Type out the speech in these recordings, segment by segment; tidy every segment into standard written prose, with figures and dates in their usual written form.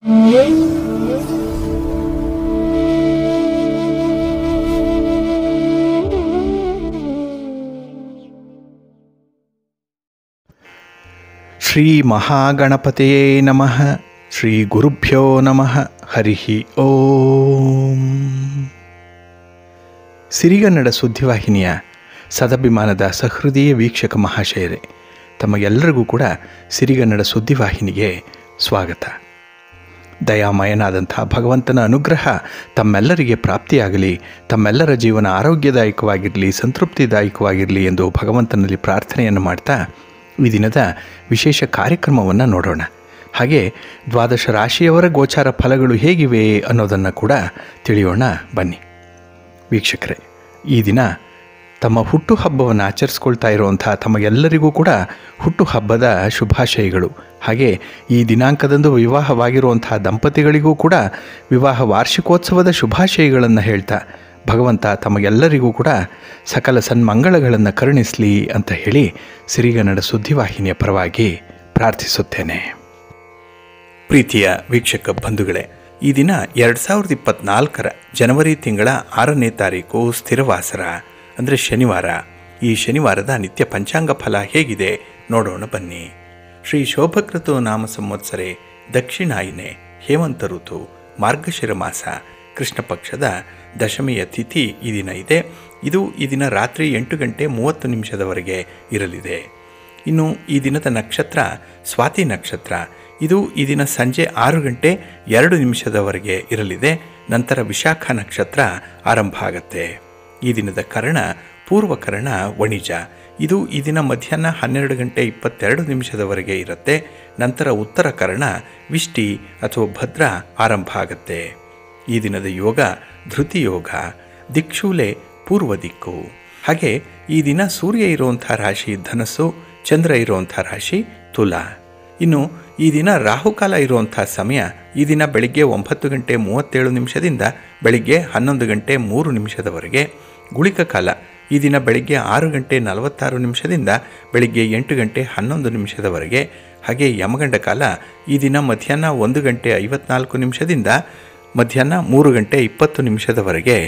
ಶ್ರೀ ಮಹಾಗಣಪತಿಯೇ ನಮಃ. ಶ್ರೀ ಗುರುಭ್ಯೋ ನಮಃ. ಹರಿ ಓಂ. ಸಿರಿಗನ್ನಡ ಸುದ್ದಿವಾಹಿನಿಯ ಸದಭಿಮಾನದ ಸಹೃದಯ ವೀಕ್ಷಕ ಮಹಾಶಯರೇ, ತಮಗೆಲ್ಲರಿಗೂ ಕೂಡ ಸಿರಿಗನ್ನಡ ಸುದ್ದಿವಾಹಿನಿಗೆ ಸ್ವಾಗತ. ದಯಾಮಯನಾದಂಥ ಭಗವಂತನ ಅನುಗ್ರಹ ತಮ್ಮೆಲ್ಲರಿಗೆ ಪ್ರಾಪ್ತಿಯಾಗಲಿ, ತಮ್ಮೆಲ್ಲರ ಜೀವನ ಆರೋಗ್ಯದಾಯಕವಾಗಿರಲಿ, ಸಂತೃಪ್ತಿದಾಯಕವಾಗಿರಲಿ ಎಂದು ಭಗವಂತನಲ್ಲಿ ಪ್ರಾರ್ಥನೆಯನ್ನು ಮಾಡ್ತಾ ಈ ದಿನದ ವಿಶೇಷ ಕಾರ್ಯಕ್ರಮವನ್ನು ನೋಡೋಣ. ಹಾಗೆ ದ್ವಾದಶ ರಾಶಿಯವರ ಗೋಚಾರ ಫಲಗಳು ಹೇಗಿವೆ ಅನ್ನೋದನ್ನು ಕೂಡ ತಿಳಿಯೋಣ ಬನ್ನಿ. ವೀಕ್ಷಕರೇ, ಈ ದಿನ ತಮ್ಮ ಹುಟ್ಟುಹಬ್ಬವನ್ನು ಆಚರಿಸ್ಕೊಳ್ತಾ ಇರುವಂಥ ತಮಗೆಲ್ಲರಿಗೂ ಕೂಡ ಹುಟ್ಟುಹಬ್ಬದ ಶುಭಾಶಯಗಳು. ಹಾಗೆ ಈ ದಿನಾಂಕದಂದು ವಿವಾಹವಾಗಿರುವಂಥ ದಂಪತಿಗಳಿಗೂ ಕೂಡ ವಿವಾಹ ವಾರ್ಷಿಕೋತ್ಸವದ ಶುಭಾಶಯಗಳನ್ನು ಹೇಳ್ತಾ ಭಗವಂತ ತಮಗೆಲ್ಲರಿಗೂ ಕೂಡ ಸಕಲ ಸನ್ಮಂಗಳಗಳನ್ನು ಕರುಣಿಸಲಿ ಅಂತ ಹೇಳಿ ಸಿರಿಗನ್ನಡ ಸುದ್ದಿವಾಹಿನಿಯ ಪರವಾಗಿ ಪ್ರಾರ್ಥಿಸುತ್ತೇನೆ. ಪ್ರೀತಿಯ ವೀಕ್ಷಕ ಬಂಧುಗಳೇ, ಈ ದಿನ 2024 ಜನವರಿ ತಿಂಗಳ 6ನೇ ತಾರೀಕು ಸ್ಥಿರವಾಸರ ಅಂದರೆ ಶನಿವಾರ. ಈ ಶನಿವಾರದ ನಿತ್ಯ ಪಂಚಾಂಗ ಫಲ ಹೇಗಿದೆ ನೋಡೋಣ ಬನ್ನಿ. ಶ್ರೀ ಶೋಭಕೃತು ನಾಮ ಸಂವತ್ಸರೆ ದಕ್ಷಿಣಾಯಿನೆ ಹೇಮಂತ ಋತು ಮಾರ್ಗಶಿರ ಮಾಸ ಕೃಷ್ಣ ಪಕ್ಷದ ದಶಮಿಯ ತಿಥಿ ಈ ದಿನ ಇದೆ. ಇದು ಈ ದಿನ ರಾತ್ರಿ 8:30 ಇರಲಿದೆ. ಇನ್ನು ಈ ದಿನದ ನಕ್ಷತ್ರ ಸ್ವಾತಿ ನಕ್ಷತ್ರ. ಇದು ಈ ದಿನ ಸಂಜೆ 6:02 ಇರಲಿದೆ. ನಂತರ ವಿಶಾಖ ನಕ್ಷತ್ರ ಆರಂಭ ಆಗುತ್ತೆ. ಈ ದಿನದ ಕರ್ಣ ಪೂರ್ವಕರ್ಣ ವಣಿಜ. ಇದು ಈ ದಿನ ಮಧ್ಯಾಹ್ನ 12:22 ಇರುತ್ತೆ. ನಂತರ ಉತ್ತರ ಕರ್ಣ ವಿಷ್ಟಿ ಅಥವಾ ಭದ್ರ ಆರಂಭ ಆಗುತ್ತೆ. ಈ ದಿನದ ಯೋಗ ಧೃತಿ ಯೋಗ, ದಿಕ್ಷೂಲೆ ಪೂರ್ವ ದಿಕ್ಕು. ಹಾಗೆ ಈ ದಿನ ಸೂರ್ಯ ಇರುವಂಥ ರಾಶಿ ಧನಸ್ಸು, ಚಂದ್ರ ಇರುವಂಥ ರಾಶಿ ತುಲಾ. ಇನ್ನು ಈ ದಿನ ರಾಹುಕಾಲ ಇರುವಂಥ ಸಮಯ ಈ ದಿನ ಬೆಳಿಗ್ಗೆ 9:37 ಬೆಳಿಗ್ಗೆ 11:03 ಗುಳಿಕ ಕಾಲ ಈ ದಿನ ಬೆಳಿಗ್ಗೆ 6:46 ಬೆಳಿಗ್ಗೆ 8:11 ಹಾಗೆ ಯಮಗಂಡ ಕಾಲ ಈ ದಿನ ಮಧ್ಯಾಹ್ನ 1:54 ಮಧ್ಯಾಹ್ನ 3:20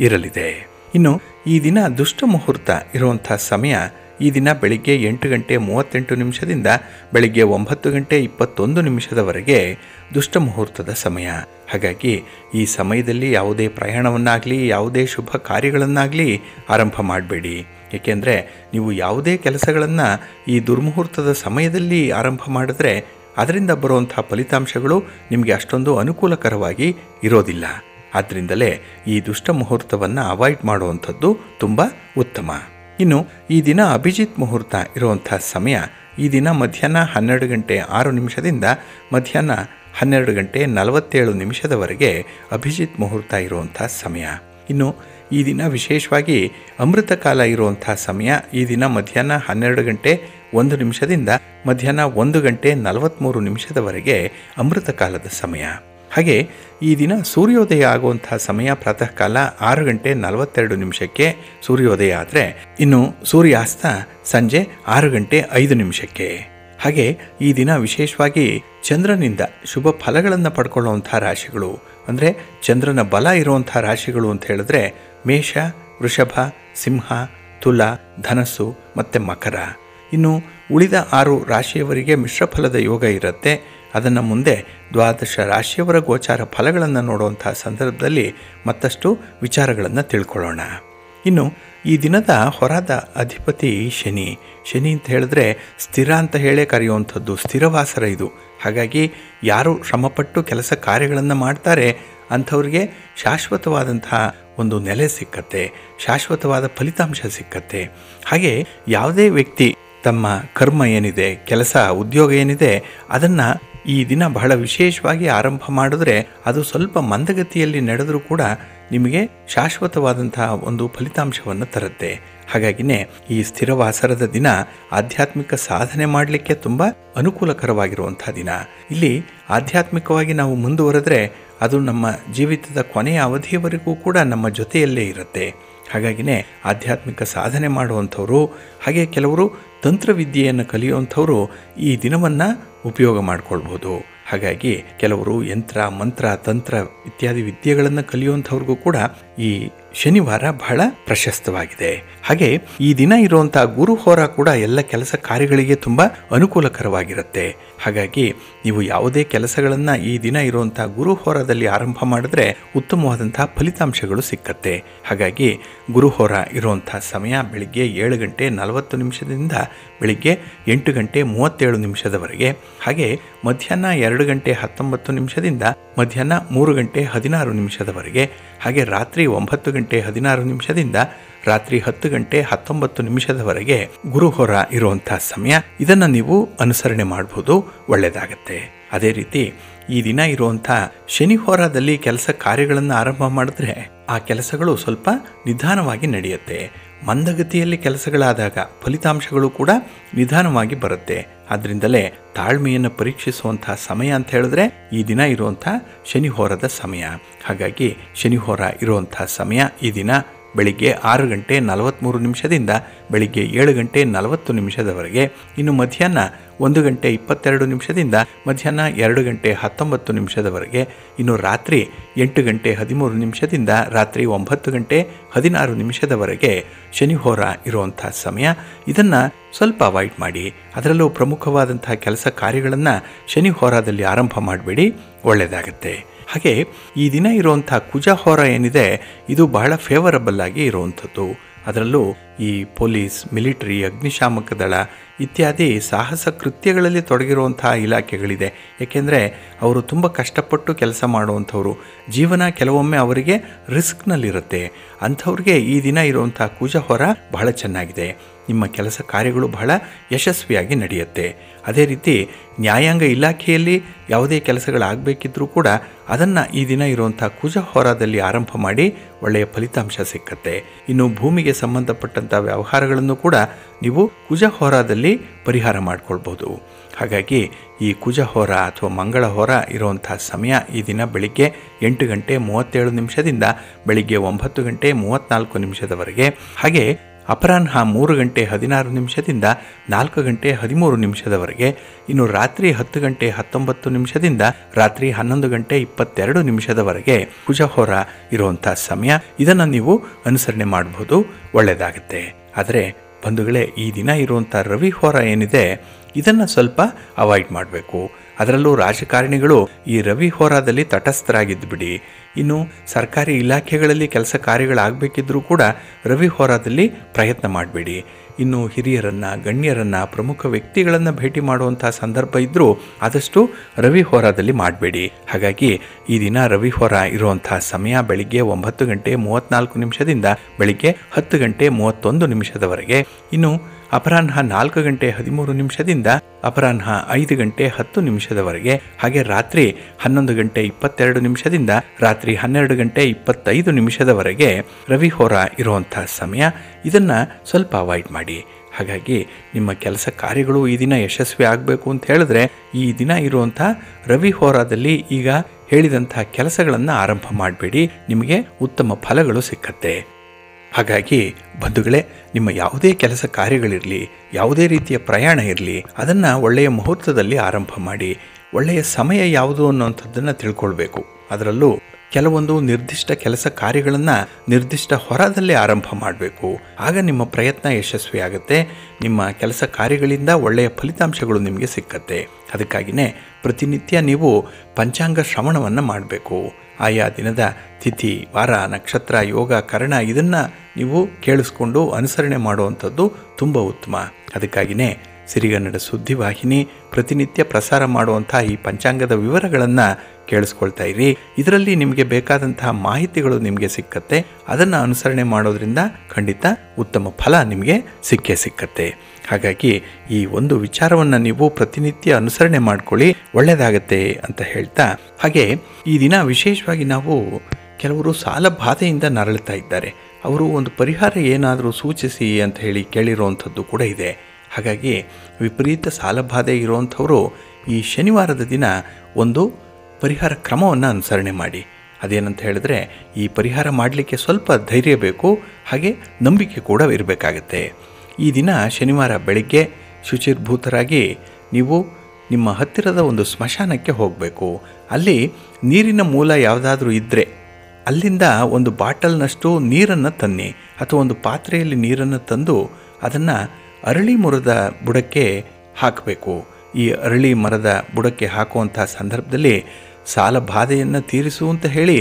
ಇರಲಿದೆ. ಇನ್ನು ಈ ದಿನ ದುಷ್ಟ ಮುಹೂರ್ತ ಇರುವಂಥ ಸಮಯ ಈ ದಿನ ಬೆಳಿಗ್ಗೆ 8:38 ಬೆಳಿಗ್ಗೆ 9:21 ದುಷ್ಟ ಮುಹೂರ್ತದ ಸಮಯ. ಹಾಗಾಗಿ ಈ ಸಮಯದಲ್ಲಿ ಯಾವುದೇ ಪ್ರಯಾಣವನ್ನಾಗಲಿ ಯಾವುದೇ ಶುಭ ಕಾರ್ಯಗಳನ್ನಾಗಲಿ ಆರಂಭ ಮಾಡಬೇಡಿ. ಏಕೆಂದರೆ ನೀವು ಯಾವುದೇ ಕೆಲಸಗಳನ್ನು ಈ ದುರ್ಮುಹೂರ್ತದ ಸಮಯದಲ್ಲಿ ಆರಂಭ ಮಾಡಿದ್ರೆ ಅದರಿಂದ ಬರುವಂಥ ಫಲಿತಾಂಶಗಳು ನಿಮಗೆ ಅಷ್ಟೊಂದು ಅನುಕೂಲಕರವಾಗಿ ಇರೋದಿಲ್ಲ. ಆದ್ದರಿಂದಲೇ ಈ ದುಷ್ಟ ಮುಹೂರ್ತವನ್ನು ಅವಾಯ್ಡ್ ಮಾಡುವಂಥದ್ದು ತುಂಬ ಉತ್ತಮ. ಇನ್ನು ಈ ದಿನ ಅಭಿಜಿತ್ ಮುಹೂರ್ತ ಇರುವಂಥ ಸಮಯ ಈ ದಿನ ಮಧ್ಯಾಹ್ನ 12:06 ಮಧ್ಯಾಹ್ನ 12:47 ಅಭಿಜಿತ್ ಮುಹೂರ್ತ ಇರುವಂಥ ಸಮಯ. ಇನ್ನು ಈ ದಿನ ವಿಶೇಷವಾಗಿ ಅಮೃತ ಕಾಲ ಇರುವಂಥ ಸಮಯ ಈ ದಿನ ಮಧ್ಯಾಹ್ನ 12:01 ಮಧ್ಯಾಹ್ನ 1:43 ಅಮೃತ ಕಾಲದ ಸಮಯ. ಹಾಗೆ ಈ ದಿನ ಸೂರ್ಯೋದಯ ಆಗುವಂಥ ಸಮಯ ಪ್ರಾತಃ ಕಾಲ 6:42 ಸೂರ್ಯೋದಯ ಆದರೆ ಇನ್ನು ಸೂರ್ಯಾಸ್ತ ಸಂಜೆ 6:05. ಹಾಗೆ ಈ ದಿನ ವಿಶೇಷವಾಗಿ ಚಂದ್ರನಿಂದ ಶುಭ ಫಲಗಳನ್ನು ಪಡ್ಕೊಳ್ಳುವಂಥ ರಾಶಿಗಳು ಅಂದರೆ ಚಂದ್ರನ ಬಲ ಇರುವಂಥ ರಾಶಿಗಳು ಅಂತ ಹೇಳಿದ್ರೆ ಮೇಷ, ವೃಷಭ, ಸಿಂಹ, ತುಲಾ, ಧನಸ್ಸು ಮತ್ತು ಮಕರ. ಇನ್ನು ಉಳಿದ 6 ರಾಶಿಯವರಿಗೆ ಮಿಶ್ರ ಫಲದ ಯೋಗ ಇರುತ್ತೆ. ಅದನ್ನು ಮುಂದೆ ದ್ವಾದಶ ರಾಶಿಯವರ ಗೋಚಾರ ಫಲಗಳನ್ನು ನೋಡುವಂಥ ಸಂದರ್ಭದಲ್ಲಿ ಮತ್ತಷ್ಟು ವಿಚಾರಗಳನ್ನು ತಿಳ್ಕೊಳ್ಳೋಣ. ಇನ್ನು ಈ ದಿನದ ಹೊರದ ಅಧಿಪತಿ ಶನಿ. ಶನಿ ಅಂತ ಹೇಳಿದ್ರೆ ಸ್ಥಿರ ಅಂತ ಹೇಳೇ ಕರೆಯುವಂಥದ್ದು, ಸ್ಥಿರವಾಸರ ಇದು. ಹಾಗಾಗಿ ಯಾರು ಶ್ರಮಪಟ್ಟು ಕೆಲಸ ಕಾರ್ಯಗಳನ್ನು ಮಾಡ್ತಾರೆ ಅಂಥವ್ರಿಗೆ ಶಾಶ್ವತವಾದಂಥ ಒಂದು ನೆಲೆ ಸಿಕ್ಕತ್ತೆ, ಶಾಶ್ವತವಾದ ಫಲಿತಾಂಶ ಸಿಕ್ಕತ್ತೆ. ಹಾಗೆ ಯಾವುದೇ ವ್ಯಕ್ತಿ ತಮ್ಮ ಕರ್ಮ ಏನಿದೆ, ಕೆಲಸ ಉದ್ಯೋಗ ಏನಿದೆ ಅದನ್ನು ಈ ದಿನ ಬಹಳ ವಿಶೇಷವಾಗಿ ಆರಂಭ ಮಾಡಿದ್ರೆ ಅದು ಸ್ವಲ್ಪ ಮಂದಗತಿಯಲ್ಲಿ ನಡೆದರೂ ಕೂಡ ನಿಮಗೆ ಶಾಶ್ವತವಾದಂತಹ ಒಂದು ಫಲಿತಾಂಶವನ್ನು ತರುತ್ತೆ. ಹಾಗಾಗಿನೇ ಈ ಸ್ಥಿರವಾಸರದ ದಿನ ಆಧ್ಯಾತ್ಮಿಕ ಸಾಧನೆ ಮಾಡಲಿಕ್ಕೆ ತುಂಬ ಅನುಕೂಲಕರವಾಗಿರುವಂಥ ದಿನ. ಇಲ್ಲಿ ಆಧ್ಯಾತ್ಮಿಕವಾಗಿ ನಾವು ಮುಂದುವರೆದ್ರೆ ಅದು ನಮ್ಮ ಜೀವಿತದ ಕೊನೆಯ ಅವಧಿಯವರೆಗೂ ಕೂಡ ನಮ್ಮ ಜೊತೆಯಲ್ಲೇ ಇರುತ್ತೆ. ಹಾಗಾಗಿನೇ ಆಧ್ಯಾತ್ಮಿಕ ಸಾಧನೆ ಮಾಡುವಂಥವರು ಹಾಗೆ ಕೆಲವರು ತಂತ್ರವಿದ್ಯೆಯನ್ನು ಕಲಿಯುವಂಥವರು ಈ ದಿನವನ್ನು ಉಪಯೋಗ ಮಾಡಿಕೊಳ್ಬೋದು. ಹಾಗಾಗಿ ಕೆಲವರು ಯಂತ್ರ, ಮಂತ್ರ, ತಂತ್ರ ಇತ್ಯಾದಿ ವಿದ್ಯೆಗಳನ್ನು ಕಲಿಯುವಂಥವ್ರಿಗೂ ಕೂಡ ಈ ಶನಿವಾರ ಬಹಳ ಪ್ರಶಸ್ತವಾಗಿದೆ. ಹಾಗೆ ಈ ದಿನ ಇರುವಂತಹ ಗುರುಹೋರ ಕೂಡ ಎಲ್ಲ ಕೆಲಸ ಕಾರ್ಯಗಳಿಗೆ ತುಂಬ ಅನುಕೂಲಕರವಾಗಿರುತ್ತೆ. ಹಾಗಾಗಿ ನೀವು ಯಾವುದೇ ಕೆಲಸಗಳನ್ನು ಈ ದಿನ ಇರುವಂತಹ ಗುರುಹೋರದಲ್ಲಿ ಆರಂಭ ಮಾಡಿದ್ರೆ ಉತ್ತಮವಾದಂತಹ ಫಲಿತಾಂಶಗಳು ಸಿಕ್ಕತ್ತೆ. ಹಾಗಾಗಿ ಗುರುಹೋರ ಇರುವಂತಹ ಸಮಯ ಬೆಳಿಗ್ಗೆ 7:40 ಬೆಳಿಗ್ಗೆ 8:37 ಹಾಗೆ ಮಧ್ಯಾಹ್ನ 2:19 ಮಧ್ಯಾಹ್ನ 3:16 ಹಾಗೆ ರಾತ್ರಿ 9:16 ರಾತ್ರಿ 10:19 ಗುರುಹೋರ ಇರುವಂತಹ ಸಮಯ. ಇದನ್ನು ನೀವು ಅನುಸರಣೆ ಮಾಡಬಹುದು, ಒಳ್ಳೆಯದಾಗತ್ತೆ. ಅದೇ ರೀತಿ ಈ ದಿನ ಇರುವಂಥ ಶನಿಹೋರದಲ್ಲಿ ಕೆಲಸ ಕಾರ್ಯಗಳನ್ನು ಆರಂಭ ಮಾಡಿದ್ರೆ ಆ ಕೆಲಸಗಳು ಸ್ವಲ್ಪ ನಿಧಾನವಾಗಿ ನಡೆಯುತ್ತೆ. ಮಂದಗತಿಯಲ್ಲಿ ಕೆಲಸಗಳಾದಾಗ ಫಲಿತಾಂಶಗಳು ಕೂಡ ನಿಧಾನವಾಗಿ ಬರುತ್ತೆ. ಆದ್ದರಿಂದಲೇ ತಾಳ್ಮೆಯನ್ನು ಪರೀಕ್ಷಿಸುವಂತಹ ಸಮಯ ಅಂತ ಹೇಳಿದ್ರೆ ಈ ದಿನ ಇರುವಂಥ ಶನಿಹೋರದ ಸಮಯ. ಹಾಗಾಗಿ ಶನಿಹೋರ ಇರುವಂಥ ಸಮಯ ಈ ದಿನ ಬೆಳಿಗ್ಗೆ 6:43 ಬೆಳಿಗ್ಗೆ 7:40 ಇನ್ನು ಮಧ್ಯಾಹ್ನ 1:22 ಮಧ್ಯಾಹ್ನ 2:19 ಇನ್ನು ರಾತ್ರಿ 8:13 ರಾತ್ರಿ 9:16 ಶನಿಹೋರ ಇರುವಂಥ ಸಮಯ. ಇದನ್ನು ಸ್ವಲ್ಪ ಅವಾಯ್ಡ್ ಮಾಡಿ. ಅದರಲ್ಲೂ ಪ್ರಮುಖವಾದಂತಹ ಕೆಲಸ ಕಾರ್ಯಗಳನ್ನು ಶನಿಹೋರದಲ್ಲಿ ಆರಂಭ ಮಾಡಬೇಡಿ, ಒಳ್ಳೆಯದಾಗತ್ತೆ. ಹಾಗೆ ಈ ದಿನ ಇರುವಂಥ ಕುಜಹೋರ ಏನಿದೆ ಇದು ಬಹಳ ಫೇವರಬಲ್ ಆಗಿ ಇರುವಂಥದ್ದು. ಅದರಲ್ಲೂ ಈ ಪೊಲೀಸ್, ಮಿಲಿಟರಿ, ಅಗ್ನಿಶಾಮಕ ದಳ ಇತ್ಯಾದಿ ಸಾಹಸ ಕೃತ್ಯಗಳಲ್ಲಿ ತೊಡಗಿರುವಂತಹ ಇಲಾಖೆಗಳಿದೆ. ಏಕೆಂದರೆ ಅವರು ತುಂಬ ಕಷ್ಟಪಟ್ಟು ಕೆಲಸ ಮಾಡುವಂಥವ್ರು, ಜೀವನ ಕೆಲವೊಮ್ಮೆ ಅವರಿಗೆ ರಿಸ್ಕ್ನಲ್ಲಿರುತ್ತೆ. ಅಂಥವ್ರಿಗೆ ಈ ದಿನ ಇರುವಂಥ ಕುಜಹೋರ ಬಹಳ ಚೆನ್ನಾಗಿದೆ. ನಿಮ್ಮ ಕೆಲಸ ಕಾರ್ಯಗಳು ಬಹಳ ಯಶಸ್ವಿಯಾಗಿ ನಡೆಯುತ್ತೆ. ಅದೇ ರೀತಿ ನ್ಯಾಯಾಂಗ ಇಲಾಖೆಯಲ್ಲಿ ಯಾವುದೇ ಕೆಲಸಗಳಾಗಬೇಕಿದ್ರೂ ಕೂಡ ಅದನ್ನು ಈ ದಿನ ಇರುವಂಥ ಕುಜಹೋರದಲ್ಲಿ ಆರಂಭ ಮಾಡಿ ಒಳ್ಳೆಯ ಫಲಿತಾಂಶ ಸಿಕ್ಕತ್ತೆ. ಇನ್ನು ಭೂಮಿಗೆ ಸಂಬಂಧಪಟ್ಟಂಥ ವ್ಯವಹಾರಗಳನ್ನು ಕೂಡ ನೀವು ಕುಜಹೋರದಲ್ಲಿ ಪರಿಹಾರ ಮಾಡಿಕೊಳ್ಬೋದು. ಹಾಗಾಗಿ ಈ ಕುಜಹೋರ ಅಥವಾ ಮಂಗಳಹೋರ ಇರುವಂಥ ಸಮಯ ಈ ದಿನ ಬೆಳಿಗ್ಗೆ 8:37 ಬೆಳಿಗ್ಗೆ 9:34 ಹಾಗೆ ಅಪರಾಹ್ನ 3:16 4:13 ಇನ್ನು ರಾತ್ರಿ 10:19 ರಾತ್ರಿ 11:22 ಕುಜಹೋರ ಇರುವಂಥ ಸಮಯ. ಇದನ್ನು ನೀವು ಅನುಸರಣೆ ಮಾಡಬಹುದು, ಒಳ್ಳೆಯದಾಗುತ್ತೆ. ಆದರೆ ಬಂಧುಗಳೇ, ಈ ದಿನ ಇರುವಂಥ ರವಿಹೋರ ಏನಿದೆ ಇದನ್ನು ಸ್ವಲ್ಪ ಅವಾಯ್ಡ್ ಮಾಡಬೇಕು. ಅದರಲ್ಲೂ ರಾಜಕಾರಣಿಗಳು ಈ ರವಿಹೋರದಲ್ಲಿ ತಟಸ್ಥರಾಗಿದ್ದು ಬಿಡಿ. ಇನ್ನು ಸರ್ಕಾರಿ ಇಲಾಖೆಗಳಲ್ಲಿ ಕೆಲಸ ಕಾರ್ಯಗಳಾಗಬೇಕಿದ್ರೂ ಕೂಡ ರವಿಹೋರದಲ್ಲಿ ಪ್ರಯತ್ನ ಮಾಡಬೇಡಿ. ಇನ್ನು ಹಿರಿಯರನ್ನು, ಗಣ್ಯರನ್ನು, ಪ್ರಮುಖ ವ್ಯಕ್ತಿಗಳನ್ನು ಭೇಟಿ ಮಾಡುವಂಥ ಸಂದರ್ಭ ಇದ್ದರೂ ಆದಷ್ಟು ರವಿಹೋರದಲ್ಲಿ ಮಾಡಬೇಡಿ. ಹಾಗಾಗಿ ಈ ದಿನ ರವಿಹೋರ ಇರುವಂಥ ಸಮಯ ಬೆಳಿಗ್ಗೆ 9:34 ಬೆಳಿಗ್ಗೆ 10:31 ಇನ್ನು ಅಪರಾಹ್ನ 4:13 ಅಪರಾಹ್ನ 5:10 ಹಾಗೆ ರಾತ್ರಿ 11:22 ರಾತ್ರಿ 12:25 ರವಿಹೋರ ಇರುವಂಥ ಸಮಯ. ಇದನ್ನು ಸ್ವಲ್ಪ ಅವಾಯ್ಡ್ ಮಾಡಿ. ಹಾಗಾಗಿ ನಿಮ್ಮ ಕೆಲಸ ಕಾರ್ಯಗಳು ಈ ದಿನ ಯಶಸ್ವಿ ಆಗಬೇಕು ಅಂತ ಹೇಳಿದ್ರೆ ಈ ದಿನ ಇರುವಂಥ ರವಿಹೋರದಲ್ಲಿ ಈಗ ಹೇಳಿದಂಥ ಕೆಲಸಗಳನ್ನು ಆರಂಭ ಮಾಡಬೇಡಿ, ನಿಮಗೆ ಉತ್ತಮ ಫಲಗಳು ಸಿಕ್ಕತ್ತೆ. ಹಾಗಾಗಿ ಬಂಧುಗಳೇ, ನಿಮ್ಮ ಯಾವುದೇ ಕೆಲಸ ಕಾರ್ಯಗಳಿರಲಿ, ಯಾವುದೇ ರೀತಿಯ ಪ್ರಯಾಣ ಇರಲಿ, ಅದನ್ನು ಒಳ್ಳೆಯ ಮುಹೂರ್ತದಲ್ಲಿ ಆರಂಭ ಮಾಡಿ. ಒಳ್ಳೆಯ ಸಮಯ ಯಾವುದು ಅನ್ನೋಂಥದ್ದನ್ನು ತಿಳ್ಕೊಳ್ಬೇಕು. ಅದರಲ್ಲೂ ಕೆಲವೊಂದು ನಿರ್ದಿಷ್ಟ ಕೆಲಸ ಕಾರ್ಯಗಳನ್ನು ನಿರ್ದಿಷ್ಟ ಹೊರದಲ್ಲೇ ಆರಂಭ ಮಾಡಬೇಕು. ಆಗ ನಿಮ್ಮ ಪ್ರಯತ್ನ ಯಶಸ್ವಿಯಾಗುತ್ತೆ. ನಿಮ್ಮ ಕೆಲಸ ಕಾರ್ಯಗಳಿಂದ ಒಳ್ಳೆಯ ಫಲಿತಾಂಶಗಳು ನಿಮಗೆ ಸಿಕ್ಕತ್ತೆ. ಅದಕ್ಕಾಗಿಯೇ ಪ್ರತಿನಿತ್ಯ ನೀವು ಪಂಚಾಂಗ ಶ್ರವಣವನ್ನು ಮಾಡಬೇಕು. ಆಯಾ ದಿನದ ತಿಥಿ, ವಾರ, ನಕ್ಷತ್ರ, ಯೋಗ, ಕರಣ ಇದನ್ನು ನೀವು ಕೇಳಿಸ್ಕೊಂಡು ಅನುಸರಣೆ ಮಾಡುವಂಥದ್ದು ತುಂಬ ಉತ್ತಮ. ಅದಕ್ಕಾಗಿಯೇ ಸಿರಿಗನ್ನಡ ಸುದ್ದಿವಾಹಿನಿ ಪ್ರತಿನಿತ್ಯ ಪ್ರಸಾರ ಮಾಡುವಂಥ ಈ ಪಂಚಾಂಗದ ವಿವರಗಳನ್ನು ಕೇಳಿಸ್ಕೊಳ್ತಾ ಇರಿ. ಇದರಲ್ಲಿ ನಿಮಗೆ ಬೇಕಾದಂತಹ ಮಾಹಿತಿಗಳು ನಿಮಗೆ ಸಿಕ್ಕತ್ತೆ. ಅದನ್ನು ಅನುಸರಣೆ ಮಾಡೋದ್ರಿಂದ ಖಂಡಿತ ಉತ್ತಮ ಫಲ ನಿಮಗೆ ಸಿಕ್ಕತ್ತೆ. ಹಾಗಾಗಿ ಈ ಒಂದು ವಿಚಾರವನ್ನು ನೀವು ಪ್ರತಿನಿತ್ಯ ಅನುಸರಣೆ ಮಾಡ್ಕೊಳ್ಳಿ, ಒಳ್ಳೆಯದಾಗತ್ತೆ ಅಂತ ಹೇಳ್ತಾ, ಹಾಗೆ ಈ ದಿನ ವಿಶೇಷವಾಗಿ ನಾವು ಕೆಲವರು ಸಾಲ ಬಾಧೆಯಿಂದ ನರಳುತ್ತಾ ಇದ್ದಾರೆ. ಅವರು ಒಂದು ಪರಿಹಾರ ಏನಾದರೂ ಸೂಚಿಸಿ ಅಂತ ಹೇಳಿ ಕೇಳಿರುವಂಥದ್ದು ಕೂಡ ಇದೆ. ಹಾಗಾಗಿ ವಿಪರೀತ ಸಾಲಬಾಧೆ ಇರುವಂಥವರು ಈ ಶನಿವಾರದ ದಿನ ಒಂದು ಪರಿಹಾರ ಕ್ರಮವನ್ನು ಅನುಸರಣೆ ಮಾಡಿ. ಅದೇನಂತ ಹೇಳಿದ್ರೆ, ಈ ಪರಿಹಾರ ಮಾಡಲಿಕ್ಕೆ ಸ್ವಲ್ಪ ಧೈರ್ಯ ಬೇಕು, ಹಾಗೆ ನಂಬಿಕೆ ಕೂಡ ಇರಬೇಕಾಗತ್ತೆ. ಈ ದಿನ ಶನಿವಾರ ಬೆಳಗ್ಗೆ ಶುಚಿರ್ಭೂತರಾಗಿ ನೀವು ನಿಮ್ಮ ಹತ್ತಿರದ ಒಂದು ಸ್ಮಶಾನಕ್ಕೆ ಹೋಗಬೇಕು. ಅಲ್ಲಿ ನೀರಿನ ಮೂಲ ಯಾವುದಾದ್ರೂ ಇದ್ದರೆ ಅಲ್ಲಿಂದ ಒಂದು ಬಾಟಲ್ನಷ್ಟು ನೀರನ್ನು ತನ್ನಿ, ಅಥವಾ ಒಂದು ಪಾತ್ರೆಯಲ್ಲಿ ನೀರನ್ನು ತಂದು ಅದನ್ನು ಅರಳಿ ಮರದ ಬುಡಕ್ಕೆ ಹಾಕಬೇಕು. ಈ ಅರಳಿ ಮರದ ಬುಡಕ್ಕೆ ಹಾಕುವಂಥ ಸಂದರ್ಭದಲ್ಲಿ ಸಾಲ ಬಾಧೆಯನ್ನು ತೀರಿಸು ಅಂತ ಹೇಳಿ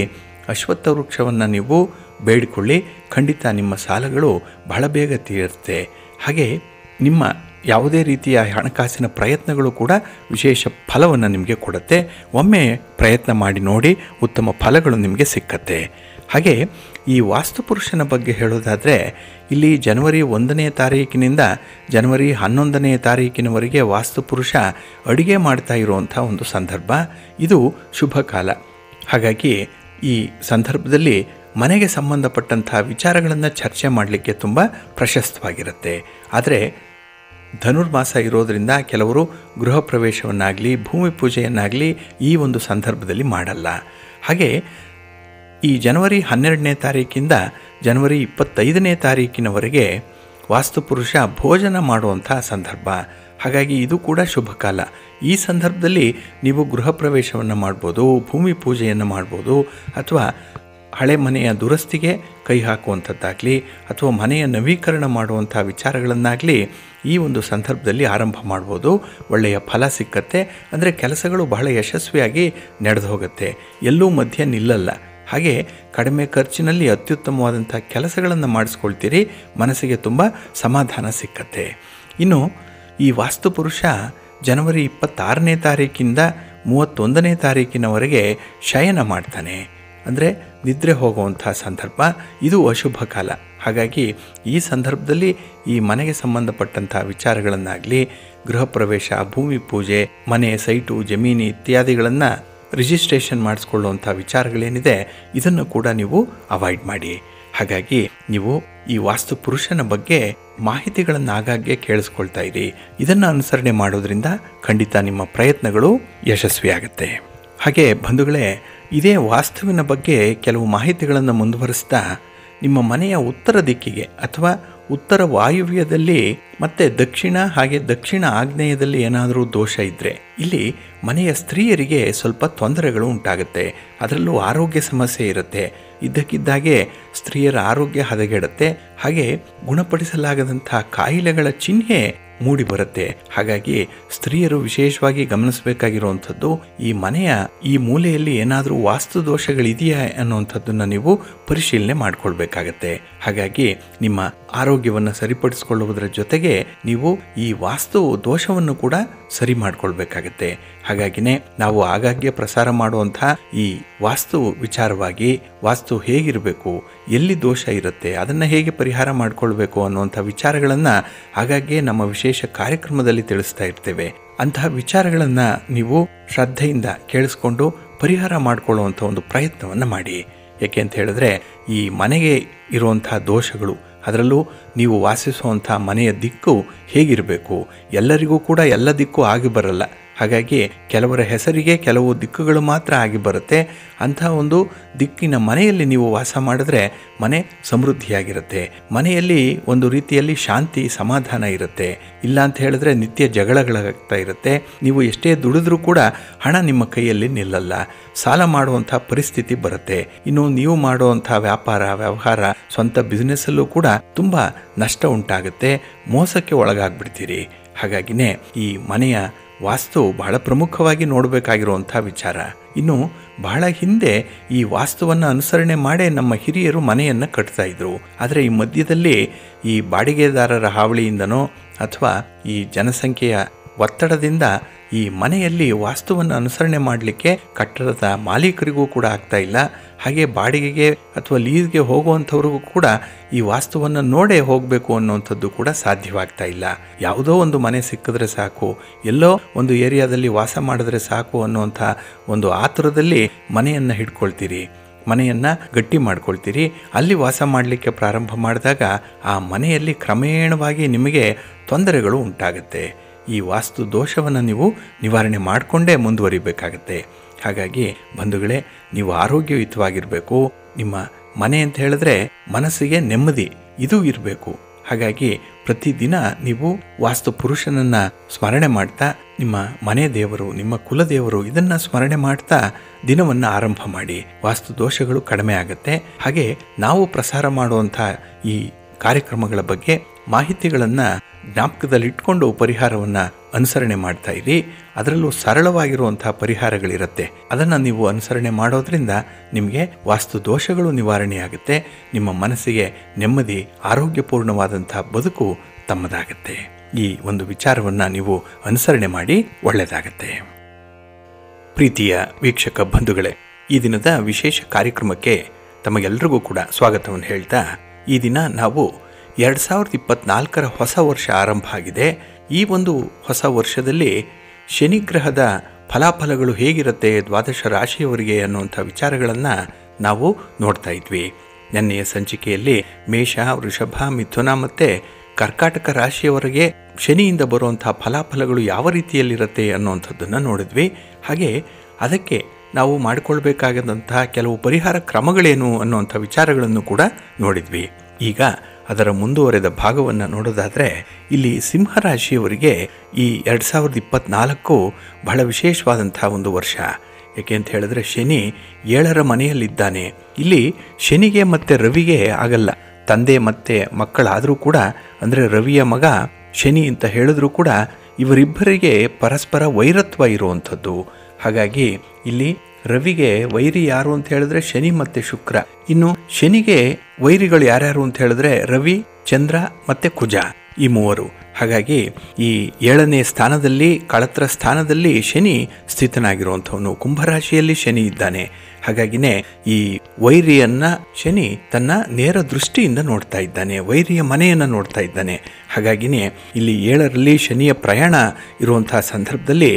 ಅಶ್ವತ್ಥ ವೃಕ್ಷವನ್ನು ನೀವು ಬೇಡಿಕೊಳ್ಳಿ. ಖಂಡಿತ ನಿಮ್ಮ ಸಾಲಗಳು ಬಹಳ ಬೇಗ ತೀರುತ್ತೆ. ಹಾಗೆ ನಿಮ್ಮ ಯಾವುದೇ ರೀತಿಯ ಹಣಕಾಸಿನ ಪ್ರಯತ್ನಗಳು ಕೂಡ ವಿಶೇಷ ಫಲವನ್ನು ನಿಮಗೆ ಕೊಡುತ್ತೆ. ಒಮ್ಮೆ ಪ್ರಯತ್ನ ಮಾಡಿ ನೋಡಿ, ಉತ್ತಮ ಫಲಗಳು ನಿಮಗೆ ಸಿಕ್ಕತ್ತೆ. ಹಾಗೆ ಈ ವಾಸ್ತುಪುರುಷನ ಬಗ್ಗೆ ಹೇಳೋದಾದರೆ, ಇಲ್ಲಿ ಜನವರಿ 1ನೇ ತಾರೀಕಿನಿಂದ ಜನವರಿ 11ನೇ ತಾರೀಕಿನವರೆಗೆ ವಾಸ್ತುಪುರುಷ ಅಡುಗೆ ಮಾಡ್ತಾ ಇರುವಂಥ ಒಂದು ಸಂದರ್ಭ. ಇದು ಶುಭ ಕಾಲ. ಹಾಗಾಗಿ ಈ ಸಂದರ್ಭದಲ್ಲಿ ಮನೆಗೆ ಸಂಬಂಧಪಟ್ಟಂಥ ವಿಚಾರಗಳನ್ನು ಚರ್ಚೆ ಮಾಡಲಿಕ್ಕೆ ತುಂಬ ಪ್ರಶಸ್ತವಾಗಿರುತ್ತೆ. ಆದರೆ ಧನುರ್ಮಾಸ ಇರೋದರಿಂದ ಕೆಲವರು ಗೃಹ ಪ್ರವೇಶವನ್ನಾಗಲಿ ಭೂಮಿ ಪೂಜೆಯನ್ನಾಗಲಿ ಈ ಒಂದು ಸಂದರ್ಭದಲ್ಲಿ ಮಾಡಲ್ಲ. ಹಾಗೆ ಈ ಜನವರಿ 12ನೇ ತಾರೀಕಿಂದ ಜನವರಿ 25ನೇ ತಾರೀಕಿನವರೆಗೆ ವಾಸ್ತುಪುರುಷ ಭೋಜನ ಮಾಡುವಂಥ ಸಂದರ್ಭ. ಹಾಗಾಗಿ ಇದು ಕೂಡ ಶುಭ ಕಾಲ. ಈ ಸಂದರ್ಭದಲ್ಲಿ ನೀವು ಗೃಹ ಪ್ರವೇಶವನ್ನು ಮಾಡ್ಬೋದು, ಭೂಮಿ ಪೂಜೆಯನ್ನು ಮಾಡ್ಬೋದು, ಅಥವಾ ಹಳೆ ಮನೆಯ ದುರಸ್ತಿಗೆ ಕೈ ಹಾಕುವಂಥದ್ದಾಗಲಿ ಅಥವಾ ಮನೆಯ ನವೀಕರಣ ಮಾಡುವಂಥ ವಿಚಾರಗಳನ್ನಾಗಲಿ ಈ ಒಂದು ಸಂದರ್ಭದಲ್ಲಿ ಆರಂಭ ಮಾಡ್ಬೋದು. ಒಳ್ಳೆಯ ಫಲ ಸಿಕ್ಕತ್ತೆ. ಅಂದರೆ ಕೆಲಸಗಳು ಬಹಳ ಯಶಸ್ವಿಯಾಗಿ ನಡೆದು ಹೋಗುತ್ತೆ, ಎಲ್ಲೂ ಮಧ್ಯೆ ನಿಲ್ಲಲ್ಲ. ಹಾಗೆ ಕಡಿಮೆ ಖರ್ಚಿನಲ್ಲಿ ಅತ್ಯುತ್ತಮವಾದಂಥ ಕೆಲಸಗಳನ್ನು ಮಾಡಿಸ್ಕೊಳ್ತೀರಿ, ಮನಸ್ಸಿಗೆ ತುಂಬ ಸಮಾಧಾನ ಸಿಕ್ಕತ್ತೆ. ಇನ್ನು ಈ ವಾಸ್ತುಪುರುಷ ಜನವರಿ 26ನೇ ತಾರೀಕಿಂದ 31ನೇ ತಾರೀಕಿನವರೆಗೆ ಶಯನ ಮಾಡ್ತಾನೆ, ಅಂದರೆ ನಿದ್ರೆ ಹೋಗುವಂಥ ಸಂದರ್ಭ. ಇದು ಅಶುಭ ಕಾಲ. ಹಾಗಾಗಿ ಈ ಸಂದರ್ಭದಲ್ಲಿ ಈ ಮನೆಗೆ ಸಂಬಂಧಪಟ್ಟಂಥ ವಿಚಾರಗಳನ್ನಾಗಲಿ, ಗೃಹ ಪ್ರವೇಶ, ಭೂಮಿ ಪೂಜೆ, ಮನೆ, ಸೈಟು, ಜಮೀನು ಇತ್ಯಾದಿಗಳನ್ನು ರಿಜಿಸ್ಟ್ರೇಷನ್ ಮಾಡಿಸ್ಕೊಳ್ಳುವಂಥ ವಿಚಾರಗಳೇನಿದೆ ಇದನ್ನು ಕೂಡ ನೀವು ಅವಾಯ್ಡ್ ಮಾಡಿ. ಹಾಗಾಗಿ ನೀವು ಈ ವಾಸ್ತು ಪುರುಷನ ಬಗ್ಗೆ ಮಾಹಿತಿಗಳನ್ನು ಆಗಾಗ್ಗೆ ಕೇಳಿಸ್ಕೊಳ್ತಾ ಇರಿ. ಇದನ್ನು ಅನುಸರಣೆ ಮಾಡೋದ್ರಿಂದ ಖಂಡಿತ ನಿಮ್ಮ ಪ್ರಯತ್ನಗಳು ಯಶಸ್ವಿಯಾಗುತ್ತೆ. ಹಾಗೆ ಬಂಧುಗಳೇ, ಇದೇ ವಾಸ್ತುವಿನ ಬಗ್ಗೆ ಕೆಲವು ಮಾಹಿತಿಗಳನ್ನು ಮುಂದುವರಿಸ್ತಾ ನಿಮ್ಮ ಮನೆಯ ಉತ್ತರ ದಿಕ್ಕಿಗೆ ಅಥವಾ ಉತ್ತರ ವಾಯುವ್ಯದಲ್ಲಿ ಮತ್ತು ದಕ್ಷಿಣ ಹಾಗೆ ದಕ್ಷಿಣ ಆಗ್ನೇಯದಲ್ಲಿ ಏನಾದರೂ ದೋಷ ಇದ್ದರೆ ಇಲ್ಲಿ ಮನೆಯ ಸ್ತ್ರೀಯರಿಗೆ ಸ್ವಲ್ಪ ತೊಂದರೆಗಳು ಉಂಟಾಗುತ್ತೆ. ಅದರಲ್ಲೂ ಆರೋಗ್ಯ ಸಮಸ್ಯೆ ಇರುತ್ತೆ. ಇದ್ದಕ್ಕಿದ್ದಾಗೆ ಸ್ತ್ರೀಯರ ಆರೋಗ್ಯ ಹದಗೆಡುತ್ತೆ. ಹಾಗೆ ಗುಣಪಡಿಸಲಾಗದಂಥ ಕಾಯಿಲೆಗಳ ಚಿಹ್ನೆ ಮೂಡಿ ಬರುತ್ತೆ. ಹಾಗಾಗಿ ಸ್ತ್ರೀಯರು ವಿಶೇಷವಾಗಿ ಗಮನಿಸಬೇಕಾಗಿರುವಂಥದ್ದು, ಈ ಮನೆಯ ಈ ಮೂಲೆಯಲ್ಲಿ ಏನಾದರೂ ವಾಸ್ತು ದೋಷಗಳಿದೆಯಾ ಅನ್ನುವಂಥದ್ದನ್ನು ನೀವು ಪರಿಶೀಲನೆ ಮಾಡಿಕೊಳ್ಬೇಕಾಗತ್ತೆ. ಹಾಗಾಗಿ ನಿಮ್ಮ ಆರೋಗ್ಯವನ್ನು ಸರಿಪಡಿಸಿಕೊಳ್ಳುವುದರ ಜೊತೆಗೆ ನೀವು ಈ ವಾಸ್ತು ದೋಷವನ್ನು ಕೂಡ ಸರಿ ಮಾಡಿಕೊಳ್ಬೇಕಾಗತ್ತೆ. ಹಾಗಾಗಿನೇ ನಾವು ಆಗಾಗ್ಗೆ ಪ್ರಸಾರ ಮಾಡುವಂಥ ಈ ವಾಸ್ತು ವಿಚಾರವಾಗಿ ವಾಸ್ತು ಹೇಗಿರಬೇಕು, ಎಲ್ಲಿ ದೋಷ ಇರುತ್ತೆ, ಅದನ್ನು ಹೇಗೆ ಪರಿಹಾರ ಮಾಡಿಕೊಳ್ಬೇಕು ಅನ್ನುವಂಥ ವಿಚಾರಗಳನ್ನು ಆಗಾಗ್ಗೆ ನಮ್ಮ ವಿಶೇಷ ಕಾರ್ಯಕ್ರಮದಲ್ಲಿ ತಿಳಿಸ್ತಾ ಇರ್ತೇವೆ. ಅಂತಹ ವಿಚಾರಗಳನ್ನು ನೀವು ಶ್ರದ್ಧೆಯಿಂದ ಕೇಳಿಸ್ಕೊಂಡು ಪರಿಹಾರ ಮಾಡಿಕೊಳ್ಳುವಂಥ ಒಂದು ಪ್ರಯತ್ನವನ್ನು ಮಾಡಿ. ಏಕೆ ಅಂತ ಹೇಳಿದ್ರೆ, ಈ ಮನೆಗೆ ಇರುವಂಥ ದೋಷಗಳು, ಅದರಲ್ಲೂ ನೀವು ವಾಸಿಸುವಂಥ ಮನೆಯ ದಿಕ್ಕು ಹೇಗಿರಬೇಕು, ಎಲ್ಲರಿಗೂ ಕೂಡ ಎಲ್ಲ ದಿಕ್ಕು ಆಗಿ ಬರಲ್ಲ. ಹಾಗಾಗಿ ಕೆಲವರ ಹೆಸರಿಗೆ ಕೆಲವು ದಿಕ್ಕುಗಳು ಮಾತ್ರ ಆಗಿ ಬರುತ್ತೆ. ಅಂಥ ಒಂದು ದಿಕ್ಕಿನ ಮನೆಯಲ್ಲಿ ನೀವು ವಾಸ ಮಾಡಿದ್ರೆ ಮನೆ ಸಮೃದ್ಧಿಯಾಗಿರುತ್ತೆ. ಮನೆಯಲ್ಲಿ ಒಂದು ರೀತಿಯಲ್ಲಿ ಶಾಂತಿ ಸಮಾಧಾನ ಇರುತ್ತೆ. ಇಲ್ಲ ಅಂತ ಹೇಳಿದ್ರೆ ನಿತ್ಯ ಜಗಳಗಳಾಗ್ತಾ ಇರುತ್ತೆ. ನೀವು ಎಷ್ಟೇ ದುಡಿದ್ರೂ ಕೂಡ ಹಣ ನಿಮ್ಮ ಕೈಯಲ್ಲಿ ನಿಲ್ಲಲ್ಲ. ಸಾಲ ಮಾಡುವಂಥ ಪರಿಸ್ಥಿತಿ ಬರುತ್ತೆ. ಇನ್ನು ನೀವು ಮಾಡುವಂಥ ವ್ಯಾಪಾರ ವ್ಯವಹಾರ ಸ್ವಂತ ಬಿಸ್ನೆಸ್ಸಲ್ಲೂ ಕೂಡ ತುಂಬ ನಷ್ಟ ಉಂಟಾಗುತ್ತೆ. ಮೋಸಕ್ಕೆ ಒಳಗಾಗ್ಬಿಡ್ತೀರಿ. ಹಾಗಾಗಿನೇ ಈ ಮನೆಯ ವಾಸ್ತು ಬಹಳ ಪ್ರಮುಖವಾಗಿ ನೋಡಬೇಕಾಗಿರುವಂಥ ವಿಚಾರ. ಇನ್ನು ಬಹಳ ಹಿಂದೆ ಈ ವಾಸ್ತುವನ್ನು ಅನುಸರಣೆ ಮಾಡೇ ನಮ್ಮ ಹಿರಿಯರು ಮನೆಯನ್ನು ಕಟ್ತಾ ಇದ್ರು. ಆದರೆ ಈ ಮಧ್ಯದಲ್ಲಿ ಈ ಬಾಡಿಗೆದಾರರ ಹಾವಳಿಯಿಂದನೋ ಅಥವಾ ಈ ಜನಸಂಖ್ಯೆಯ ಒತ್ತಡದಿಂದ ಈ ಮನೆಯಲ್ಲಿ ವಾಸ್ತುವನ್ನು ಅನುಸರಣೆ ಮಾಡಲಿಕ್ಕೆ ಕಟ್ಟಡದ ಮಾಲೀಕರಿಗೂ ಕೂಡ ಆಗ್ತಾ ಇಲ್ಲ. ಹಾಗೆ ಬಾಡಿಗೆಗೆ ಅಥವಾ ಲೀಸ್ಗೆ ಹೋಗುವಂಥವ್ರಿಗೂ ಕೂಡ ಈ ವಾಸ್ತುವನ್ನು ನೋಡೇ ಹೋಗಬೇಕು ಅನ್ನುವಂಥದ್ದು ಕೂಡ ಸಾಧ್ಯವಾಗ್ತಾ ಇಲ್ಲ. ಯಾವುದೋ ಒಂದು ಮನೆ ಸಿಕ್ಕಿದ್ರೆ ಸಾಕು, ಎಲ್ಲೋ ಒಂದು ಏರಿಯಾದಲ್ಲಿ ವಾಸ ಮಾಡಿದ್ರೆ ಸಾಕು ಅನ್ನುವಂಥ ಒಂದು ಆತುರದಲ್ಲಿ ಮನೆಯನ್ನು ಹಿಡ್ಕೊಳ್ತೀರಿ, ಮನೆಯನ್ನು ಗಟ್ಟಿ ಮಾಡ್ಕೊಳ್ತೀರಿ. ಅಲ್ಲಿ ವಾಸ ಮಾಡಲಿಕ್ಕೆ ಪ್ರಾರಂಭ ಮಾಡಿದಾಗ ಆ ಮನೆಯಲ್ಲಿ ಕ್ರಮೇಣವಾಗಿ ನಿಮಗೆ ತೊಂದರೆಗಳು ಉಂಟಾಗುತ್ತೆ. ಈ ವಾಸ್ತು ದೋಷವನ್ನು ನೀವು ನಿವಾರಣೆ ಮಾಡಿಕೊಂಡೇ ಮುಂದುವರಿಬೇಕಾಗತ್ತೆ. ಹಾಗಾಗಿ ಬಂಧುಗಳೇ, ನೀವು ಆರೋಗ್ಯಯುತವಾಗಿರಬೇಕು. ನಿಮ್ಮ ಮನೆ ಅಂತ ಹೇಳಿದ್ರೆ ಮನಸ್ಸಿಗೆ ನೆಮ್ಮದಿ ಇದು ಇರಬೇಕು. ಹಾಗಾಗಿ ಪ್ರತಿದಿನ ನೀವು ವಾಸ್ತು ಪುರುಷನನ್ನು ಸ್ಮರಣೆ ಮಾಡ್ತಾ ನಿಮ್ಮ ಮನೆ ದೇವರು, ನಿಮ್ಮ ಕುಲದೇವರು ಇದನ್ನು ಸ್ಮರಣೆ ಮಾಡ್ತಾ ದಿನವನ್ನು ಆರಂಭ ಮಾಡಿ. ವಾಸ್ತು ದೋಷಗಳು ಕಡಿಮೆ ಆಗುತ್ತೆ. ಹಾಗೆ ನಾವು ಪ್ರಸಾರ ಮಾಡುವಂಥ ಈ ಕಾರ್ಯಕ್ರಮಗಳ ಬಗ್ಗೆ ಮಾಹಿತಿಗಳನ್ನು ಜ್ಞಾಪಕದಲ್ಲಿಟ್ಕೊಂಡು ಪರಿಹಾರವನ್ನು ಅನುಸರಣೆ ಮಾಡ್ತಾ ಇರಿ. ಅದರಲ್ಲೂ ಸರಳವಾಗಿರುವಂಥ ಪರಿಹಾರಗಳಿರುತ್ತೆ. ಅದನ್ನು ನೀವು ಅನುಸರಣೆ ಮಾಡೋದ್ರಿಂದ ನಿಮಗೆ ವಾಸ್ತು ದೋಷಗಳು ನಿವಾರಣೆಯಾಗುತ್ತೆ. ನಿಮ್ಮ ಮನಸ್ಸಿಗೆ ನೆಮ್ಮದಿ, ಆರೋಗ್ಯಪೂರ್ಣವಾದಂಥ ಬದುಕು ತಮ್ಮದಾಗುತ್ತೆ. ಈ ಒಂದು ವಿಚಾರವನ್ನು ನೀವು ಅನುಸರಣೆ ಮಾಡಿ, ಒಳ್ಳೆಯದಾಗತ್ತೆ. ಪ್ರೀತಿಯ ವೀಕ್ಷಕ ಬಂಧುಗಳೇ, ಈ ದಿನದ ವಿಶೇಷ ಕಾರ್ಯಕ್ರಮಕ್ಕೆ ತಮಗೆಲ್ಲರಿಗೂ ಕೂಡ ಸ್ವಾಗತವನ್ನು ಹೇಳ್ತಾ, ಈ ದಿನ ನಾವು 2024 ಹೊಸ ವರ್ಷ ಆರಂಭ ಆಗಿದೆ. ಈ ಒಂದು ಹೊಸ ವರ್ಷದಲ್ಲಿ ಶನಿಗ್ರಹದ ಫಲಾಫಲಗಳು ಹೇಗಿರುತ್ತೆ ದ್ವಾದಶ ರಾಶಿಯವರಿಗೆ ಅನ್ನುವಂಥ ವಿಚಾರಗಳನ್ನು ನಾವು ನೋಡ್ತಾ ಇದ್ವಿ. ನೆನ್ನೆಯ ಸಂಚಿಕೆಯಲ್ಲಿ ಮೇಷ, ವೃಷಭ, ಮಿಥುನ ಮತ್ತು ಕರ್ಕಾಟಕ ರಾಶಿಯವರೆಗೆ ಶನಿಯಿಂದ ಬರುವಂಥ ಫಲಾಫಲಗಳು ಯಾವ ರೀತಿಯಲ್ಲಿರುತ್ತೆ ಅನ್ನುವಂಥದ್ದನ್ನು ನೋಡಿದ್ವಿ. ಹಾಗೆ ಅದಕ್ಕೆ ನಾವು ಮಾಡಿಕೊಳ್ಬೇಕಾದಂಥ ಕೆಲವು ಪರಿಹಾರ ಕ್ರಮಗಳೇನು ಅನ್ನುವಂಥ ವಿಚಾರಗಳನ್ನು ಕೂಡ ನೋಡಿದ್ವಿ. ಈಗ ಅದರ ಮುಂದುವರೆದ ಭಾಗವನ್ನು ನೋಡೋದಾದರೆ, ಇಲ್ಲಿ ಸಿಂಹರಾಶಿಯವರಿಗೆ ಈ 2024 ಬಹಳ ವಿಶೇಷವಾದಂಥ ಒಂದು ವರ್ಷ. ಏಕೆ ಅಂತ ಹೇಳಿದ್ರೆ ಶನಿ 7ರ ಮನೆಯಲ್ಲಿದ್ದಾನೆ. ಇಲ್ಲಿ ಶನಿಗೆ ಮತ್ತು ರವಿಗೆ ಆಗಲ್ಲ, ತಂದೆ ಮತ್ತು ಮಕ್ಕಳಾದರೂ ಕೂಡ, ಅಂದರೆ ರವಿಯ ಮಗ ಶನಿ ಅಂತ ಹೇಳಿದ್ರೂ ಕೂಡ ಇವರಿಬ್ಬರಿಗೆ ಪರಸ್ಪರ ವೈರತ್ವ ಇರುವಂಥದ್ದು. ಹಾಗಾಗಿ ಇಲ್ಲಿ ರವಿಗೆ ವೈರಿ ಯಾರು ಅಂತ ಹೇಳಿದ್ರೆ ಶನಿ ಮತ್ತು ಶುಕ್ರ. ಇನ್ನು ಶನಿಗೆ ವೈರಿಗಳು ಯಾರ್ಯಾರು ಅಂತ ಹೇಳಿದ್ರೆ ರವಿ, ಚಂದ್ರ ಮತ್ತು ಕುಜ, ಈ ಮೂವರು. ಹಾಗಾಗಿ ಈ 7ನೇ ಸ್ಥಾನದಲ್ಲಿ, ಕಳತ್ರ ಸ್ಥಾನದಲ್ಲಿ ಶನಿ ಸ್ಥಿತನಾಗಿರುವಂಥವನು. ಕುಂಭರಾಶಿಯಲ್ಲಿ ಶನಿ ಇದ್ದಾನೆ. ಹಾಗಾಗಿನೇ ಈ ವೈರಿಯನ್ನ ಶನಿ ತನ್ನ ನೇರ ದೃಷ್ಟಿಯಿಂದ ನೋಡ್ತಾ ಇದ್ದಾನೆ, ವೈರಿಯ ಮನೆಯನ್ನು ನೋಡ್ತಾ ಇದ್ದಾನೆ. ಹಾಗಾಗಿನೇ ಇಲ್ಲಿ 7ರಲ್ಲಿ ಶನಿಯ ಪ್ರಯಾಣ ಇರುವಂತಹ ಸಂದರ್ಭದಲ್ಲಿ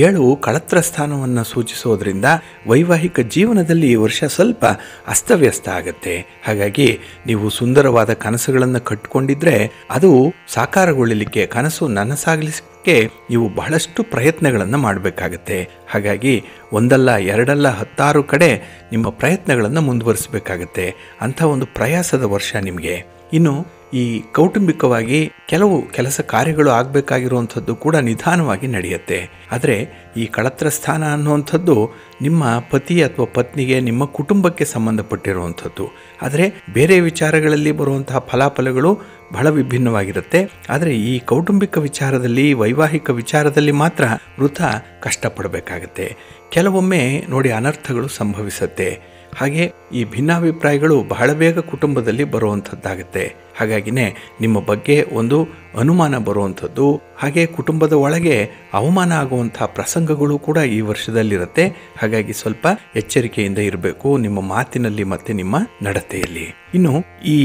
7 ಕಳತ್ರ ಸ್ಥಾನವನ್ನು ಸೂಚಿಸೋದ್ರಿಂದ ವೈವಾಹಿಕ ಜೀವನದಲ್ಲಿ ಈ ವರ್ಷ ಸ್ವಲ್ಪ ಅಸ್ತವ್ಯಸ್ತ ಆಗುತ್ತೆ. ಹಾಗಾಗಿ ನೀವು ಸುಂದರವಾದ ಕನಸುಗಳನ್ನು ಕಟ್ಟಿಕೊಂಡಿದ್ರೆ ಅದು ಸಾಕಾರಗೊಳ್ಳಲಿಕ್ಕೆ, ಕನಸು ನನಸಾಗಲಿಕ್ಕೆ ನೀವು ಬಹಳಷ್ಟು ಪ್ರಯತ್ನಗಳನ್ನು ಮಾಡಬೇಕಾಗತ್ತೆ. ಹಾಗಾಗಿ ಒಂದಲ್ಲ ಎರಡಲ್ಲ 16 ಕಡೆ ನಿಮ್ಮ ಪ್ರಯತ್ನಗಳನ್ನು ಮುಂದುವರಿಸಬೇಕಾಗತ್ತೆ. ಅಂಥ ಒಂದು ಪ್ರಯಾಸದ ವರ್ಷ ನಿಮಗೆ. ಇನ್ನು ಈ ಕೌಟುಂಬಿಕವಾಗಿ ಕೆಲವು ಕೆಲಸ ಕಾರ್ಯಗಳು ಆಗಬೇಕಾಗಿರುವಂಥದ್ದು ಕೂಡ ನಿಧಾನವಾಗಿ ನಡೆಯುತ್ತೆ. ಆದರೆ ಈ ಕಳತ್ರ ಸ್ಥಾನ ಅನ್ನುವಂಥದ್ದು ನಿಮ್ಮ ಪತಿ ಅಥವಾ ಪತ್ನಿಗೆ, ನಿಮ್ಮ ಕುಟುಂಬಕ್ಕೆ ಸಂಬಂಧಪಟ್ಟಿರುವಂಥದ್ದು. ಆದರೆ ಬೇರೆ ವಿಚಾರಗಳಲ್ಲಿ ಬರುವಂತಹ ಫಲಾಫಲಗಳು ಬಹಳ ವಿಭಿನ್ನವಾಗಿರುತ್ತೆ. ಆದರೆ ಈ ಕೌಟುಂಬಿಕ ವಿಚಾರದಲ್ಲಿ, ವೈವಾಹಿಕ ವಿಚಾರದಲ್ಲಿ ಮಾತ್ರ ವೃಥಾ ಕಷ್ಟಪಡಬೇಕಾಗತ್ತೆ. ಕೆಲವೊಮ್ಮೆ ನೋಡಿ ಅನರ್ಥಗಳು ಸಂಭವಿಸುತ್ತೆ. ಹಾಗೆ ಈ ಭಿನ್ನಾಭಿಪ್ರಾಯಗಳು ಬಹಳ ಬೇಗ ಕುಟುಂಬದಲ್ಲಿ ಬರುವಂಥದ್ದಾಗುತ್ತೆ. ಹಾಗಾಗಿನೇ ನಿಮ್ಮ ಬಗ್ಗೆ ಒಂದು ಅನುಮಾನ ಬರುವಂಥದ್ದು, ಹಾಗೆ ಕುಟುಂಬದ ಒಳಗೆ ಅವಮಾನ ಆಗುವಂಥ ಪ್ರಸಂಗಗಳು ಕೂಡ ಈ ವರ್ಷದಲ್ಲಿರುತ್ತೆ. ಹಾಗಾಗಿ ಸ್ವಲ್ಪ ಎಚ್ಚರಿಕೆಯಿಂದ ಇರಬೇಕು ನಿಮ್ಮ ಮಾತಿನಲ್ಲಿ ಮತ್ತು ನಿಮ್ಮ ನಡತೆಯಲ್ಲಿ. ಇನ್ನು ಈ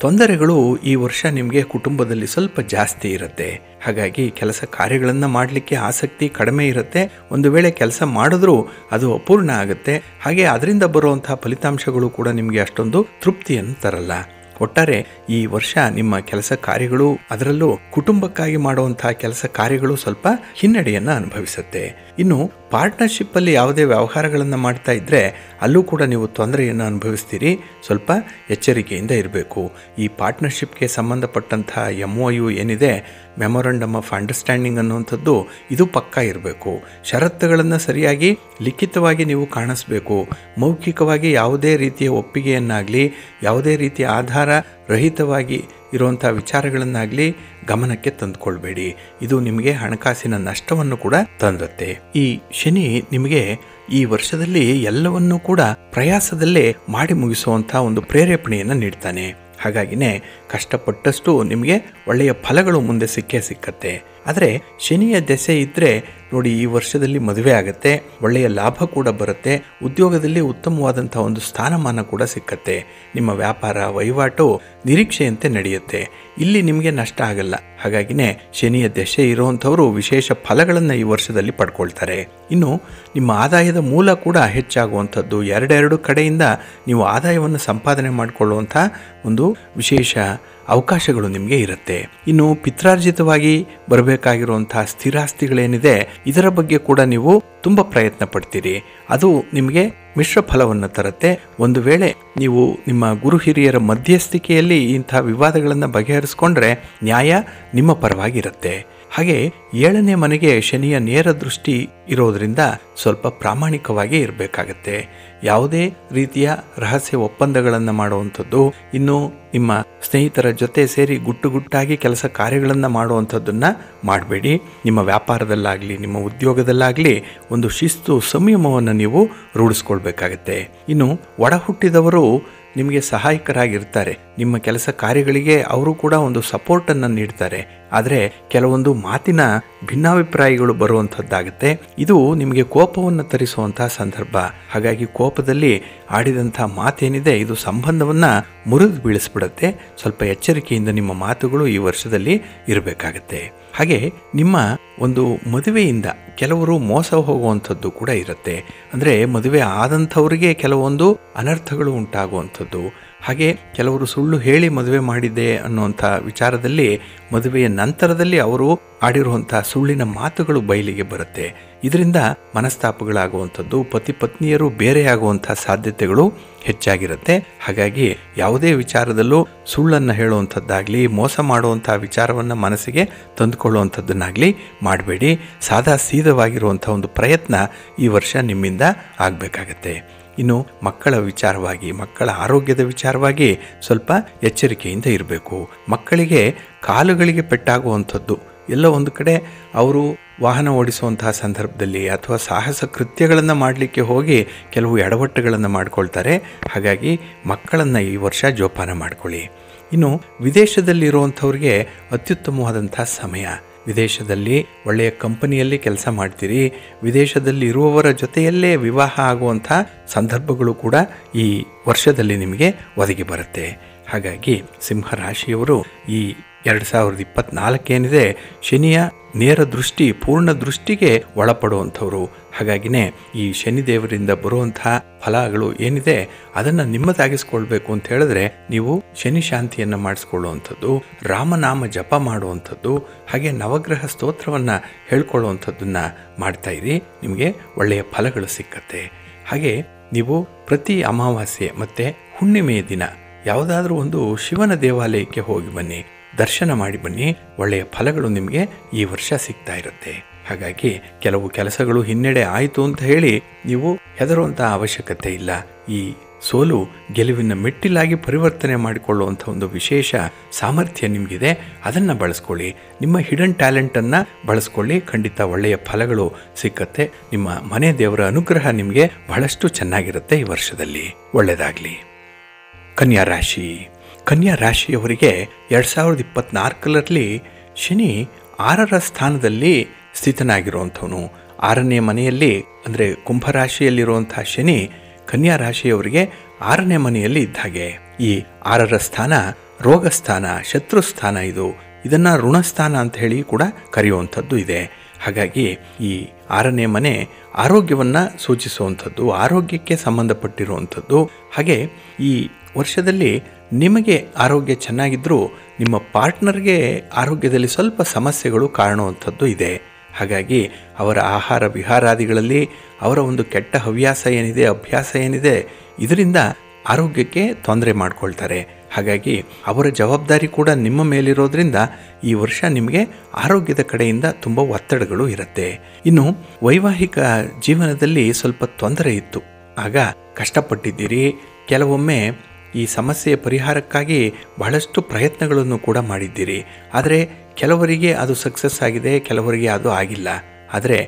ತೊಂದರೆಗಳು ಈ ವರ್ಷ ನಿಮಗೆ ಕುಟುಂಬದಲ್ಲಿ ಸ್ವಲ್ಪ ಜಾಸ್ತಿ ಇರುತ್ತೆ. ಹಾಗಾಗಿ ಕೆಲಸ ಕಾರ್ಯಗಳನ್ನು ಮಾಡಲಿಕ್ಕೆ ಆಸಕ್ತಿ ಕಡಿಮೆ ಇರುತ್ತೆ. ಒಂದು ವೇಳೆ ಕೆಲಸ ಮಾಡಿದ್ರೂ ಅದು ಅಪೂರ್ಣ ಆಗುತ್ತೆ. ಹಾಗೆ ಅದರಿಂದ ಬರುವಂಥ ಫಲಿತಾಂಶಗಳು ಕೂಡ ನಿಮಗೆ ಅಷ್ಟೊಂದು ತೃಪ್ತಿಯನ್ನು ತರಲ್ಲ. ಒಟ್ಟಾರೆ ಈ ವರ್ಷ ನಿಮ್ಮ ಕೆಲಸ ಕಾರ್ಯಗಳು, ಅದರಲ್ಲೂ ಕುಟುಂಬಕ್ಕಾಗಿ ಮಾಡುವಂತಹ ಕೆಲಸ ಕಾರ್ಯಗಳು ಸ್ವಲ್ಪ ಹಿನ್ನಡೆಯನ್ನು ಅನುಭವಿಸುತ್ತೆ. ಇನ್ನು ಪಾರ್ಟ್ನರ್ಶಿಪ್ಪಲ್ಲಿ ಯಾವುದೇ ವ್ಯವಹಾರಗಳನ್ನು ಮಾಡ್ತಾ ಇದ್ದರೆ ಅಲ್ಲೂ ಕೂಡ ನೀವು ತೊಂದರೆಯನ್ನು ಅನುಭವಿಸ್ತೀರಿ. ಸ್ವಲ್ಪ ಎಚ್ಚರಿಕೆಯಿಂದ ಇರಬೇಕು. ಈ ಪಾರ್ಟ್ನರ್ಶಿಪ್ಗೆ ಸಂಬಂಧಪಟ್ಟಂತಹ MOU ಏನಿದೆ, ಮೆಮೊರಂಡಮ್ ಆಫ್ ಅಂಡರ್ಸ್ಟ್ಯಾಂಡಿಂಗ್ ಅನ್ನುವಂಥದ್ದು, ಇದು ಪಕ್ಕಾ ಇರಬೇಕು. ಷರತ್ತುಗಳನ್ನು ಸರಿಯಾಗಿ ಲಿಖಿತವಾಗಿ ನೀವು ಕಾಣಿಸ್ಬೇಕು. ಮೌಖಿಕವಾಗಿ ಯಾವುದೇ ರೀತಿಯ ಒಪ್ಪಿಗೆಯನ್ನಾಗಲಿ, ಯಾವುದೇ ರೀತಿಯ ಆಧಾರ ರಹಿತವಾಗಿ ಇರುವಂಥ ವಿಚಾರಗಳನ್ನಾಗಲಿ ಗಮನಕ್ಕೆ ತಂದುಕೊಳ್ಬೇಡಿ. ಇದು ನಿಮಗೆ ಹಣಕಾಸಿನ ನಷ್ಟವನ್ನು ಕೂಡ ತಂದತ್ತೆ. ಈ ಶನಿ ನಿಮಗೆ ಈ ವರ್ಷದಲ್ಲಿ ಎಲ್ಲವನ್ನೂ ಕೂಡ ಪ್ರಯಾಸದಲ್ಲೇ ಮಾಡಿ ಮುಗಿಸುವಂಥ ಒಂದು ಪ್ರೇರೇಪಣೆಯನ್ನು ನೀಡ್ತಾನೆ. ಹಾಗಾಗಿನೇ ಕಷ್ಟಪಟ್ಟಷ್ಟು ನಿಮಗೆ ಒಳ್ಳೆಯ ಫಲಗಳು ಮುಂದೆ ಸಿಕ್ಕತ್ತೆ. ಆದರೆ ಶನಿಯ ದೆಸೆ ಇದ್ದರೆ ನೋಡಿ, ಈ ವರ್ಷದಲ್ಲಿ ಮದುವೆ ಆಗುತ್ತೆ, ಒಳ್ಳೆಯ ಲಾಭ ಕೂಡ ಬರುತ್ತೆ, ಉದ್ಯೋಗದಲ್ಲಿ ಉತ್ತಮವಾದಂಥ ಒಂದು ಸ್ಥಾನಮಾನ ಕೂಡ ಸಿಕ್ಕತ್ತೆ, ನಿಮ್ಮ ವ್ಯಾಪಾರ ವಹಿವಾಟು ನಿರೀಕ್ಷೆಯಂತೆ ನಡೆಯುತ್ತೆ. ಇಲ್ಲಿ ನಿಮಗೆ ನಷ್ಟ ಆಗಲ್ಲ. ಹಾಗಾಗಿನೇ ಶನಿಯ ದೆಸೆ ಇರುವಂಥವರು ವಿಶೇಷ ಫಲಗಳನ್ನು ಈ ವರ್ಷದಲ್ಲಿ ಪಡ್ಕೊಳ್ತಾರೆ. ಇನ್ನು ನಿಮ್ಮ ಆದಾಯದ ಮೂಲ ಕೂಡ ಹೆಚ್ಚಾಗುವಂಥದ್ದು, ಎರಡೆರಡು ಕಡೆಯಿಂದ ನೀವು ಆದಾಯವನ್ನು ಸಂಪಾದನೆ ಮಾಡಿಕೊಳ್ಳುವಂಥ ಒಂದು ವಿಶೇಷ ಅವಕಾಶಗಳು ನಿಮಗೆ ಇರುತ್ತೆ. ಇನ್ನು ಪಿತ್ರಾರ್ಜಿತವಾಗಿ ಬರಬೇಕಾಗಿರುವಂತಹ ಸ್ಥಿರಾಸ್ತಿಗಳೇನಿದೆ, ಇದರ ಬಗ್ಗೆ ಕೂಡ ನೀವು ತುಂಬ ಪ್ರಯತ್ನ ಪಡ್ತೀರಿ. ಅದು ನಿಮಗೆ ಮಿಶ್ರ ಫಲವನ್ನು ತರುತ್ತೆ. ಒಂದು ವೇಳೆ ನೀವು ನಿಮ್ಮ ಗುರು ಹಿರಿಯರ ಮಧ್ಯಸ್ಥಿಕೆಯಲ್ಲಿ ಇಂಥ ವಿವಾದಗಳನ್ನು ಬಗೆಹರಿಸ್ಕೊಂಡ್ರೆ ನ್ಯಾಯ ನಿಮ್ಮ ಪರವಾಗಿರುತ್ತೆ. ಹಾಗೆ 7ನೇ ಮನೆಗೆ ಶನಿಯ ನೇರ ದೃಷ್ಟಿ ಇರೋದ್ರಿಂದ ಸ್ವಲ್ಪ ಪ್ರಾಮಾಣಿಕವಾಗಿ ಇರಬೇಕಾಗತ್ತೆ. ಯಾವುದೇ ರೀತಿಯ ರಹಸ್ಯ ಒಪ್ಪಂದಗಳನ್ನು ಮಾಡುವಂಥದ್ದು, ಇನ್ನು ನಿಮ್ಮ ಸ್ನೇಹಿತರ ಜೊತೆ ಸೇರಿ ಗುಟ್ಟಾಗಿ ಕೆಲಸ ಕಾರ್ಯಗಳನ್ನು ಮಾಡುವಂಥದ್ದನ್ನು ಮಾಡಬೇಡಿ. ನಿಮ್ಮ ವ್ಯಾಪಾರದಲ್ಲಾಗಲಿ ನಿಮ್ಮ ಉದ್ಯೋಗದಲ್ಲಾಗಲಿ ಒಂದು ಶಿಸ್ತು ಸಂಯಮವನ್ನು ನೀವು ರೂಢಿಸ್ಕೊಳ್ಬೇಕಾಗತ್ತೆ. ಇನ್ನು ಒಡ ಹುಟ್ಟಿದವರು ನಿಮಗೆ ಸಹಾಯಕರಾಗಿರ್ತಾರೆ. ನಿಮ್ಮ ಕೆಲಸ ಕಾರ್ಯಗಳಿಗೆ ಅವರು ಕೂಡ ಒಂದು ಸಪೋರ್ಟನ್ನು ನೀಡ್ತಾರೆ. ಆದರೆ ಕೆಲವೊಂದು ಮಾತಿನ ಭಿನ್ನಾಭಿಪ್ರಾಯಗಳು ಬರುವಂಥದ್ದಾಗುತ್ತೆ. ಇದು ನಿಮಗೆ ಕೋಪವನ್ನು ತರಿಸುವಂತಹ ಸಂದರ್ಭ. ಹಾಗಾಗಿ ಕೋಪದಲ್ಲಿ ಆಡಿದಂಥ ಮಾತೇನಿದೆ ಇದು ಸಂಬಂಧವನ್ನು ಮುರಿದು ಬೀಳಿಸ್ಬಿಡುತ್ತೆ. ಸ್ವಲ್ಪ ಎಚ್ಚರಿಕೆಯಿಂದ ನಿಮ್ಮ ಮಾತುಗಳು ಈ ವರ್ಷದಲ್ಲಿ ಇರಬೇಕಾಗತ್ತೆ. ಹಾಗೆ ನಿಮ್ಮ ಒಂದು ಮದುವೆಯಿಂದ ಕೆಲವರು ಮೋಸ ಹೋಗುವಂಥದ್ದು ಕೂಡ ಇರುತ್ತೆ. ಅಂದರೆ ಮದುವೆ ಆದಂಥವರಿಗೆ ಕೆಲವೊಂದು ಅನರ್ಥಗಳು ಉಂಟಾಗುವಂಥದ್ದು. ಹಾಗೆ ಕೆಲವರು ಸುಳ್ಳು ಹೇಳಿ ಮದುವೆ ಮಾಡಿದ್ದೆ ಅನ್ನುವಂಥ ವಿಚಾರದಲ್ಲಿ ಮದುವೆಯ ನಂತರದಲ್ಲಿ ಅವರು ಆಡಿರುವಂಥ ಸುಳ್ಳಿನ ಮಾತುಗಳು ಬಯಲಿಗೆ ಬರುತ್ತೆ. ಇದರಿಂದ ಮನಸ್ತಾಪಗಳಾಗುವಂಥದ್ದು, ಪತಿ ಪತ್ನಿಯರು ಬೇರೆಯಾಗುವಂಥ ಸಾಧ್ಯತೆಗಳು ಹೆಚ್ಚಾಗಿರುತ್ತೆ. ಹಾಗಾಗಿ ಯಾವುದೇ ವಿಚಾರದಲ್ಲೂ ಸುಳ್ಳನ್ನು ಹೇಳುವಂಥದ್ದಾಗಲಿ ಮೋಸ ಮಾಡುವಂಥ ವಿಚಾರವನ್ನು ಮನಸ್ಸಿಗೆ ತಂದುಕೊಳ್ಳುವಂಥದ್ದನ್ನಾಗಲಿ ಮಾಡಬೇಡಿ. ಸಾದಾ ಸೀದವಾಗಿರುವಂಥ ಒಂದು ಪ್ರಯತ್ನ ಈ ವರ್ಷ ನಿಮ್ಮಿಂದ ಆಗಬೇಕಾಗತ್ತೆ. ಇನ್ನು ಮಕ್ಕಳ ವಿಚಾರವಾಗಿ, ಮಕ್ಕಳ ಆರೋಗ್ಯದ ವಿಚಾರವಾಗಿ ಸ್ವಲ್ಪ ಎಚ್ಚರಿಕೆಯಿಂದ ಇರಬೇಕು. ಮಕ್ಕಳಿಗೆ ಕಾಲುಗಳಿಗೆ ಪೆಟ್ಟಾಗುವಂಥದ್ದು, ಎಲ್ಲ ಒಂದು ಕಡೆ ಅವರು ವಾಹನ ಓಡಿಸುವಂತಹ ಸಂದರ್ಭದಲ್ಲಿ ಅಥವಾ ಸಾಹಸ ಕೃತ್ಯಗಳನ್ನು ಮಾಡಲಿಕ್ಕೆ ಹೋಗಿ ಕೆಲವು ಎಡವಟ್ಟುಗಳನ್ನು ಮಾಡಿಕೊಳ್ತಾರೆ. ಹಾಗಾಗಿ ಮಕ್ಕಳನ್ನು ಈ ವರ್ಷ ಜೋಪಾನ ಮಾಡಿಕೊಳ್ಳಿ. ಇನ್ನು ವಿದೇಶದಲ್ಲಿರುವಂಥವ್ರಿಗೆ ಅತ್ಯುತ್ತಮವಾದಂಥ ಸಮಯ. ವಿದೇಶದಲ್ಲಿ ಒಳ್ಳೆಯ ಕಂಪನಿಯಲ್ಲಿ ಕೆಲಸ ಮಾಡ್ತೀರಿ. ವಿದೇಶದಲ್ಲಿ ಇರುವವರ ಜೊತೆಯಲ್ಲೇ ವಿವಾಹ ಆಗುವಂಥ ಸಂದರ್ಭಗಳು ಕೂಡ ಈ ವರ್ಷದಲ್ಲಿ ನಿಮಗೆ ಒದಗಿ ಬರುತ್ತೆ. ಹಾಗಾಗಿ ಸಿಂಹರಾಶಿಯವರು ಈ 2024 ಏನಿದೆ ಶನಿಯ ನೇರ ದೃಷ್ಟಿ, ಪೂರ್ಣ ದೃಷ್ಟಿಗೆ ಒಳಪಡುವಂಥವ್ರು. ಹಾಗಾಗಿನೇ ಈ ಶನಿದೇವರಿಂದ ಬರುವಂತಹ ಫಲಗಳು ಏನಿದೆ ಅದನ್ನು ನಿಮ್ಮದಾಗಿಸ್ಕೊಳ್ಬೇಕು ಅಂತ ಹೇಳಿದ್ರೆ ನೀವು ಶನಿ ಶಾಂತಿಯನ್ನು ಮಾಡಿಸ್ಕೊಳ್ಳುವಂಥದ್ದು, ರಾಮನಾಮ ಜಪ ಮಾಡುವಂಥದ್ದು, ಹಾಗೆ ನವಗ್ರಹ ಸ್ತೋತ್ರವನ್ನು ಹೇಳ್ಕೊಳ್ಳುವಂಥದ್ದನ್ನು ಮಾಡ್ತಾ ಇರಿ. ನಿಮಗೆ ಒಳ್ಳೆಯ ಫಲಗಳು ಸಿಕ್ಕತ್ತೆ. ಹಾಗೆ ನೀವು ಪ್ರತಿ ಅಮಾವಾಸ್ಯೆ ಮತ್ತು ಹುಣ್ಣಿಮೆಯ ದಿನ ಯಾವುದಾದ್ರೂ ಒಂದು ಶಿವನ ದೇವಾಲಯಕ್ಕೆ ಹೋಗಿ ಬನ್ನಿ, ದರ್ಶನ ಮಾಡಿ ಬನ್ನಿ. ಒಳ್ಳೆಯ ಫಲಗಳು ನಿಮಗೆ ಈ ವರ್ಷ ಸಿಗ್ತಾ ಇರುತ್ತೆ. ಹಾಗಾಗಿ ಕೆಲವು ಕೆಲಸಗಳು ಹಿನ್ನಡೆ ಆಯಿತು ಅಂತ ಹೇಳಿ ನೀವು ಹೆದರುವಂಥ ಅವಶ್ಯಕತೆ ಇಲ್ಲ. ಈ ಸೋಲು ಗೆಲುವಿನ ಮೆಟ್ಟಿಲಾಗಿ ಪರಿವರ್ತನೆ ಮಾಡಿಕೊಳ್ಳುವಂಥ ಒಂದು ವಿಶೇಷ ಸಾಮರ್ಥ್ಯ ನಿಮಗಿದೆ. ಅದನ್ನು ಬಳಸ್ಕೊಳ್ಳಿ. ನಿಮ್ಮ ಹಿಡನ್ ಟ್ಯಾಲೆಂಟನ್ನು ಬಳಸ್ಕೊಳ್ಳಿ. ಖಂಡಿತ ಒಳ್ಳೆಯ ಫಲಗಳು ಸಿಕ್ಕತ್ತೆ. ನಿಮ್ಮ ಮನೆ ದೇವರ ಅನುಗ್ರಹ ನಿಮಗೆ ಬಹಳಷ್ಟು ಚೆನ್ನಾಗಿರುತ್ತೆ ಈ ವರ್ಷದಲ್ಲಿ. ಒಳ್ಳೆಯದಾಗಲಿ. ಕನ್ಯಾ ರಾಶಿ. ಕನ್ಯಾ ರಾಶಿಯವರಿಗೆ 2024ರಲ್ಲಿ ಶನಿ 6ರ ಸ್ಥಾನದಲ್ಲಿ ಸ್ಥಿತನಾಗಿರುವಂಥವನು. 6ನೇ ಮನೆಯಲ್ಲಿ ಅಂದರೆ ಕುಂಭರಾಶಿಯಲ್ಲಿರುವಂಥ ಶನಿ ಕನ್ಯಾ ರಾಶಿಯವರಿಗೆ 6ನೇ ಮನೆಯಲ್ಲಿ ಇದ್ದ ಹಾಗೆ. ಈ 6ರ ಸ್ಥಾನ ರೋಗಸ್ಥಾನ, ಶತ್ರುಸ್ಥಾನ. ಇದನ್ನು ಋಣಸ್ಥಾನ ಅಂತ ಹೇಳಿ ಕೂಡ ಕರೆಯುವಂಥದ್ದು ಇದೆ. ಹಾಗಾಗಿ ಈ 6ನೇ ಮನೆ ಆರೋಗ್ಯವನ್ನು ಸೂಚಿಸುವಂಥದ್ದು, ಆರೋಗ್ಯಕ್ಕೆ ಸಂಬಂಧಪಟ್ಟಿರುವಂಥದ್ದು. ಹಾಗೆ ಈ ವರ್ಷದಲ್ಲಿ ನಿಮಗೆ ಆರೋಗ್ಯ ಚೆನ್ನಾಗಿದ್ದರೂ ನಿಮ್ಮ ಪಾರ್ಟ್ನರ್ಗೆ ಆರೋಗ್ಯದಲ್ಲಿ ಸ್ವಲ್ಪ ಸಮಸ್ಯೆಗಳು ಕಾಣುವಂಥದ್ದು ಇದೆ. ಹಾಗಾಗಿ ಅವರ ಆಹಾರ ವಿಹಾರಾದಿಗಳಲ್ಲಿ ಅವರ ಒಂದು ಕೆಟ್ಟ ಹವ್ಯಾಸ ಏನಿದೆ, ಅಭ್ಯಾಸ ಏನಿದೆ, ಇದರಿಂದ ಆರೋಗ್ಯಕ್ಕೆ ತೊಂದರೆ ಮಾಡ್ಕೊಳ್ತಾರೆ. ಹಾಗಾಗಿ ಅವರ ಜವಾಬ್ದಾರಿ ಕೂಡ ನಿಮ್ಮ ಮೇಲಿರೋದ್ರಿಂದ ಈ ವರ್ಷ ನಿಮಗೆ ಆರೋಗ್ಯದ ಕಡೆಯಿಂದ ತುಂಬ ಒತ್ತಡಗಳು ಇರುತ್ತೆ. ಇನ್ನು ವೈವಾಹಿಕ ಜೀವನದಲ್ಲಿ ಸ್ವಲ್ಪ ತೊಂದರೆ ಇತ್ತು, ಆಗ ಕಷ್ಟಪಟ್ಟಿದ್ದೀರಿ. ಕೆಲವೊಮ್ಮೆ ಈ ಸಮಸ್ಯೆಯ ಪರಿಹಾರಕ್ಕಾಗಿ ಬಹಳಷ್ಟು ಪ್ರಯತ್ನಗಳನ್ನು ಕೂಡ ಮಾಡಿದ್ದೀರಿ. ಆದರೆ ಕೆಲವರಿಗೆ ಅದು ಸಕ್ಸಸ್ ಆಗಿದೆ, ಕೆಲವರಿಗೆ ಅದು ಆಗಿಲ್ಲ. ಆದರೆ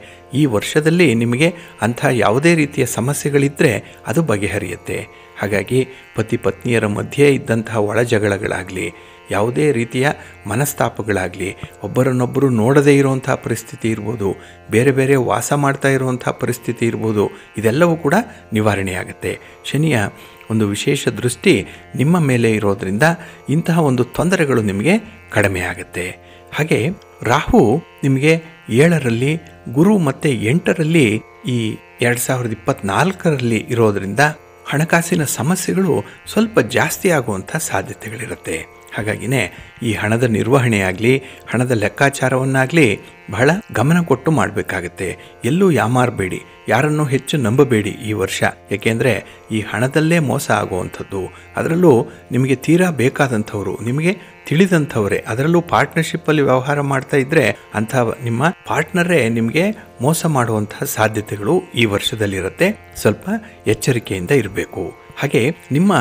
ಈ ವರ್ಷದಲ್ಲಿ ನಿಮಗೆ ಅಂಥ ಯಾವುದೇ ರೀತಿಯ ಸಮಸ್ಯೆಗಳಿದ್ದರೆ ಅದು ಬಗೆಹರಿಯುತ್ತೆ. ಹಾಗಾಗಿ ಪತಿ ಪತ್ನಿಯರ ಮಧ್ಯೆ ಇದ್ದಂತಹ ಒಳ ಜಗಳಗಳಾಗಲಿ, ಯಾವುದೇ ರೀತಿಯ ಮನಸ್ತಾಪಗಳಾಗಲಿ, ಒಬ್ಬರನ್ನೊಬ್ಬರು ನೋಡದೇ ಇರುವಂಥ ಪರಿಸ್ಥಿತಿ ಇರ್ಬೋದು, ಬೇರೆ ಬೇರೆ ವಾಸ ಮಾಡ್ತಾ ಇರುವಂಥ ಪರಿಸ್ಥಿತಿ ಇರ್ಬೋದು, ಇದೆಲ್ಲವೂ ಕೂಡ ನಿವಾರಣೆಯಾಗುತ್ತೆ. ಶನಿಯ ಒಂದು ವಿಶೇಷ ದೃಷ್ಟಿ ನಿಮ್ಮ ಮೇಲೆ ಇರೋದರಿಂದ ಇಂತಹ ಒಂದು ತೊಂದರೆಗಳು ನಿಮಗೆ ಕಡಿಮೆ ಆಗುತ್ತೆ. ಹಾಗೆ ರಾಹು ನಿಮಗೆ 7ರಲ್ಲಿ, ಗುರು ಮತ್ತು 8ರಲ್ಲಿ ಈ 2024ರಲ್ಲಿ ಇರೋದರಿಂದ ಹಣಕಾಸಿನ ಸಮಸ್ಯೆಗಳು ಸ್ವಲ್ಪ ಜಾಸ್ತಿ ಆಗುವಂಥ ಸಾಧ್ಯತೆಗಳಿರುತ್ತೆ. ಹಾಗಾಗಿನೇ ಈ ಹಣದ ನಿರ್ವಹಣೆಯಾಗಲಿ, ಹಣದ ಲೆಕ್ಕಾಚಾರವನ್ನಾಗಲಿ ಬಹಳ ಗಮನ ಕೊಟ್ಟು ಮಾಡಬೇಕಾಗತ್ತೆ. ಎಲ್ಲೂ ಯಾಮಾರಬೇಡಿ. ಯಾರನ್ನು ಹೆಚ್ಚು ನಂಬಬೇಡಿ ಈ ವರ್ಷ. ಏಕೆಂದರೆ ಈ ಹಣದಲ್ಲೇ ಮೋಸ ಆಗುವಂಥದ್ದು, ಅದರಲ್ಲೂ ನಿಮಗೆ ತೀರಾ ಬೇಕಾದಂಥವ್ರು, ನಿಮಗೆ ತಿಳಿದಂಥವರೇ, ಅದರಲ್ಲೂ ಪಾರ್ಟ್ನರ್ಶಿಪ್ಪಲ್ಲಿ ವ್ಯವಹಾರ ಮಾಡ್ತಾ ಇದ್ದರೆ ಅಂಥ ನಿಮ್ಮ ಪಾರ್ಟ್ನರೇ ನಿಮಗೆ ಮೋಸ ಮಾಡುವಂತಹ ಸಾಧ್ಯತೆಗಳು ಈ ವರ್ಷದಲ್ಲಿರುತ್ತೆ. ಸ್ವಲ್ಪ ಎಚ್ಚರಿಕೆಯಿಂದ ಇರಬೇಕು. ಹಾಗೆ ನಿಮ್ಮ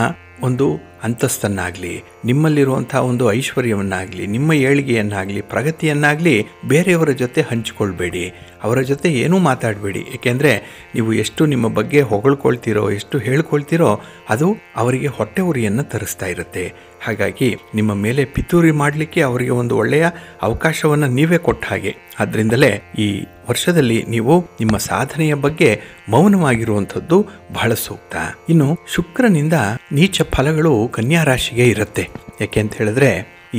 ಒಂದು ಅಂತಸ್ತನ್ನಾಗಲಿ, ನಿಮ್ಮಲ್ಲಿರುವಂಥ ಒಂದು ಐಶ್ವರ್ಯವನ್ನಾಗಲಿ, ನಿಮ್ಮ ಏಳಿಗೆಯನ್ನಾಗಲಿ, ಪ್ರಗತಿಯನ್ನಾಗಲಿ ಬೇರೆಯವರ ಜೊತೆ ಹಂಚಿಕೊಳ್ಬೇಡಿ. ಅವರ ಜೊತೆ ಏನೂ ಮಾತಾಡಬೇಡಿ. ಏಕೆಂದರೆ ನೀವು ಎಷ್ಟು ನಿಮ್ಮ ಬಗ್ಗೆ ಹೊಗಳ್ಕೊಳ್ತೀರೋ, ಎಷ್ಟು ಹೇಳ್ಕೊಳ್ತೀರೋ ಅದು ಅವರಿಗೆ ಹೊಟ್ಟೆ ಉರಿಯನ್ನು ತರಿಸ್ತಾ ಇರುತ್ತೆ. ಹಾಗಾಗಿ ನಿಮ್ಮ ಮೇಲೆ ಪಿತೂರಿ ಮಾಡಲಿಕ್ಕೆ ಅವರಿಗೆ ಒಂದು ಒಳ್ಳೆಯ ಅವಕಾಶವನ್ನು ನೀವೇ ಕೊಟ್ಟ ಹಾಗೆ. ಆದ್ದರಿಂದಲೇ ಈ ವರ್ಷದಲ್ಲಿ ನೀವು ನಿಮ್ಮ ಸಾಧನೆಯ ಬಗ್ಗೆ ಮೌನವಾಗಿರುವಂಥದ್ದು ಬಹಳ ಸೂಕ್ತ. ಇನ್ನು ಶುಕ್ರನಿಂದ ನೀಚ ಫಲಗಳು ಕನ್ಯಾ ರಾಶಿಗೆ ಇರುತ್ತೆ. ಯಾಕೆ ಅಂತ ಹೇಳಿದ್ರೆ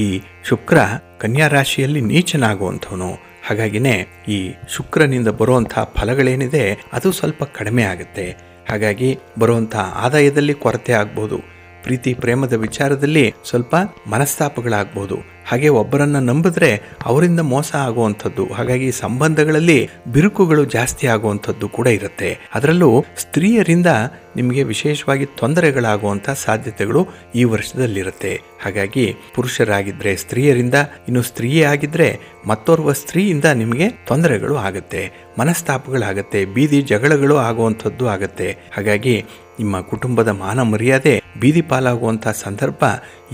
ಈ ಶುಕ್ರ ಕನ್ಯಾ ರಾಶಿಯಲ್ಲಿ ನೀಚನಾಗುವಂಥವನು. ಹಾಗಾಗಿನೇ ಈ ಶುಕ್ರನಿಂದ ಬರುವಂಥ ಫಲಗಳೇನಿದೆ ಅದು ಸ್ವಲ್ಪ ಕಡಿಮೆ ಆಗುತ್ತೆ. ಹಾಗಾಗಿ ಬರುವಂಥ ಆದಾಯದಲ್ಲಿ ಕೊರತೆ ಆಗ್ಬೋದು, ಪ್ರೀತಿ ಪ್ರೇಮದ ವಿಚಾರದಲ್ಲಿ ಸ್ವಲ್ಪ ಮನಸ್ತಾಪಗಳಾಗ್ಬೋದು, ಹಾಗೆ ಒಬ್ಬರನ್ನು ನಂಬಿದ್ರೆ ಅವರಿಂದ ಮೋಸ ಆಗುವಂಥದ್ದು, ಹಾಗಾಗಿ ಸಂಬಂಧಗಳಲ್ಲಿ ಬಿರುಕುಗಳು ಜಾಸ್ತಿ ಆಗುವಂಥದ್ದು ಕೂಡ ಇರುತ್ತೆ. ಅದರಲ್ಲೂ ಸ್ತ್ರೀಯರಿಂದ ನಿಮಗೆ ವಿಶೇಷವಾಗಿ ತೊಂದರೆಗಳಾಗುವಂಥ ಸಾಧ್ಯತೆಗಳು ಈ ವರ್ಷದಲ್ಲಿರುತ್ತೆ. ಹಾಗಾಗಿ ಪುರುಷರಾಗಿದ್ದರೆ ಸ್ತ್ರೀಯರಿಂದ, ಇನ್ನು ಸ್ತ್ರೀಯೇ ಆಗಿದ್ದರೆ ಮತ್ತೋರ್ವ ಸ್ತ್ರೀಯಿಂದ ನಿಮಗೆ ತೊಂದರೆಗಳು ಆಗುತ್ತೆ, ಮನಸ್ತಾಪಗಳಾಗತ್ತೆ, ಬೀದಿ ಜಗಳಗಳು ಆಗುವಂಥದ್ದು ಆಗುತ್ತೆ. ಹಾಗಾಗಿ ನಿಮ್ಮ ಕುಟುಂಬದ ಮಾನ ಮರ್ಯಾದೆ ಬೀದಿ ಪಾಲಾಗುವಂಥ ಸಂದರ್ಭ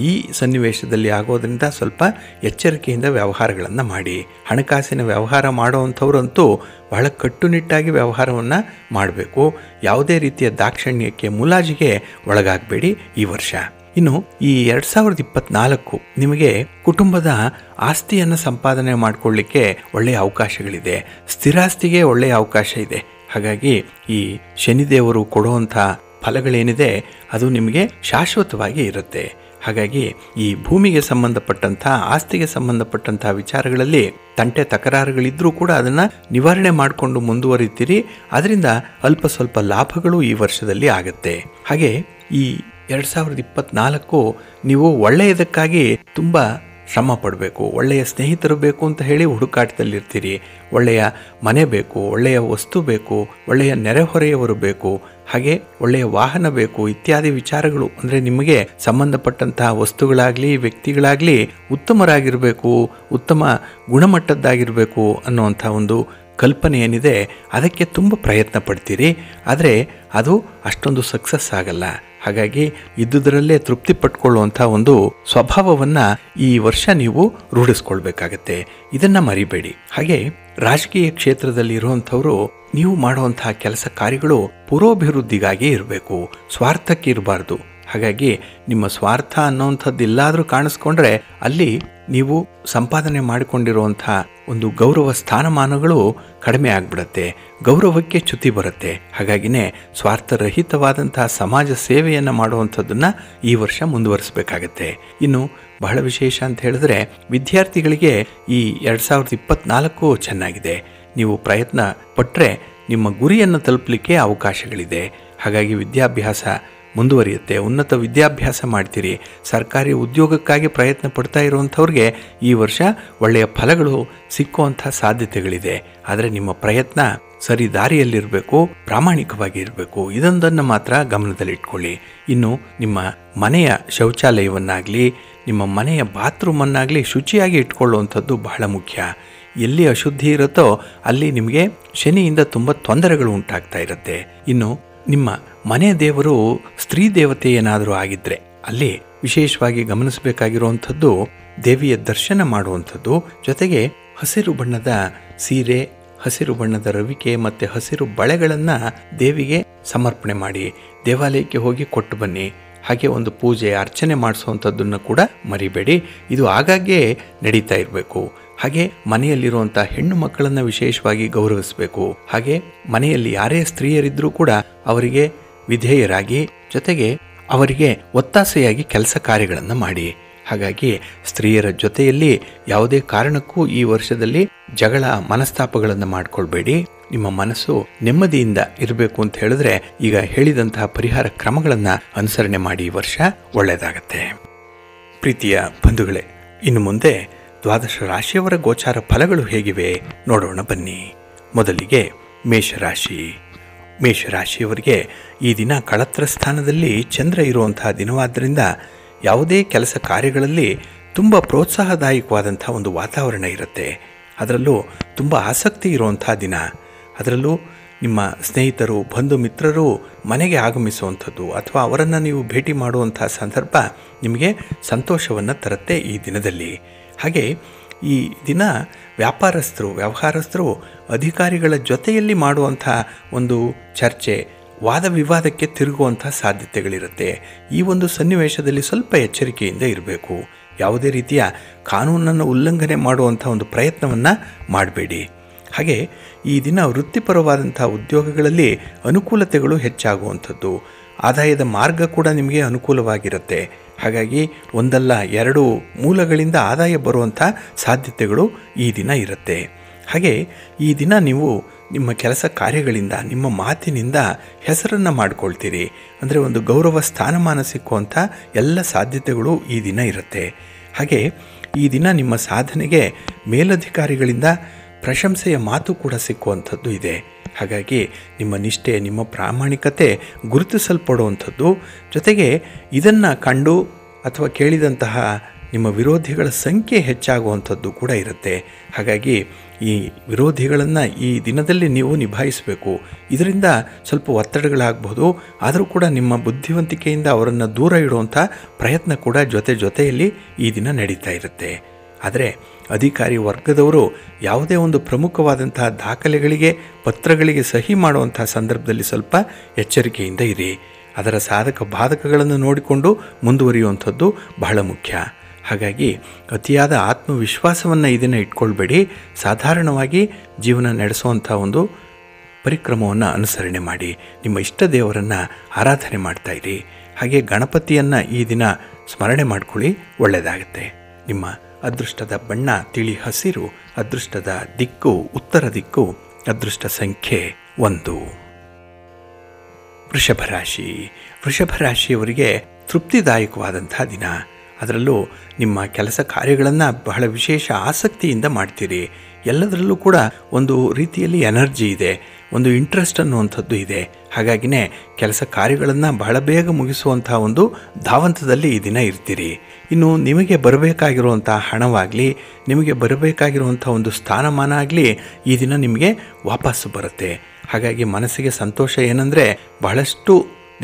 ಈ ಸನ್ನಿವೇಶದಲ್ಲಿ ಆಗೋದ್ರಿಂದ ಸ್ವಲ್ಪ ಎಚ್ಚರಿಕೆಯಿಂದ ವ್ಯವಹಾರಗಳನ್ನು ಮಾಡಿ. ಹಣಕಾಸಿನ ವ್ಯವಹಾರ ಮಾಡುವಂಥವ್ರಂತೂ ಬಹಳ ಕಟ್ಟುನಿಟ್ಟಾಗಿ ವ್ಯವಹಾರವನ್ನು ಮಾಡಬೇಕು. ಯಾವುದೇ ರೀತಿಯ ದಾಕ್ಷಿಣ್ಯಕ್ಕೆ, ಮುಲಾಜಿಗೆ ಒಳಗಾಗಬೇಡಿ ಈ ವರ್ಷ. ಇನ್ನು ಈ 2024 ನಿಮಗೆ ಕುಟುಂಬದ ಆಸ್ತಿಯನ್ನು ಸಂಪಾದನೆ ಮಾಡಿಕೊಳ್ಳಿಕ್ಕೆ ಒಳ್ಳೆಯ ಅವಕಾಶಗಳಿದೆ. ಸ್ಥಿರಾಸ್ತಿಗೆ ಒಳ್ಳೆಯ ಅವಕಾಶ ಇದೆ. ಹಾಗಾಗಿ ಈ ಶನಿದೇವರು ಕೊಡುವಂಥ ಫಲಗಳೇನಿದೆ ಅದು ನಿಮಗೆ ಶಾಶ್ವತವಾಗಿ ಇರುತ್ತೆ. ಹಾಗಾಗಿ ಈ ಭೂಮಿಗೆ ಸಂಬಂಧಪಟ್ಟಂಥ, ಆಸ್ತಿಗೆ ಸಂಬಂಧಪಟ್ಟಂಥ ವಿಚಾರಗಳಲ್ಲಿ ತಂಟೆ ತಕರಾರುಗಳಿದ್ರೂ ಕೂಡ ಅದನ್ನು ನಿವಾರಣೆ ಮಾಡಿಕೊಂಡು ಮುಂದುವರಿತೀರಿ. ಅದರಿಂದ ಅಲ್ಪ ಸ್ವಲ್ಪ ಲಾಭಗಳು ಈ ವರ್ಷದಲ್ಲಿ ಆಗುತ್ತೆ. ಹಾಗೆ ಈ 2024 ನೀವು ಒಳ್ಳೆಯದಕ್ಕಾಗಿ ತುಂಬ ಶ್ರಮ ಪಡಬೇಕು. ಒಳ್ಳೆಯ ಸ್ನೇಹಿತರು ಬೇಕು ಅಂತ ಹೇಳಿ ಹುಡುಕಾಟದಲ್ಲಿರ್ತೀರಿ. ಒಳ್ಳೆಯ ಮನೆ ಬೇಕು, ಒಳ್ಳೆಯ ವಸ್ತು ಬೇಕು, ಒಳ್ಳೆಯ ನೆರೆಹೊರೆಯವರು ಬೇಕು, ಹಾಗೆ ಒಳ್ಳೆಯ ವಾಹನ ಬೇಕು ಇತ್ಯಾದಿ ವಿಚಾರಗಳು. ಅಂದರೆ ನಿಮಗೆ ಸಂಬಂಧಪಟ್ಟಂತಹ ವಸ್ತುಗಳಾಗಲಿ ವ್ಯಕ್ತಿಗಳಾಗಲಿ ಉತ್ತಮರಾಗಿರಬೇಕು, ಉತ್ತಮ ಗುಣಮಟ್ಟದ್ದಾಗಿರಬೇಕು ಅನ್ನುವಂಥ ಒಂದು ಕಲ್ಪನೆ ಏನಿದೆ ಅದಕ್ಕೆ ತುಂಬ ಪ್ರಯತ್ನ ಪಡ್ತೀರಿ. ಆದರೆ ಅದು ಅಷ್ಟೊಂದು ಸಕ್ಸಸ್ ಆಗಲ್ಲ. ಹಾಗಾಗಿ ಇದ್ದುದರಲ್ಲೇ ತೃಪ್ತಿ ಪಟ್ಕೊಳ್ಳುವಂಥ ಒಂದು ಸ್ವಭಾವವನ್ನು ಈ ವರ್ಷ ನೀವು ರೂಢಿಸ್ಕೊಳ್ಬೇಕಾಗತ್ತೆ. ಇದನ್ನು ಮರಿಬೇಡಿ. ಹಾಗೆ ರಾಜಕೀಯ ಕ್ಷೇತ್ರದಲ್ಲಿ ಇರುವಂಥವರು ನೀವು ಮಾಡುವಂತಹ ಕೆಲಸ ಕಾರ್ಯಗಳು ಪುರೋಭಿವೃದ್ಧಿಗಾಗಿ ಇರಬೇಕು, ಸ್ವಾರ್ಥಕ್ಕೆ ಇರಬಾರ್ದು. ಹಾಗಾಗಿ ನಿಮ್ಮ ಸ್ವಾರ್ಥ ಅನ್ನೋವಂಥದ್ದು ಎಲ್ಲಾದರೂ ಕಾಣಿಸ್ಕೊಂಡ್ರೆ ಅಲ್ಲಿ ನೀವು ಸಂಪಾದನೆ ಮಾಡಿಕೊಂಡಿರುವಂಥ ಒಂದು ಗೌರವ ಸ್ಥಾನಮಾನಗಳು ಕಡಿಮೆ ಆಗಿಬಿಡುತ್ತೆ, ಗೌರವಕ್ಕೆ ಚ್ಯುತಿ ಬರುತ್ತೆ. ಹಾಗಾಗಿನೇ ಸ್ವಾರ್ಥರಹಿತವಾದಂತಹ ಸಮಾಜ ಸೇವೆಯನ್ನು ಮಾಡುವಂಥದ್ದನ್ನು ಈ ವರ್ಷ ಮುಂದುವರಿಸಬೇಕಾಗತ್ತೆ. ಇನ್ನು ಬಹಳ ವಿಶೇಷ ಅಂತ ಹೇಳಿದ್ರೆ ವಿದ್ಯಾರ್ಥಿಗಳಿಗೆ ಈ 2024 ಚೆನ್ನಾಗಿದೆ. ನೀವು ಪ್ರಯತ್ನ ಪಟ್ಟರೆ ನಿಮ್ಮ ಗುರಿಯನ್ನು ತಲುಪಲಿಕ್ಕೆ ಅವಕಾಶಗಳಿದೆ. ಹಾಗಾಗಿ ವಿದ್ಯಾಭ್ಯಾಸ ಮುಂದುವರಿಯುತ್ತೆ, ಉನ್ನತ ವಿದ್ಯಾಭ್ಯಾಸ ಮಾಡ್ತೀರಿ. ಸರ್ಕಾರಿ ಉದ್ಯೋಗಕ್ಕಾಗಿ ಪ್ರಯತ್ನ ಪಡ್ತಾ ಇರುವಂಥವ್ರಿಗೆ ಈ ವರ್ಷ ಒಳ್ಳೆಯ ಫಲಗಳು ಸಿಕ್ಕುವಂಥ ಸಾಧ್ಯತೆಗಳಿದೆ. ಆದರೆ ನಿಮ್ಮ ಪ್ರಯತ್ನ ಸರಿ ದಾರಿಯಲ್ಲಿರಬೇಕು, ಪ್ರಾಮಾಣಿಕವಾಗಿ ಇರಬೇಕು. ಇದೊಂದನ್ನು ಮಾತ್ರ ಗಮನದಲ್ಲಿಟ್ಕೊಳ್ಳಿ. ಇನ್ನು ನಿಮ್ಮ ಮನೆಯ ಶೌಚಾಲಯವನ್ನಾಗಲಿ, ನಿಮ್ಮ ಮನೆಯ ಬಾತ್ರೂಮನ್ನಾಗಲಿ ಶುಚಿಯಾಗಿ ಇಟ್ಕೊಳ್ಳುವಂಥದ್ದು ಬಹಳ ಮುಖ್ಯ. ಎಲ್ಲಿ ಅಶುದ್ಧಿ ಇರುತ್ತೋ ಅಲ್ಲಿ ನಿಮಗೆ ಶನಿಯಿಂದ ತುಂಬ ತೊಂದರೆಗಳು ಉಂಟಾಗ್ತಾ ಇರುತ್ತೆ. ಇನ್ನು ನಿಮ್ಮ ಮನೆ ದೇವರು ಸ್ತ್ರೀ ದೇವತೆ ಏನಾದರೂ ಆಗಿದ್ದರೆ ಅಲ್ಲಿ ವಿಶೇಷವಾಗಿ ಗಮನಿಸಬೇಕಾಗಿರುವಂಥದ್ದು ದೇವಿಯ ದರ್ಶನ ಮಾಡುವಂಥದ್ದು. ಜೊತೆಗೆ ಹಸಿರು ಬಣ್ಣದ ಸೀರೆ, ಹಸಿರು ಬಣ್ಣದ ರವಿಕೆ ಮತ್ತು ಹಸಿರು ಬಳೆಗಳನ್ನು ದೇವಿಗೆ ಸಮರ್ಪಣೆ ಮಾಡಿ ದೇವಾಲಯಕ್ಕೆ ಹೋಗಿ ಕೊಟ್ಟು ಬನ್ನಿ. ಹಾಗೆ ಒಂದು ಪೂಜೆ ಅರ್ಚನೆ ಮಾಡಿಸುವಂಥದ್ದನ್ನು ಕೂಡ ಮರಿಬೇಡಿ. ಇದು ಆಗಾಗ್ಗೆ ನಡೀತಾ ಇರಬೇಕು. ಹಾಗೆ ಮನೆಯಲ್ಲಿರುವಂಥ ಹೆಣ್ಣು ಮಕ್ಕಳನ್ನು ವಿಶೇಷವಾಗಿ ಗೌರವಿಸಬೇಕು. ಹಾಗೆ ಮನೆಯಲ್ಲಿ ಯಾರೇ ಸ್ತ್ರೀಯರಿದ್ದರೂ ಕೂಡ ಅವರಿಗೆ ವಿಧೇಯರಾಗಿ, ಜೊತೆಗೆ ಅವರಿಗೆ ಒತ್ತಾಸೆಯಾಗಿ ಕೆಲಸ ಕಾರ್ಯಗಳನ್ನು ಮಾಡಿ. ಹಾಗಾಗಿ ಸ್ತ್ರೀಯರ ಜೊತೆಯಲ್ಲಿ ಯಾವುದೇ ಕಾರಣಕ್ಕೂ ಈ ವರ್ಷದಲ್ಲಿ ಜಗಳ ಮನಸ್ತಾಪಗಳನ್ನು ಮಾಡಿಕೊಳ್ಬೇಡಿ. ನಿಮ್ಮ ಮನಸ್ಸು ನೆಮ್ಮದಿಯಿಂದ ಇರಬೇಕು ಅಂತ ಹೇಳಿದ್ರೆ ಈಗ ಹೇಳಿದಂತಹ ಪರಿಹಾರ ಕ್ರಮಗಳನ್ನು ಅನುಸರಣೆ ಮಾಡಿ ಈ ವರ್ಷ ಒಳ್ಳೆಯದಾಗತ್ತೆ. ಪ್ರೀತಿಯ ಬಂಧುಗಳೇ, ಇನ್ನು ಮುಂದೆ 12 ರಾಶಿಯವರ ಗೋಚಾರ ಫಲಗಳು ಹೇಗಿವೆ ನೋಡೋಣ ಬನ್ನಿ. ಮೊದಲಿಗೆ ಮೇಷರಾಶಿ. ಮೇಷರಾಶಿಯವರಿಗೆ ಈ ದಿನ ಕಳತ್ರ ಸ್ಥಾನದಲ್ಲಿ ಚಂದ್ರ ಇರುವಂತಹ ದಿನವಾದ್ದರಿಂದ ಯಾವುದೇ ಕೆಲಸ ಕಾರ್ಯಗಳಲ್ಲಿ ತುಂಬ ಪ್ರೋತ್ಸಾಹದಾಯಕವಾದಂಥ ಒಂದು ವಾತಾವರಣ ಇರುತ್ತೆ. ಅದರಲ್ಲೂ ತುಂಬ ಆಸಕ್ತಿ ಇರುವಂಥ ದಿನ. ಅದರಲ್ಲೂ ನಿಮ್ಮ ಸ್ನೇಹಿತರು, ಬಂಧು ಮಿತ್ರರು ಮನೆಗೆ ಆಗಮಿಸುವಂಥದ್ದು ಅಥವಾ ಅವರನ್ನು ನೀವು ಭೇಟಿ ಮಾಡುವಂಥ ಸಂದರ್ಭ ನಿಮಗೆ ಸಂತೋಷವನ್ನು ತರುತ್ತೆ ಈ ದಿನದಲ್ಲಿ. ಹಾಗೆ ಈ ದಿನ ವ್ಯವಹಾರಸ್ಥರು ಅಧಿಕಾರಿಗಳ ಜೊತೆಯಲ್ಲಿ ಮಾಡುವಂಥ ಒಂದು ಚರ್ಚೆ, ವಾದ ವಿವಾದಕ್ಕೆ ತಿರುಗುವಂಥ ಸಾಧ್ಯತೆಗಳಿರುತ್ತೆ. ಈ ಒಂದು ಸನ್ನಿವೇಶದಲ್ಲಿ ಸ್ವಲ್ಪ ಎಚ್ಚರಿಕೆಯಿಂದ ಇರಬೇಕು. ಯಾವುದೇ ರೀತಿಯ ಕಾನೂನನ್ನು ಉಲ್ಲಂಘನೆ ಮಾಡುವಂಥ ಒಂದು ಪ್ರಯತ್ನವನ್ನು ಮಾಡಬೇಡಿ. ಹಾಗೆ ಈ ದಿನ ವೃತ್ತಿಪರವಾದಂಥ ಉದ್ಯೋಗಗಳಲ್ಲಿ ಅನುಕೂಲತೆಗಳು ಹೆಚ್ಚಾಗುವಂಥದ್ದು, ಆದಾಯದ ಮಾರ್ಗ ಕೂಡ ನಿಮಗೆ ಅನುಕೂಲವಾಗಿರುತ್ತೆ. ಹಾಗಾಗಿ ಒಂದಲ್ಲ ಎರಡು ಮೂಲಗಳಿಂದ ಆದಾಯ ಬರುವಂಥ ಸಾಧ್ಯತೆಗಳು ಈ ದಿನ ಇರುತ್ತೆ. ಹಾಗೆ ಈ ದಿನ ನೀವು ನಿಮ್ಮ ಕೆಲಸ ಕಾರ್ಯಗಳಿಂದ, ನಿಮ್ಮ ಮಾತಿನಿಂದ ಹೆಸರನ್ನು ಮಾಡಿಕೊಳ್ತೀರಿ. ಅಂದರೆ ಒಂದು ಗೌರವ ಸ್ಥಾನಮಾನ ಸಿಕ್ಕುವಂಥ ಎಲ್ಲ ಸಾಧ್ಯತೆಗಳು ಈ ದಿನ ಇರುತ್ತೆ. ಹಾಗೆ ಈ ದಿನ ನಿಮ್ಮ ಸಾಧನೆಗೆ ಮೇಲಧಿಕಾರಿಗಳಿಂದ ಪ್ರಶಂಸೆಯ ಮಾತು ಕೂಡ ಸಿಕ್ಕುವಂಥದ್ದು ಇದೆ. ಹಾಗಾಗಿ ನಿಮ್ಮ ನಿಷ್ಠೆ, ನಿಮ್ಮ ಪ್ರಾಮಾಣಿಕತೆ ಗುರುತಿಸಲ್ಪಡುವಂಥದ್ದು, ಜೊತೆಗೆ ಇದನ್ನು ಕಂಡು ಅಥವಾ ಕೇಳಿದಂತಹ ನಿಮ್ಮ ವಿರೋಧಿಗಳ ಸಂಖ್ಯೆ ಹೆಚ್ಚಾಗುವಂಥದ್ದು ಕೂಡ ಇರುತ್ತೆ. ಹಾಗಾಗಿ ಈ ವಿರೋಧಿಗಳನ್ನು ಈ ದಿನದಲ್ಲಿ ನೀವು ನಿಭಾಯಿಸಬೇಕು. ಇದರಿಂದ ಸ್ವಲ್ಪ ಒತ್ತಡಗಳಾಗಬಹುದು, ಆದರೂ ಕೂಡ ನಿಮ್ಮ ಬುದ್ಧಿವಂತಿಕೆಯಿಂದ ಅವರನ್ನು ದೂರ ಇಡುವಂಥ ಪ್ರಯತ್ನ ಕೂಡ ಜೊತೆಯಲ್ಲಿ ಈ ದಿನ ನಡೀತಾ ಇರುತ್ತೆ. ಆದರೆ ಅಧಿಕಾರಿ ವರ್ಗದವರು ಯಾವುದೇ ಒಂದು ಪ್ರಮುಖವಾದಂತಹ ದಾಖಲೆಗಳಿಗೆ, ಪತ್ರಗಳಿಗೆ ಸಹಿ ಮಾಡುವಂಥ ಸಂದರ್ಭದಲ್ಲಿ ಸ್ವಲ್ಪ ಎಚ್ಚರಿಕೆಯಿಂದ ಇರಿ. ಅದರ ಸಾಧಕ ಬಾಧಕಗಳನ್ನು ನೋಡಿಕೊಂಡು ಮುಂದುವರಿಯುವಂಥದ್ದು ಬಹಳ ಮುಖ್ಯ. ಹಾಗಾಗಿ ಅತಿಯಾದ ಆತ್ಮವಿಶ್ವಾಸವನ್ನು ಇದನ್ನು ಇಟ್ಕೊಳ್ಬೇಡಿ. ಸಾಧಾರಣವಾಗಿ ಜೀವನ ನಡೆಸುವಂಥ ಒಂದು ಪರಿಕ್ರಮವನ್ನು ಅನುಸರಣೆ ಮಾಡಿ. ನಿಮ್ಮ ಇಷ್ಟ ದೇವರನ್ನು ಆರಾಧನೆ ಮಾಡ್ತಾಯಿರಿ. ಹಾಗೆ ಗಣಪತಿಯನ್ನು ಈ ದಿನ ಸ್ಮರಣೆ ಮಾಡ್ಕೊಳ್ಳಿ, ಒಳ್ಳೆಯದಾಗುತ್ತೆ. ನಿಮ್ಮ ಅದೃಷ್ಟದ ಬಣ್ಣ ತಿಳಿ ಹಸಿರು, ಅದೃಷ್ಟದ ದಿಕ್ಕು ಉತ್ತರ ದಿಕ್ಕು, ಅದೃಷ್ಟ ಸಂಖ್ಯೆ 1. ವೃಷಭ ರಾಶಿಯವರಿಗೆ ತೃಪ್ತಿದಾಯಕವಾದಂಥ ದಿನ. ಅದರಲ್ಲೂ ನಿಮ್ಮ ಕೆಲಸ ಕಾರ್ಯಗಳನ್ನು ಬಹಳ ವಿಶೇಷ ಆಸಕ್ತಿಯಿಂದ ಮಾಡ್ತೀರಿ. ಎಲ್ಲದರಲ್ಲೂ ಕೂಡ ಒಂದು ರೀತಿಯಲ್ಲಿ ಎನರ್ಜಿ ಇದೆ, ಒಂದು ಇಂಟ್ರೆಸ್ಟ್ ಅನ್ನುವಂಥದ್ದು ಇದೆ. ಹಾಗಾಗಿನೇ ಕೆಲಸ ಕಾರ್ಯಗಳನ್ನು ಬಹಳ ಬೇಗ ಮುಗಿಸುವಂಥ ಒಂದು ಧಾವಂತದಲ್ಲಿ ಈ ದಿನ ಇರ್ತೀರಿ. ಇನ್ನು ನಿಮಗೆ ಬರಬೇಕಾಗಿರುವಂಥ ಹಣವಾಗಲಿ, ನಿಮಗೆ ಬರಬೇಕಾಗಿರುವಂಥ ಒಂದು ಸ್ಥಾನಮಾನ ಆಗಲಿ ಈ ದಿನ ನಿಮಗೆ ವಾಪಸ್ಸು ಬರುತ್ತೆ. ಹಾಗಾಗಿ ಮನಸ್ಸಿಗೆ ಸಂತೋಷ ಏನಂದರೆ, ಬಹಳಷ್ಟು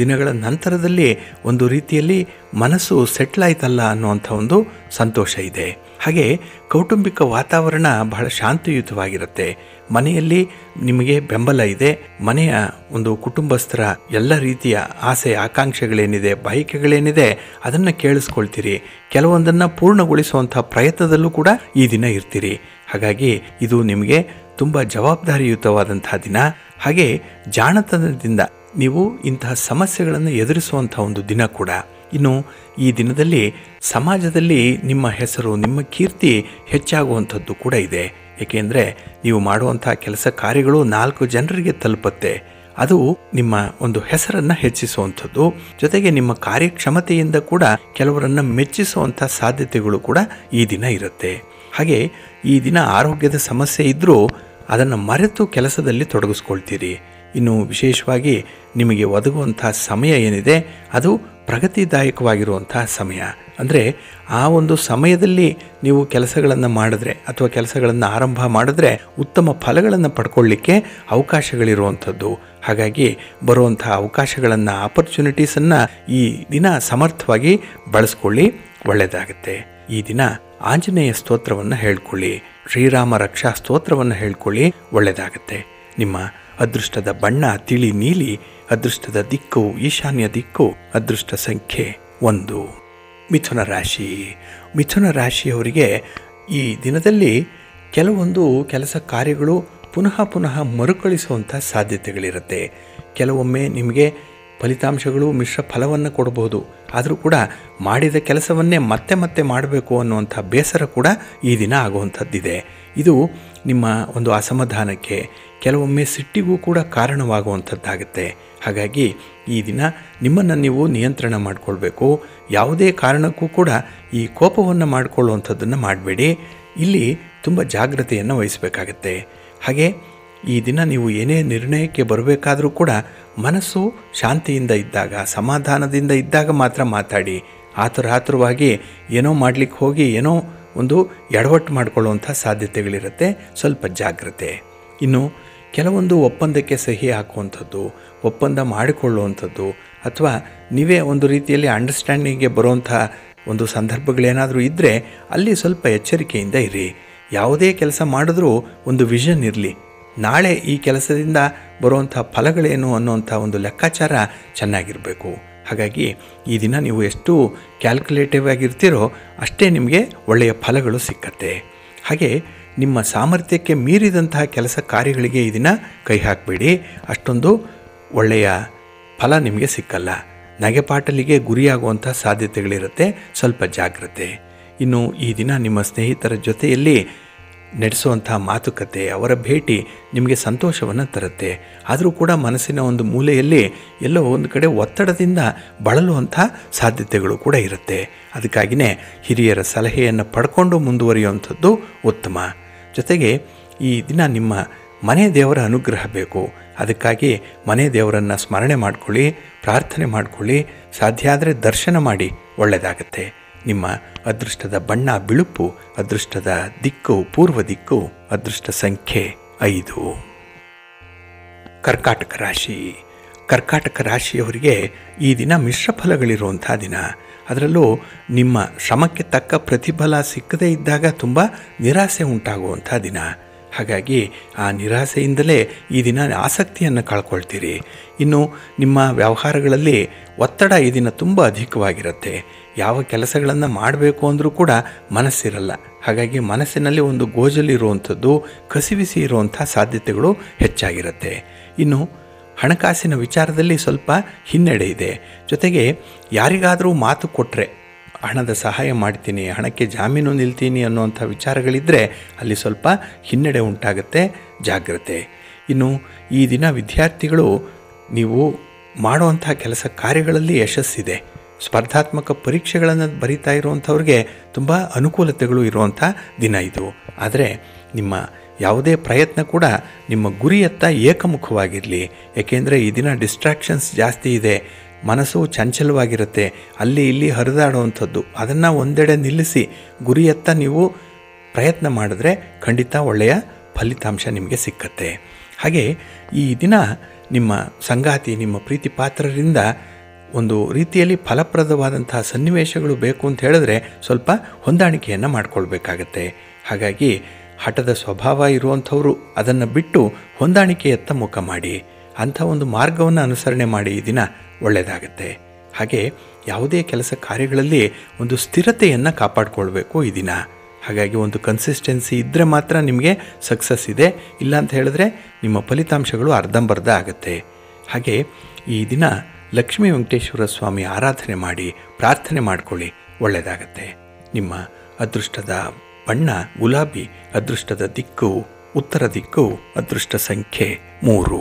ದಿನಗಳ ನಂತರದಲ್ಲಿ ಒಂದು ರೀತಿಯಲ್ಲಿ ಮನಸ್ಸು ಸೆಟ್ಲ್ ಆಯ್ತಲ್ಲ ಅನ್ನುವಂಥ ಒಂದು ಸಂತೋಷ ಇದೆ. ಹಾಗೆ ಕೌಟುಂಬಿಕ ವಾತಾವರಣ ಬಹಳ ಶಾಂತಿಯುತವಾಗಿರುತ್ತೆ. ಮನೆಯಲ್ಲಿ ನಿಮಗೆ ಬೆಂಬಲ ಇದೆ. ಮನೆಯ ಒಂದು ಕುಟುಂಬಸ್ಥರ ಎಲ್ಲ ರೀತಿಯ ಆಸೆ ಆಕಾಂಕ್ಷೆಗಳೇನಿದೆ, ಬಯಕೆಗಳೇನಿದೆ ಅದನ್ನು ಕೇಳಿಸ್ಕೊಳ್ತೀರಿ. ಕೆಲವೊಂದನ್ನು ಪೂರ್ಣಗೊಳಿಸುವಂಥ ಪ್ರಯತ್ನದಲ್ಲೂ ಕೂಡ ಈ ದಿನ ಇರ್ತೀರಿ. ಹಾಗಾಗಿ ಇದು ನಿಮಗೆ ತುಂಬ ಜವಾಬ್ದಾರಿಯುತವಾದಂಥ ದಿನ. ಹಾಗೆ ಜಾಣತನದಿಂದ ನೀವು ಇಂತಹ ಸಮಸ್ಯೆಗಳನ್ನು ಎದುರಿಸುವಂಥ ಒಂದು ದಿನ ಕೂಡ. ಇನ್ನು ಈ ದಿನದಲ್ಲಿ ಸಮಾಜದಲ್ಲಿ ನಿಮ್ಮ ಹೆಸರು, ನಿಮ್ಮ ಕೀರ್ತಿ ಹೆಚ್ಚಾಗುವಂಥದ್ದು ಕೂಡ ಇದೆ. ಏಕೆಂದರೆ ನೀವು ಮಾಡುವಂಥ ಕೆಲಸ ಕಾರ್ಯಗಳು 4 ಜನರಿಗೆ ತಲುಪುತ್ತೆ. ಅದು ನಿಮ್ಮ ಒಂದು ಹೆಸರನ್ನು ಹೆಚ್ಚಿಸುವಂಥದ್ದು, ಜೊತೆಗೆ ನಿಮ್ಮ ಕಾರ್ಯಕ್ಷಮತೆಯಿಂದ ಕೂಡ ಕೆಲವರನ್ನು ಮೆಚ್ಚಿಸುವಂಥ ಸಾಧ್ಯತೆಗಳು ಕೂಡ ಈ ದಿನ ಇರುತ್ತೆ. ಹಾಗೆ ಈ ದಿನ ಆರೋಗ್ಯದ ಸಮಸ್ಯೆ ಇದ್ದರೂ ಅದನ್ನು ಮರೆತು ಕೆಲಸದಲ್ಲಿ ತೊಡಗಿಸ್ಕೊಳ್ತೀರಿ. ಇನ್ನು ವಿಶೇಷವಾಗಿ ನಿಮಗೆ ಒದಗುವಂಥ ಸಮಯ ಏನಿದೆ ಅದು ಪ್ರಗತಿದಾಯಕವಾಗಿರುವಂತಹ ಸಮಯ. ಅಂದರೆ ಆ ಒಂದು ಸಮಯದಲ್ಲಿ ನೀವು ಕೆಲಸಗಳನ್ನು ಮಾಡಿದ್ರೆ ಅಥವಾ ಕೆಲಸಗಳನ್ನು ಆರಂಭ ಮಾಡಿದ್ರೆ ಉತ್ತಮ ಫಲಗಳನ್ನು ಪಡ್ಕೊಳ್ಳಿಕ್ಕೆ ಅವಕಾಶಗಳಿರುವಂಥದ್ದು. ಹಾಗಾಗಿ ಬರುವಂಥ ಅವಕಾಶಗಳನ್ನು, ಆಪರ್ಚುನಿಟೀಸನ್ನು ಈ ದಿನ ಸಮರ್ಥವಾಗಿ ಬಳಸ್ಕೊಳ್ಳಿ, ಒಳ್ಳೆಯದಾಗುತ್ತೆ. ಈ ದಿನ ಆಂಜನೇಯ ಸ್ತೋತ್ರವನ್ನು ಹೇಳ್ಕೊಳ್ಳಿ, ಶ್ರೀರಾಮ ರಕ್ಷಾ ಸ್ತೋತ್ರವನ್ನು ಹೇಳ್ಕೊಳ್ಳಿ, ಒಳ್ಳೆಯದಾಗುತ್ತೆ. ನಿಮ್ಮ ಅದೃಷ್ಟದ ಬಣ್ಣ ತಿಳಿ ನೀಲಿ, ಅದೃಷ್ಟದ ದಿಕ್ಕು ಈಶಾನ್ಯ ದಿಕ್ಕು, ಅದೃಷ್ಟ ಸಂಖ್ಯೆ 1. ಮಿಥುನ ರಾಶಿಯವರಿಗೆ ಈ ದಿನದಲ್ಲಿ ಕೆಲವೊಂದು ಕೆಲಸ ಕಾರ್ಯಗಳು ಪುನಃ ಮರುಕಳಿಸುವಂಥ ಸಾಧ್ಯತೆಗಳಿರುತ್ತೆ. ಕೆಲವೊಮ್ಮೆ ನಿಮಗೆ ಫಲಿತಾಂಶಗಳು ಮಿಶ್ರ ಫಲವನ್ನು ಕೊಡಬಹುದು. ಆದರೂ ಕೂಡ ಮಾಡಿದ ಕೆಲಸವನ್ನೇ ಮತ್ತೆ ಮಾಡಬೇಕು ಅನ್ನುವಂಥ ಬೇಸರ ಕೂಡ ಈ ದಿನ ಆಗುವಂಥದ್ದಿದೆ. ಇದು ನಿಮ್ಮ ಒಂದು ಅಸಮಾಧಾನಕ್ಕೆ, ಕೆಲವೊಮ್ಮೆ ಸಿಟ್ಟಿಗೂ ಕೂಡ ಕಾರಣವಾಗುವಂಥದ್ದಾಗುತ್ತೆ. ಹಾಗಾಗಿ ಈ ದಿನ ನಿಮ್ಮನ್ನು ನೀವು ನಿಯಂತ್ರಣ ಮಾಡಿಕೊಳ್ಬೇಕು. ಯಾವುದೇ ಕಾರಣಕ್ಕೂ ಕೂಡ ಈ ಕೋಪವನ್ನು ಮಾಡಿಕೊಳ್ಳುವಂಥದ್ದನ್ನು ಮಾಡಬೇಡಿ. ಇಲ್ಲಿ ತುಂಬ ಜಾಗ್ರತೆಯನ್ನು ವಹಿಸಬೇಕಾಗತ್ತೆ. ಹಾಗೆ ಈ ದಿನ ನೀವು ಏನೇ ನಿರ್ಣಯಕ್ಕೆ ಬರಬೇಕಾದರೂ ಕೂಡ ಮನಸ್ಸು ಶಾಂತಿಯಿಂದ ಇದ್ದಾಗ, ಸಮಾಧಾನದಿಂದ ಇದ್ದಾಗ ಮಾತ್ರ ಮಾತಾಡಿ. ಆತುರವಾಗಿ ಏನೋ ಮಾಡಲಿಕ್ಕೆ ಹೋಗಿ ಏನೋ ಒಂದು ಎಡವಟ್ಟು ಮಾಡಿಕೊಳ್ಳುವಂಥ ಸಾಧ್ಯತೆಗಳಿರುತ್ತೆ. ಸ್ವಲ್ಪ ಜಾಗ್ರತೆ. ಇನ್ನು ಕೆಲವೊಂದು ಒಪ್ಪಂದಕ್ಕೆ ಸಹಿ ಹಾಕುವಂಥದ್ದು, ಒಪ್ಪಂದ ಮಾಡಿಕೊಳ್ಳುವಂಥದ್ದು, ಅಥವಾ ನೀವೇ ಒಂದು ರೀತಿಯಲ್ಲಿ ಅಂಡರ್ಸ್ಟ್ಯಾಂಡಿಂಗ್ಗೆ ಬರುವಂಥ ಒಂದು ಸಂದರ್ಭಗಳೇನಾದರೂ ಇದ್ದರೆ ಅಲ್ಲಿ ಸ್ವಲ್ಪ ಎಚ್ಚರಿಕೆಯಿಂದ ಇರಿ. ಯಾವುದೇ ಕೆಲಸ ಮಾಡಿದ್ರೂ ಒಂದು ವಿಷನ್ ಇರಲಿ. ನಾಳೆ ಈ ಕೆಲಸದಿಂದ ಬರುವಂಥ ಫಲಗಳೇನು ಅನ್ನುವಂಥ ಒಂದು ಲೆಕ್ಕಾಚಾರ ಚೆನ್ನಾಗಿರಬೇಕು. ಹಾಗಾಗಿ ಈ ದಿನ ನೀವು ಎಷ್ಟು ಕ್ಯಾಲ್ಕುಲೇಟಿವ್ ಆಗಿರ್ತೀರೋ ಅಷ್ಟೇ ನಿಮಗೆ ಒಳ್ಳೆಯ ಫಲಗಳು ಸಿಕ್ಕತ್ತೆ. ಹಾಗೆ ನಿಮ್ಮ ಸಾಮರ್ಥ್ಯಕ್ಕೆ ಮೀರಿದಂತಹ ಕೆಲಸ ಕಾರ್ಯಗಳಿಗೆ ಈ ದಿನ ಕೈ ಹಾಕಬೇಡಿ. ಅಷ್ಟೊಂದು ಒಳ್ಳೆಯ ಫಲ ನಿಮಗೆ ಸಿಕ್ಕಲ್ಲ. ನಗೆಪಾಟಲಿಗೆ ಗುರಿಯಾಗುವಂಥ ಸಾಧ್ಯತೆಗಳಿರುತ್ತೆ. ಸ್ವಲ್ಪ ಜಾಗ್ರತೆ. ಇನ್ನು ಈ ದಿನ ನಿಮ್ಮ ಸ್ನೇಹಿತರ ಜೊತೆಯಲ್ಲಿ ನಡೆಸುವಂಥ ಮಾತುಕತೆ, ಅವರ ಭೇಟಿ ನಿಮಗೆ ಸಂತೋಷವನ್ನು ತರುತ್ತೆ. ಆದರೂ ಕೂಡ ಮನಸ್ಸಿನ ಒಂದು ಮೂಲೆಯಲ್ಲಿ ಎಲ್ಲೋ ಒಂದು ಕಡೆ ಒತ್ತಡದಿಂದ ಬಳಲುವಂಥ ಸಾಧ್ಯತೆಗಳು ಕೂಡ ಇರುತ್ತೆ. ಅದಕ್ಕಾಗಿಯೇ ಹಿರಿಯರ ಸಲಹೆಯನ್ನು ಪಡ್ಕೊಂಡು ಮುಂದುವರಿಯುವಂಥದ್ದು ಉತ್ತಮ. ಜೊತೆಗೆ ಈ ದಿನ ನಿಮ್ಮ ಮನೆ ದೇವರ ಅನುಗ್ರಹ ಬೇಕು. ಅದಕ್ಕಾಗಿ ಮನೆ ದೇವರನ್ನು ಸ್ಮರಣೆ ಮಾಡಿಕೊಳ್ಳಿ, ಪ್ರಾರ್ಥನೆ ಮಾಡಿಕೊಳ್ಳಿ, ಸಾಧ್ಯ ಆದರೆ ದರ್ಶನ ಮಾಡಿ, ಒಳ್ಳೆಯದಾಗತ್ತೆ. ನಿಮ್ಮ ಅದೃಷ್ಟದ ಬಣ್ಣ ಬಿಳುಪು, ಅದೃಷ್ಟದ ದಿಕ್ಕು ಪೂರ್ವ ದಿಕ್ಕು, ಅದೃಷ್ಟ ಸಂಖ್ಯೆ 5. ಕರ್ಕಾಟಕ ರಾಶಿ. ಕರ್ಕಾಟಕ ರಾಶಿಯವರಿಗೆ ಈ ದಿನ ಮಿಶ್ರ ಫಲಗಳಿರುವಂಥ ದಿನ. ಅದರಲ್ಲೂ ನಿಮ್ಮ ಶ್ರಮಕ್ಕೆ ತಕ್ಕ ಪ್ರತಿಫಲ ಸಿಕ್ಕದೇ ಇದ್ದಾಗ ತುಂಬ ನಿರಾಸೆ ಉಂಟಾಗುವಂಥ ದಿನ. ಹಾಗಾಗಿ ಆ ನಿರಾಸೆಯಿಂದಲೇ ಈ ದಿನ ಆಸಕ್ತಿಯನ್ನು ಕಳ್ಕೊಳ್ತೀರಿ. ಇನ್ನು ನಿಮ್ಮ ವ್ಯವಹಾರಗಳಲ್ಲಿ ಒತ್ತಡ ಈ ದಿನ ತುಂಬ ಅಧಿಕವಾಗಿರುತ್ತೆ. ಯಾವ ಕೆಲಸಗಳನ್ನು ಮಾಡಬೇಕು ಅಂದರೂ ಕೂಡ ಮನಸ್ಸಿರಲ್ಲ. ಹಾಗಾಗಿ ಮನಸ್ಸಿನಲ್ಲಿ ಒಂದು ಗೋಜಲಿರುವಂಥದ್ದು, ಕಸಿವಿಸಿ ಇರುವಂಥ ಸಾಧ್ಯತೆಗಳು ಹೆಚ್ಚಾಗಿರುತ್ತೆ. ಇನ್ನು ಹಣಕಾಸಿನ ವಿಚಾರದಲ್ಲಿ ಸ್ವಲ್ಪ ಹಿನ್ನಡೆ ಇದೆ. ಜೊತೆಗೆ ಯಾರಿಗಾದರೂ ಮಾತು ಕೊಟ್ಟರೆ ಹಣದ ಸಹಾಯ ಮಾಡ್ತೀನಿ, ಹಣಕ್ಕೆ ಜಾಮೀನು ನಿಲ್ತೀನಿ ಅನ್ನುವಂಥ ವಿಚಾರಗಳಿದ್ದರೆ ಅಲ್ಲಿ ಸ್ವಲ್ಪ ಹಿನ್ನಡೆ ಉಂಟಾಗುತ್ತೆ. ಜಾಗ್ರತೆ. ಇನ್ನು ಈ ದಿನ ವಿದ್ಯಾರ್ಥಿಗಳು ನೀವು ಮಾಡುವಂಥ ಕೆಲಸ ಕಾರ್ಯಗಳಲ್ಲಿ ಯಶಸ್ಸಿದೆ. ಸ್ಪರ್ಧಾತ್ಮಕ ಪರೀಕ್ಷೆಗಳನ್ನು ಬರಿತಾ ಇರುವಂಥವ್ರಿಗೆ ತುಂಬ ಅನುಕೂಲತೆಗಳು ಇರುವಂಥ ದಿನ ಇದು. ಆದರೆ ನಿಮ್ಮ ಯಾವುದೇ ಪ್ರಯತ್ನ ಕೂಡ ನಿಮ್ಮ ಗುರಿಯತ್ತ ಏಕಮುಖವಾಗಿರಲಿ. ಏಕೆಂದರೆ ಈ ದಿನ ಡಿಸ್ಟ್ರಾಕ್ಷನ್ಸ್ ಜಾಸ್ತಿ ಇದೆ. ಮನಸ್ಸು ಚಂಚಲವಾಗಿರುತ್ತೆ. ಅಲ್ಲಿ ಇಲ್ಲಿ ಹರಿದಾಡುವಂಥದ್ದು. ಅದನ್ನು ಒಂದೆಡೆ ನಿಲ್ಲಿಸಿ ಗುರಿಯತ್ತ ನೀವು ಪ್ರಯತ್ನ ಮಾಡಿದ್ರೆ ಖಂಡಿತ ಒಳ್ಳೆಯ ಫಲಿತಾಂಶ ನಿಮಗೆ ಸಿಕ್ಕತ್ತೆ. ಹಾಗೆ ಈ ದಿನ ನಿಮ್ಮ ಸಂಗಾತಿ, ನಿಮ್ಮ ಪ್ರೀತಿ ಪಾತ್ರರಿಂದ ಒಂದು ರೀತಿಯಲ್ಲಿ ಫಲಪ್ರದವಾದಂತಹ ಸನ್ನಿವೇಶಗಳು ಬೇಕು ಅಂತ ಹೇಳಿದ್ರೆ ಸ್ವಲ್ಪ ಹೊಂದಾಣಿಕೆಯನ್ನು ಮಾಡಿಕೊಳ್ಬೇಕಾಗತ್ತೆ. ಹಾಗಾಗಿ ಹಠದ ಸ್ವಭಾವ ಇರುವಂಥವರು ಅದನ್ನು ಬಿಟ್ಟು ಹೊಂದಾಣಿಕೆಯತ್ತ ಮುಖ ಮಾಡಿ, ಅಂಥ ಒಂದು ಮಾರ್ಗವನ್ನು ಅನುಸರಣೆ ಮಾಡಿ. ಈ ದಿನ ಒಳ್ಳೆಯದಾಗತ್ತೆ. ಹಾಗೆ ಯಾವುದೇ ಕೆಲಸ ಕಾರ್ಯಗಳಲ್ಲಿ ಒಂದು ಸ್ಥಿರತೆಯನ್ನು ಕಾಪಾಡಿಕೊಳ್ಬೇಕು ಈ ದಿನ. ಹಾಗಾಗಿ ಒಂದು ಕನ್ಸಿಸ್ಟೆನ್ಸಿ ಇದ್ದರೆ ಮಾತ್ರ ನಿಮಗೆ ಸಕ್ಸಸ್ ಇದೆ. ಇಲ್ಲ ಅಂತ ಹೇಳಿದ್ರೆ ನಿಮ್ಮ ಫಲಿತಾಂಶಗಳು ಅರ್ಧಂಬರ್ಧ ಆಗುತ್ತೆ. ಹಾಗೆ ಈ ದಿನ ಲಕ್ಷ್ಮೀ ವೆಂಕಟೇಶ್ವರ ಸ್ವಾಮಿ ಆರಾಧನೆ ಮಾಡಿ, ಪ್ರಾರ್ಥನೆ ಮಾಡಿಕೊಳ್ಳಿ, ಒಳ್ಳೆಯದಾಗತ್ತೆ. ನಿಮ್ಮ ಅದೃಷ್ಟದ ಬಣ್ಣ ಗುಲಾಬಿ, ಅದೃಷ್ಟದ ದಿಕ್ಕು ಉತ್ತರ ದಿಕ್ಕು, ಅದೃಷ್ಟ ಸಂಖ್ಯೆ 3.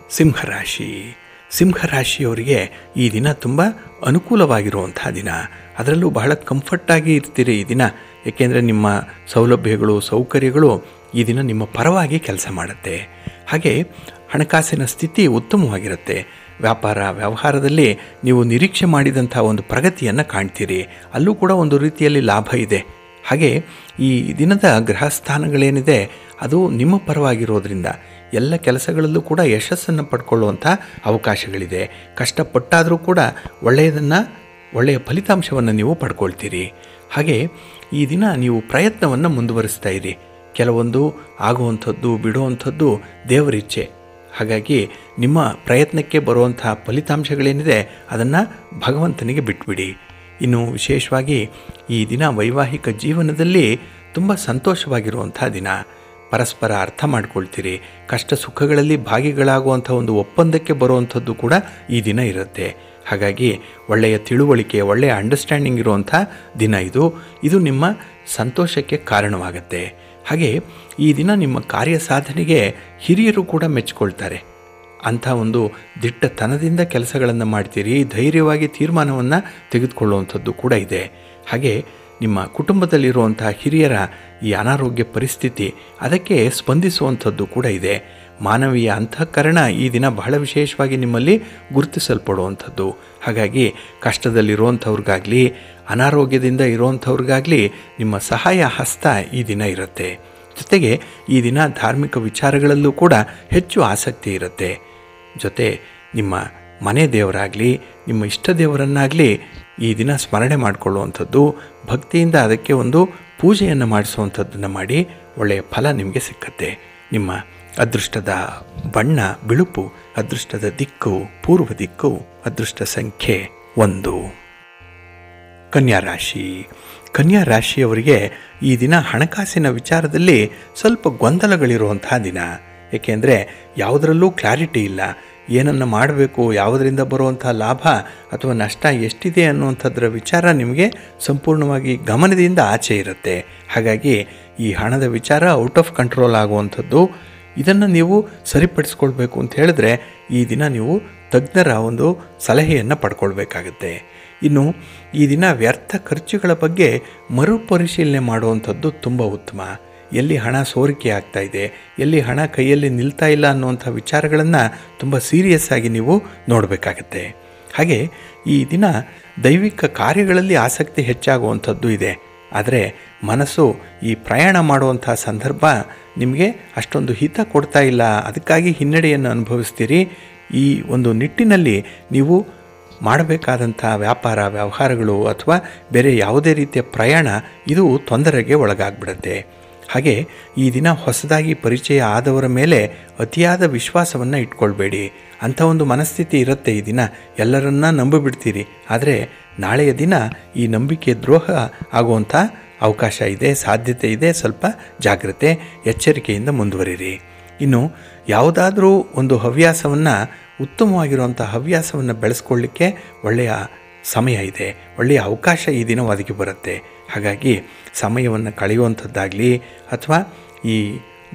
ಸಿಂಹರಾಶಿ. ಸಿಂಹರಾಶಿಯವರಿಗೆ ಈ ದಿನ ತುಂಬ ಅನುಕೂಲವಾಗಿರುವಂಥ ದಿನ. ಅದರಲ್ಲೂ ಬಹಳ ಕಂಫರ್ಟಾಗಿ ಇರ್ತೀರಿ ಈ ದಿನ. ಏಕೆಂದರೆ ನಿಮ್ಮ ಸೌಲಭ್ಯಗಳು, ಸೌಕರ್ಯಗಳು ಈ ದಿನ ನಿಮ್ಮ ಪರವಾಗಿ ಕೆಲಸ ಮಾಡುತ್ತೆ. ಹಾಗೆ ಹಣಕಾಸಿನ ಸ್ಥಿತಿ ಉತ್ತಮವಾಗಿರುತ್ತೆ. ವ್ಯಾಪಾರ ವ್ಯವಹಾರದಲ್ಲಿ ನೀವು ನಿರೀಕ್ಷೆ ಮಾಡಿದಂಥ ಒಂದು ಪ್ರಗತಿಯನ್ನು ಕಾಣ್ತೀರಿ. ಅಲ್ಲೂ ಕೂಡ ಒಂದು ರೀತಿಯಲ್ಲಿ ಲಾಭ ಇದೆ. ಹಾಗೆ ಈ ದಿನದ ಗ್ರಹಸ್ಥಾನಗಳೇನಿದೆ ಅದು ನಿಮ್ಮ ಪರವಾಗಿರೋದ್ರಿಂದ ಎಲ್ಲ ಕೆಲಸಗಳಲ್ಲೂ ಕೂಡ ಯಶಸ್ಸನ್ನು ಪಡ್ಕೊಳ್ಳುವಂಥ ಅವಕಾಶಗಳಿದೆ. ಕಷ್ಟಪಟ್ಟಾದರೂ ಕೂಡ ಒಳ್ಳೆಯ ಫಲಿತಾಂಶವನ್ನು ನೀವು ಪಡ್ಕೊಳ್ತೀರಿ. ಹಾಗೆ ಈ ದಿನ ನೀವು ಪ್ರಯತ್ನವನ್ನು ಮುಂದುವರಿಸ್ತಾ ಇರಿ. ಕೆಲವೊಂದು ಆಗುವಂಥದ್ದು ಬಿಡುವಂಥದ್ದು ದೇವರಿಚ್ಛೆ. ಹಾಗಾಗಿ ನಿಮ್ಮ ಪ್ರಯತ್ನಕ್ಕೆ ಬರುವಂಥ ಫಲಿತಾಂಶಗಳೇನಿದೆ ಅದನ್ನು ಭಗವಂತನಿಗೆ ಬಿಟ್ಬಿಡಿ. ಇನ್ನು ವಿಶೇಷವಾಗಿ ಈ ದಿನ ವೈವಾಹಿಕ ಜೀವನದಲ್ಲಿ ತುಂಬ ಸಂತೋಷವಾಗಿರುವಂಥ ದಿನ. ಪರಸ್ಪರ ಅರ್ಥ ಮಾಡ್ಕೊಳ್ತೀರಿ. ಕಷ್ಟ ಸುಖಗಳಲ್ಲಿ ಭಾಗಿಗಳಾಗುವಂಥ ಒಂದು ಒಪ್ಪಂದಕ್ಕೆ ಬರುವಂಥದ್ದು ಕೂಡ ಈ ದಿನ ಇರುತ್ತೆ. ಹಾಗಾಗಿ ಒಳ್ಳೆಯ ತಿಳುವಳಿಕೆ, ಒಳ್ಳೆಯ ಅಂಡರ್ಸ್ಟ್ಯಾಂಡಿಂಗ್ ಇರುವಂಥ ದಿನ ಇದು. ಇದು ನಿಮ್ಮ ಸಂತೋಷಕ್ಕೆ ಕಾರಣವಾಗುತ್ತೆ. ಹಾಗೆ ಈ ದಿನ ನಿಮ್ಮ ಕಾರ್ಯ ಸಾಧನೆಗೆ ಹಿರಿಯರು ಕೂಡ ಮೆಚ್ಚಿಕೊಳ್ತಾರೆ. ಅಂಥ ಒಂದು ದಿಟ್ಟತನದಿಂದ ಕೆಲಸಗಳನ್ನು ಮಾಡ್ತೀರಿ. ಧೈರ್ಯವಾಗಿ ತೀರ್ಮಾನವನ್ನು ತೆಗೆದುಕೊಳ್ಳುವಂಥದ್ದು ಕೂಡ ಇದೆ. ಹಾಗೆ ನಿಮ್ಮ ಕುಟುಂಬದಲ್ಲಿರುವಂಥ ಹಿರಿಯರ ಈ ಅನಾರೋಗ್ಯ ಪರಿಸ್ಥಿತಿ ಅದಕ್ಕೆ ಸ್ಪಂದಿಸುವಂಥದ್ದು ಕೂಡ ಇದೆ. ಮಾನವೀಯ ಅಂತಃಕರಣ ಈ ದಿನ ಬಹಳ ವಿಶೇಷವಾಗಿ ನಿಮ್ಮಲ್ಲಿ ಗುರುತಿಸಲ್ಪಡುವಂಥದ್ದು. ಹಾಗಾಗಿ ಕಷ್ಟದಲ್ಲಿರುವಂಥವ್ರಿಗಾಗಲಿ ಅನಾರೋಗ್ಯದಿಂದ ಇರುವಂಥವ್ರಿಗಾಗಲಿ ನಿಮ್ಮ ಸಹಾಯ ಹಸ್ತ ಈ ದಿನ ಇರುತ್ತೆ. ಜೊತೆಗೆ ಈ ದಿನ ಧಾರ್ಮಿಕ ವಿಚಾರಗಳಲ್ಲೂ ಕೂಡ ಹೆಚ್ಚು ಆಸಕ್ತಿ ಇರುತ್ತೆ. ಜೊತೆ ನಿಮ್ಮ ಮನೆ ದೇವರಾಗಲಿ ನಿಮ್ಮ ಇಷ್ಟ ದೇವರನ್ನಾಗಲಿ ಈ ದಿನ ಸ್ಮರಣೆ ಮಾಡಿಕೊಳ್ಳುವಂಥದ್ದು, ಭಕ್ತಿಯಿಂದ ಅದಕ್ಕೆ ಒಂದು ಪೂಜೆಯನ್ನು ಮಾಡಿಸುವಂಥದ್ದನ್ನು ಮಾಡಿ ಒಳ್ಳೆಯ ಫಲ ನಿಮಗೆ ಸಿಕ್ಕತ್ತೆ. ನಿಮ್ಮ ಅದೃಷ್ಟದ ಬಣ್ಣ ಬಿಳುಪು, ಅದೃಷ್ಟದ ದಿಕ್ಕು ಪೂರ್ವ ದಿಕ್ಕು, ಅದೃಷ್ಟ ಸಂಖ್ಯೆ 1. ಕನ್ಯಾ ರಾಶಿ. ಕನ್ಯಾ ರಾಶಿಯವರಿಗೆ ಈ ದಿನ ಹಣಕಾಸಿನ ವಿಚಾರದಲ್ಲಿ ಸ್ವಲ್ಪ ಗೊಂದಲಗಳಿರುವಂತಹ ದಿನ. ಏಕೆಂದರೆ ಯಾವುದರಲ್ಲೂ ಕ್ಲಾರಿಟಿ ಇಲ್ಲ. ಏನನ್ನು ಮಾಡಬೇಕು, ಯಾವುದರಿಂದ ಬರುವಂಥ ಲಾಭ ಅಥವಾ ನಷ್ಟ ಎಷ್ಟಿದೆ ಅನ್ನುವಂಥದ್ರ ವಿಚಾರ ನಿಮಗೆ ಸಂಪೂರ್ಣವಾಗಿ ಗಮನದಿಂದ ಆಚೆ ಇರುತ್ತೆ. ಹಾಗಾಗಿ ಈ ಹಣದ ವಿಚಾರ ಔಟ್ ಆಫ್ ಕಂಟ್ರೋಲ್ ಆಗುವಂಥದ್ದು. ಇದನ್ನು ನೀವು ಸರಿಪಡಿಸ್ಕೊಳ್ಬೇಕು ಅಂತ ಹೇಳಿದ್ರೆ ಈ ದಿನ ನೀವು ತಜ್ಞರ ಒಂದು ಸಲಹೆಯನ್ನು ಪಡ್ಕೊಳ್ಬೇಕಾಗತ್ತೆ. ಇನ್ನು ಈ ದಿನ ವ್ಯರ್ಥ ಖರ್ಚುಗಳ ಬಗ್ಗೆ ಮರುಪರಿಶೀಲನೆ ಮಾಡುವಂಥದ್ದು ತುಂಬ ಉತ್ತಮ. ಎಲ್ಲಿ ಹಣ ಸೋರಿಕೆ ಆಗ್ತಾ ಇದೆ, ಎಲ್ಲಿ ಹಣ ಕೈಯಲ್ಲಿ ನಿಲ್ತಾ ಇಲ್ಲ ಅನ್ನುವಂಥ ವಿಚಾರಗಳನ್ನು ತುಂಬ ಸೀರಿಯಸ್ ಆಗಿ ನೀವು ನೋಡಬೇಕಾಗತ್ತೆ. ಹಾಗೆ ಈ ದಿನ ದೈವಿಕ ಕಾರ್ಯಗಳಲ್ಲಿ ಆಸಕ್ತಿ ಹೆಚ್ಚಾಗುವಂಥದ್ದು ಇದೆ. ಆದರೆ ಮನಸ್ಸು ಈ ಪ್ರಯಾಣ ಮಾಡುವಂಥ ಸಂದರ್ಭ ನಿಮಗೆ ಅಷ್ಟೊಂದು ಹಿತ ಕೊಡ್ತಾ ಇಲ್ಲ, ಅದಕ್ಕಾಗಿ ಹಿನ್ನಡೆಯನ್ನು ಅನುಭವಿಸ್ತೀರಿ. ಈ ಒಂದು ನಿಟ್ಟಿನಲ್ಲಿ ನೀವು ಮಾಡಬೇಕಾದಂಥ ವ್ಯಾಪಾರ ವ್ಯವಹಾರಗಳು ಅಥವಾ ಬೇರೆ ಯಾವುದೇ ರೀತಿಯ ಪ್ರಯಾಣ ಇದು ತೊಂದರೆಗೆ ಒಳಗಾಗ್ಬಿಡುತ್ತೆ. ಹಾಗೆ ಈ ದಿನ ಹೊಸದಾಗಿ ಪರಿಚಯ ಆದವರ ಮೇಲೆ ಅತಿಯಾದ ವಿಶ್ವಾಸವನ್ನು ಇಟ್ಕೊಳ್ಬೇಡಿ. ಅಂಥ ಒಂದು ಮನಸ್ಥಿತಿ ಇರುತ್ತೆ. ಈ ದಿನ ಎಲ್ಲರನ್ನ ನಂಬಿಬಿಡ್ತೀರಿ, ಆದರೆ ನಾಳೆಯ ದಿನ ಈ ನಂಬಿಕೆ ದ್ರೋಹ ಆಗುವಂಥ ಅವಕಾಶ ಇದೆ, ಸಾಧ್ಯತೆ ಇದೆ. ಸ್ವಲ್ಪ ಜಾಗ್ರತೆ ಎಚ್ಚರಿಕೆಯಿಂದ ಮುಂದುವರಿರಿ. ಇನ್ನು ಯಾವುದಾದ್ರೂ ಒಂದು ಹವ್ಯಾಸವನ್ನು, ಉತ್ತಮವಾಗಿರುವಂಥ ಹವ್ಯಾಸವನ್ನು ಬೆಳೆಸ್ಕೊಳ್ಳಿಕ್ಕೆ ಒಳ್ಳೆಯ ಸಮಯ ಇದೆ, ಒಳ್ಳೆಯ ಅವಕಾಶ ಈ ದಿನ ಒದಗಿ ಬರುತ್ತೆ. ಹಾಗಾಗಿ ಸಮಯವನ್ನು ಕಳೆಯುವಂಥದ್ದಾಗಲಿ ಅಥವಾ ಈ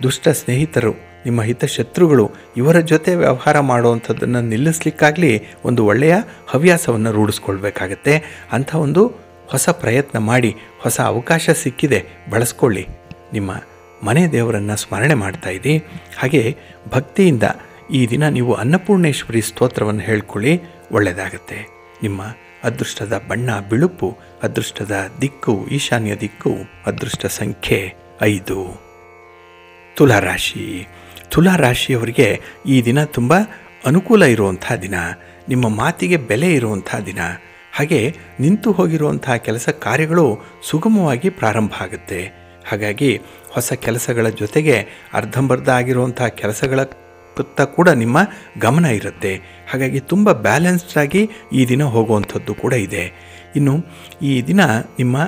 ದುಷ್ಟ ಸ್ನೇಹಿತರು, ನಿಮ್ಮ ಹಿತಶತ್ರುಗಳು ಇವರ ಜೊತೆ ವ್ಯವಹಾರ ಮಾಡುವಂಥದ್ದನ್ನು ನಿಲ್ಲಿಸಲಿಕ್ಕಾಗಲಿ ಒಂದು ಒಳ್ಳೆಯ ಹವ್ಯಾಸವನ್ನು ರೂಢಿಸ್ಕೊಳ್ಬೇಕಾಗತ್ತೆ. ಅಂಥ ಒಂದು ಹೊಸ ಪ್ರಯತ್ನ ಮಾಡಿ, ಹೊಸ ಅವಕಾಶ ಸಿಕ್ಕಿದೆ, ಬಳಸ್ಕೊಳ್ಳಿ. ನಿಮ್ಮ ಮನೆ ದೇವರನ್ನು ಸ್ಮರಣೆ ಮಾಡ್ತಾಯಿರಿ. ಹಾಗೆ ಭಕ್ತಿಯಿಂದ ಈ ದಿನ ನೀವು ಅನ್ನಪೂರ್ಣೇಶ್ವರಿ ಸ್ತೋತ್ರವನ್ನು ಹೇಳ್ಕೊಳ್ಳಿ, ಒಳ್ಳೆಯದಾಗತ್ತೆ. ನಿಮ್ಮ ಅದೃಷ್ಟದ ಬಣ್ಣ ಬಿಳುಪು, ಅದೃಷ್ಟದ ದಿಕ್ಕು ಈಶಾನ್ಯ ದಿಕ್ಕು, ಅದೃಷ್ಟ ಸಂಖ್ಯೆ 5. ತುಲಾರಾಶಿ. ತುಲಾರಾಶಿಯವರಿಗೆ ಈ ದಿನ ತುಂಬ ಅನುಕೂಲ ಇರುವಂಥ ದಿನ, ನಿಮ್ಮ ಮಾತಿಗೆ ಬೆಲೆ ಇರುವಂಥ ದಿನ. ಹಾಗೆ ನಿಂತು ಹೋಗಿರುವಂಥ ಕೆಲಸ ಕಾರ್ಯಗಳು ಸುಗಮವಾಗಿ ಪ್ರಾರಂಭ ಆಗುತ್ತೆ. ಹಾಗಾಗಿ ಹೊಸ ಕೆಲಸಗಳ ಜೊತೆಗೆ ಅರ್ಧಂಬರ್ಧ ಆಗಿರುವಂಥ ಕೆಲಸಗಳ ಕೂಡ ನಿಮ್ಮ ಗಮನ ಇರುತ್ತೆ. ಹಾಗಾಗಿ ತುಂಬ ಬ್ಯಾಲೆನ್ಸ್ಡಾಗಿ ಈ ದಿನ ಹೋಗುವಂಥದ್ದು ಕೂಡ ಇದೆ. ಇನ್ನು ಈ ದಿನ ನಿಮ್ಮ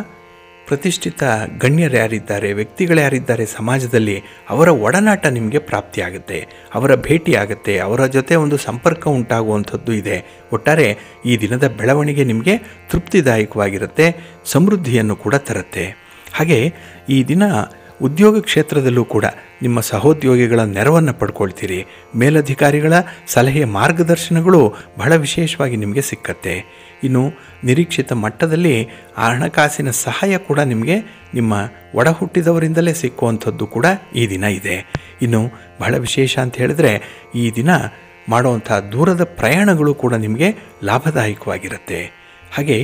ಪ್ರತಿಷ್ಠಿತ ಗಣ್ಯರು ಯಾರಿದ್ದಾರೆ, ವ್ಯಕ್ತಿಗಳು ಯಾರಿದ್ದಾರೆ ಸಮಾಜದಲ್ಲಿ, ಅವರ ಒಡನಾಟ ನಿಮಗೆ ಪ್ರಾಪ್ತಿಯಾಗುತ್ತೆ, ಅವರ ಭೇಟಿ ಆಗುತ್ತೆ, ಅವರ ಜೊತೆ ಒಂದು ಸಂಪರ್ಕ ಉಂಟಾಗುವಂಥದ್ದು ಇದೆ. ಒಟ್ಟಾರೆ ಈ ದಿನದ ಬೆಳವಣಿಗೆ ನಿಮಗೆ ತೃಪ್ತಿದಾಯಕವಾಗಿರುತ್ತೆ, ಸಮೃದ್ಧಿಯನ್ನು ಕೂಡ ತರುತ್ತೆ. ಹಾಗೆ ಈ ದಿನ ಉದ್ಯೋಗ ಕ್ಷೇತ್ರದಲ್ಲೂ ಕೂಡ ನಿಮ್ಮ ಸಹೋದ್ಯೋಗಿಗಳ ನೆರವನ್ನು ಪಡ್ಕೊಳ್ತೀರಿ. ಮೇಲಧಿಕಾರಿಗಳ ಸಲಹೆ ಮಾರ್ಗದರ್ಶನಗಳು ಬಹಳ ವಿಶೇಷವಾಗಿ ನಿಮಗೆ ಸಿಕ್ಕತ್ತೆ. ಇನ್ನು ನಿರೀಕ್ಷಿತ ಮಟ್ಟದಲ್ಲಿ ಆ ಹಣಕಾಸಿನ ಸಹಾಯ ಕೂಡ ನಿಮಗೆ ನಿಮ್ಮ ಒಡ ಹುಟ್ಟಿದವರಿಂದಲೇ ಸಿಕ್ಕುವಂಥದ್ದು ಕೂಡ ಈ ದಿನ ಇದೆ. ಇನ್ನು ಬಹಳ ವಿಶೇಷ ಅಂತ ಹೇಳಿದ್ರೆ ಈ ದಿನ ಮಾಡುವಂಥ ದೂರದ ಪ್ರಯಾಣಗಳು ಕೂಡ ನಿಮಗೆ ಲಾಭದಾಯಕವಾಗಿರುತ್ತೆ. ಹಾಗೆ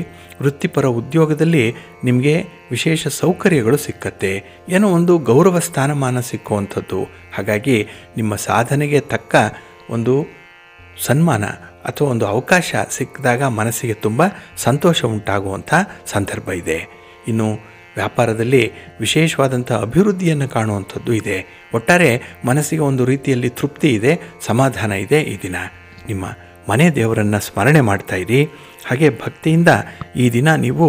ವೃತ್ತಿಪರ ಉದ್ಯೋಗದಲ್ಲಿ ನಿಮಗೆ ವಿಶೇಷ ಸೌಕರ್ಯಗಳು ಸಿಕ್ಕತ್ತೆ, ಏನೋ ಒಂದು ಗೌರವ ಸ್ಥಾನಮಾನ ಸಿಕ್ಕುವಂಥದ್ದು. ಹಾಗಾಗಿ ನಿಮ್ಮ ಸಾಧನೆಗೆ ತಕ್ಕ ಒಂದು ಸನ್ಮಾನ ಅಥವಾ ಒಂದು ಅವಕಾಶ ಸಿಕ್ಕಿದಾಗ ಮನಸ್ಸಿಗೆ ತುಂಬ ಸಂತೋಷ ಉಂಟಾಗುವಂಥ ಸಂದರ್ಭ ಇದೆ. ಇನ್ನು ವ್ಯಾಪಾರದಲ್ಲಿ ವಿಶೇಷವಾದಂಥ ಅಭಿವೃದ್ಧಿಯನ್ನು ಕಾಣುವಂಥದ್ದು ಇದೆ. ಒಟ್ಟಾರೆ ಮನಸ್ಸಿಗೆ ಒಂದು ರೀತಿಯಲ್ಲಿ ತೃಪ್ತಿ ಇದೆ, ಸಮಾಧಾನ ಇದೆ. ಈ ದಿನ ನಿಮ್ಮ ಮನೆ ದೇವರನ್ನು ಸ್ಮರಣೆ ಮಾಡ್ತಾಯಿರಿ. ಹಾಗೆ ಭಕ್ತಿಯಿಂದ ಈ ದಿನ ನೀವು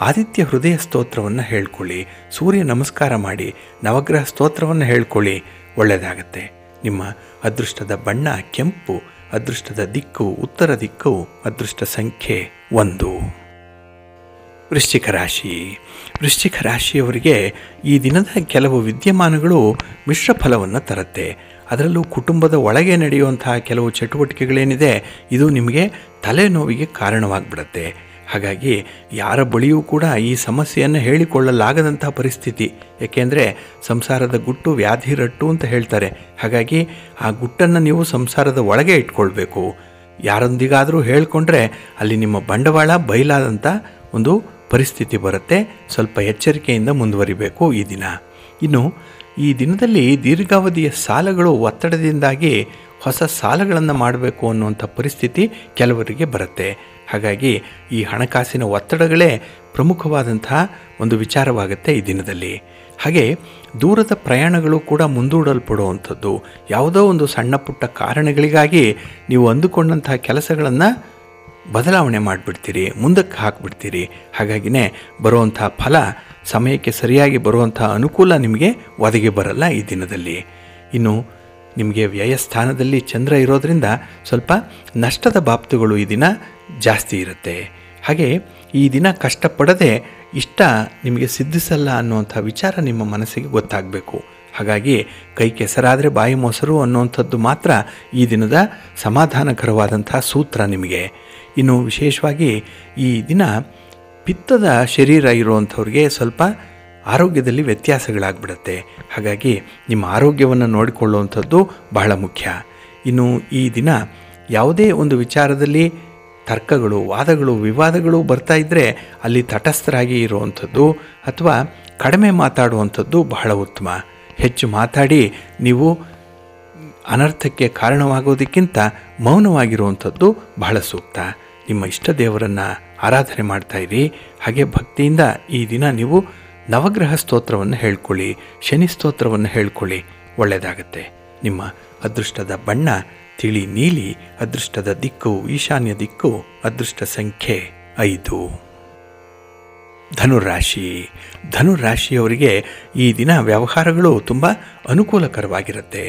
ಆದಿತ್ಯ ಹೃದಯ ಸ್ತೋತ್ರವನ್ನು ಹೇಳ್ಕೊಳ್ಳಿ, ಸೂರ್ಯ ನಮಸ್ಕಾರ ಮಾಡಿ, ನವಗ್ರಹ ಸ್ತೋತ್ರವನ್ನು ಹೇಳ್ಕೊಳ್ಳಿ, ಒಳ್ಳೆಯದಾಗತ್ತೆ. ನಿಮ್ಮ ಅದೃಷ್ಟದ ಬಣ್ಣ ಕೆಂಪು, ಅದೃಷ್ಟದ ದಿಕ್ಕು ಉತ್ತರ ದಿಕ್ಕು, ಅದೃಷ್ಟ ಸಂಖ್ಯೆ 1. ವೃಶ್ಚಿಕ ರಾಶಿ. ವೃಶ್ಚಿಕ ರಾಶಿಯವರಿಗೆ ಈ ದಿನದ ಕೆಲವು ವಿದ್ಯಮಾನಗಳು ಮಿಶ್ರ ಫಲವನ್ನು ತರುತ್ತೆ. ಅದರಲ್ಲೂ ಕುಟುಂಬದ ಒಳಗೆ ನಡೆಯುವಂತಹ ಕೆಲವು ಚಟುವಟಿಕೆಗಳೇನಿದೆ ಇದು ನಿಮಗೆ ತಲೆನೋವಿಗೆ ಕಾರಣವಾಗಿಬಿಡುತ್ತೆ. ಹಾಗಾಗಿ ಯಾರ ಬಳಿಯೂ ಕೂಡ ಈ ಸಮಸ್ಯೆಯನ್ನು ಹೇಳಿಕೊಳ್ಳಲಾಗದಂಥ ಪರಿಸ್ಥಿತಿ. ಏಕೆಂದರೆ ಸಂಸಾರದ ಗುಟ್ಟು ವ್ಯಾಧಿ ರಟ್ಟು ಅಂತ ಹೇಳ್ತಾರೆ. ಹಾಗಾಗಿ ಆ ಗುಟ್ಟನ್ನು ನೀವು ಸಂಸಾರದ ಒಳಗೆ ಇಟ್ಕೊಳ್ಬೇಕು. ಯಾರೊಂದಿಗಾದರೂ ಹೇಳಿಕೊಂಡ್ರೆ ಅಲ್ಲಿ ನಿಮ್ಮ ಬಂಡವಾಳ ಬಯಲಾದಂಥ ಒಂದು ಪರಿಸ್ಥಿತಿ ಬರುತ್ತೆ. ಸ್ವಲ್ಪ ಎಚ್ಚರಿಕೆಯಿಂದ ಮುಂದುವರಿಬೇಕು ಈ ದಿನ. ಇನ್ನು ಈ ದಿನದಲ್ಲಿ ದೀರ್ಘಾವಧಿಯ ಸಾಲಗಳು ಒತ್ತಡದಿಂದಾಗಿ ಹೊಸ ಸಾಲಗಳನ್ನು ಮಾಡಬೇಕು ಅನ್ನುವಂಥ ಪರಿಸ್ಥಿತಿ ಕೆಲವರಿಗೆ ಬರುತ್ತೆ. ಹಾಗಾಗಿ ಈ ಹಣಕಾಸಿನ ಒತ್ತಡಗಳೇ ಪ್ರಮುಖವಾದಂತಹ ಒಂದು ವಿಚಾರವಾಗುತ್ತೆ ಈ ದಿನದಲ್ಲಿ. ಹಾಗೆ ದೂರದ ಪ್ರಯಾಣಗಳು ಕೂಡ ಮುಂದೂಡಲ್ಪಡುವಂಥದ್ದು. ಯಾವುದೋ ಒಂದು ಸಣ್ಣ ಪುಟ್ಟ ಕಾರಣಗಳಿಗಾಗಿ ನೀವು ಅಂದುಕೊಂಡಂತಹ ಕೆಲಸಗಳನ್ನು ಬದಲಾವಣೆ ಮಾಡಿಬಿಡ್ತೀರಿ, ಮುಂದಕ್ಕೆ ಹಾಕಿಬಿಡ್ತೀರಿ. ಹಾಗಾಗಿನೇ ಬರುವಂಥ ಫಲ ಸಮಯಕ್ಕೆ ಸರಿಯಾಗಿ ಬರುವಂಥ ಅನುಕೂಲ ನಿಮಗೆ ಒದಗಿ ಬರಲ್ಲ ಈ ದಿನದಲ್ಲಿ. ಇನ್ನು ನಿಮಗೆ ವ್ಯಯಸ್ಥಾನದಲ್ಲಿ ಚಂದ್ರ ಇರೋದರಿಂದ ಸ್ವಲ್ಪ ನಷ್ಟದ ಬಾಬ್ತುಗಳು ಈ ದಿನ ಜಾಸ್ತಿ ಇರುತ್ತೆ. ಹಾಗೆ ಈ ದಿನ ಕಷ್ಟಪಡದೆ ಇಷ್ಟ ನಿಮಗೆ ಸಿದ್ಧಿಸಲ್ಲ ಅನ್ನುವಂಥ ವಿಚಾರ ನಿಮ್ಮ ಮನಸ್ಸಿಗೆ ಗೊತ್ತಾಗಬೇಕು. ಹಾಗಾಗಿ ಕೈ ಕೆಸರಾದರೆ ಬಾಯಿ ಮೊಸರು ಅನ್ನುವಂಥದ್ದು ಮಾತ್ರ ಈ ದಿನದ ಸಮಾಧಾನಕರವಾದಂಥ ಸೂತ್ರ ನಿಮಗೆ. ಇನ್ನು ವಿಶೇಷವಾಗಿ ಈ ದಿನ ಪಿತ್ತದ ಶರೀರ ಇರುವಂಥವ್ರಿಗೆ ಸ್ವಲ್ಪ ಆರೋಗ್ಯದಲ್ಲಿ ವ್ಯತ್ಯಾಸಗಳಾಗ್ಬಿಡುತ್ತೆ. ಹಾಗಾಗಿ ನಿಮ್ಮ ಆರೋಗ್ಯವನ್ನು ನೋಡಿಕೊಳ್ಳುವಂಥದ್ದು ಬಹಳ ಮುಖ್ಯ. ಇನ್ನು ಈ ದಿನ ಯಾವುದೇ ಒಂದು ವಿಚಾರದಲ್ಲಿ ತರ್ಕಗಳು, ವಾದಗಳು, ವಿವಾದಗಳು ಬರ್ತಾ ಇದ್ದರೆ ಅಲ್ಲಿ ತಟಸ್ಥರಾಗಿ ಇರುವಂಥದ್ದು ಅಥವಾ ಕಡಿಮೆ ಮಾತಾಡುವಂಥದ್ದು ಬಹಳ ಉತ್ತಮ. ಹೆಚ್ಚು ಮಾತಾಡಿ ನೀವು ಅನರ್ಥಕ್ಕೆ ಕಾರಣವಾಗೋದಕ್ಕಿಂತ ಮೌನವಾಗಿರುವಂಥದ್ದು ಬಹಳ ಸೂಕ್ತ. ನಿಮ್ಮ ಇಷ್ಟ ದೇವರನ್ನು ಆರಾಧನೆ ಮಾಡ್ತಾಯಿರಿ. ಹಾಗೆ ಭಕ್ತಿಯಿಂದ ಈ ದಿನ ನೀವು ನವಗ್ರಹ ಸ್ತೋತ್ರವನ್ನು ಹೇಳ್ಕೊಳ್ಳಿ, ಶನಿ ಸ್ತೋತ್ರವನ್ನು ಹೇಳ್ಕೊಳ್ಳಿ, ಒಳ್ಳೆಯದಾಗತ್ತೆ. ನಿಮ್ಮ ಅದೃಷ್ಟದ ಬಣ್ಣ ತಿಳಿ ನೀಲಿ, ಅದೃಷ್ಟದ ದಿಕ್ಕು ಈಶಾನ್ಯ ದಿಕ್ಕು, ಅದೃಷ್ಟ ಸಂಖ್ಯೆ 5. ಧನುರಾಶಿ. ಧನುರಾಶಿಯವರಿಗೆ ಈ ದಿನ ವ್ಯವಹಾರಗಳು ತುಂಬ ಅನುಕೂಲಕರವಾಗಿರುತ್ತೆ.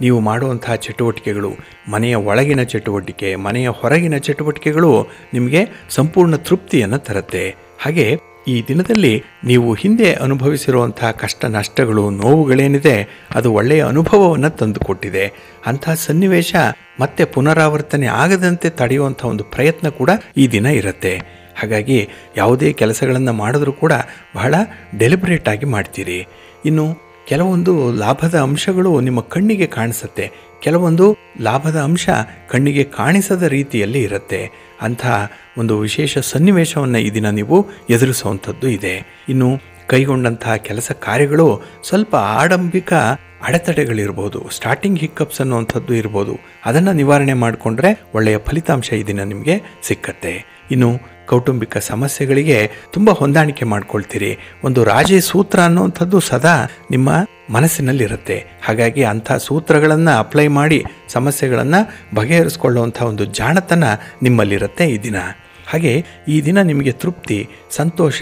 ನೀವು ಮಾಡುವಂತಹ ಚಟುವಟಿಕೆಗಳು, ಮನೆಯ ಒಳಗಿನ ಚಟುವಟಿಕೆ, ಮನೆಯ ಹೊರಗಿನ ಚಟುವಟಿಕೆಗಳು ನಿಮಗೆ ಸಂಪೂರ್ಣ ತೃಪ್ತಿಯನ್ನು ತರುತ್ತೆ. ಹಾಗೆ ಈ ದಿನದಲ್ಲಿ ನೀವು ಹಿಂದೆ ಅನುಭವಿಸಿರುವಂತಹ ಕಷ್ಟ ನಷ್ಟಗಳು, ನೋವುಗಳೇನಿದೆ ಅದು ಒಳ್ಳೆಯ ಅನುಭವವನ್ನು ತಂದುಕೊಟ್ಟಿದೆ. ಅಂತಹ ಸನ್ನಿವೇಶ ಮತ್ತೆ ಪುನರಾವರ್ತನೆ ಆಗದಂತೆ ತಡೆಯುವಂಥ ಒಂದು ಪ್ರಯತ್ನ ಕೂಡ ಈ ದಿನ ಇರುತ್ತೆ. ಹಾಗಾಗಿ ಯಾವುದೇ ಕೆಲಸಗಳನ್ನು ಮಾಡಿದ್ರೂ ಕೂಡ ಬಹಳ ಡೆಲಿಬ್ರೇಟ್ ಆಗಿ ಮಾಡ್ತೀರಿ. ಇನ್ನು ಕೆಲವೊಂದು ಲಾಭದ ಅಂಶಗಳು ನಿಮ್ಮ ಕಣ್ಣಿಗೆ ಕಾಣಿಸುತ್ತೆ, ಕೆಲವೊಂದು ಲಾಭದ ಅಂಶ ಕಣ್ಣಿಗೆ ಕಾಣಿಸದ ರೀತಿಯಲ್ಲಿ ಇರುತ್ತೆ. ಅಂಥ ಒಂದು ವಿಶೇಷ ಸನ್ನಿವೇಶವನ್ನು ಈ ದಿನ ನೀವು ಎದುರಿಸುವಂಥದ್ದು ಇದೆ. ಇನ್ನು ಕೈಗೊಂಡಂತಹ ಕೆಲಸ ಕಾರ್ಯಗಳು ಸ್ವಲ್ಪ ಆಡಂಬಿಕ ಅಡೆತಡೆಗಳಿರ್ಬೋದು, ಸ್ಟಾರ್ಟಿಂಗ್ ಹಿಕ್ಕಪ್ಸ್ ಅನ್ನುವಂಥದ್ದು ಇರ್ಬೋದು. ಅದನ್ನು ನಿವಾರಣೆ ಮಾಡಿಕೊಂಡ್ರೆ ಒಳ್ಳೆಯ ಫಲಿತಾಂಶ ಈ ದಿನ ನಿಮಗೆ ಸಿಕ್ಕತ್ತೆ. ಇನ್ನು ಕೌಟುಂಬಿಕ ಸಮಸ್ಯೆಗಳಿಗೆ ತುಂಬ ಹೊಂದಾಣಿಕೆ ಮಾಡ್ಕೊಳ್ತೀರಿ. ಒಂದು ರಾಜಿ ಸೂತ್ರ ಅನ್ನುವಂಥದ್ದು ಸದಾ ನಿಮ್ಮ ಮನಸ್ಸಿನಲ್ಲಿರುತ್ತೆ. ಹಾಗಾಗಿ ಅಂಥ ಸೂತ್ರಗಳನ್ನು ಅಪ್ಲೈ ಮಾಡಿ ಸಮಸ್ಯೆಗಳನ್ನು ಬಗೆಹರಿಸ್ಕೊಳ್ಳುವಂಥ ಒಂದು ಜಾಣತನ ನಿಮ್ಮಲ್ಲಿರುತ್ತೆ ಈ ದಿನ. ಹಾಗೆ ಈ ದಿನ ನಿಮಗೆ ತೃಪ್ತಿ, ಸಂತೋಷ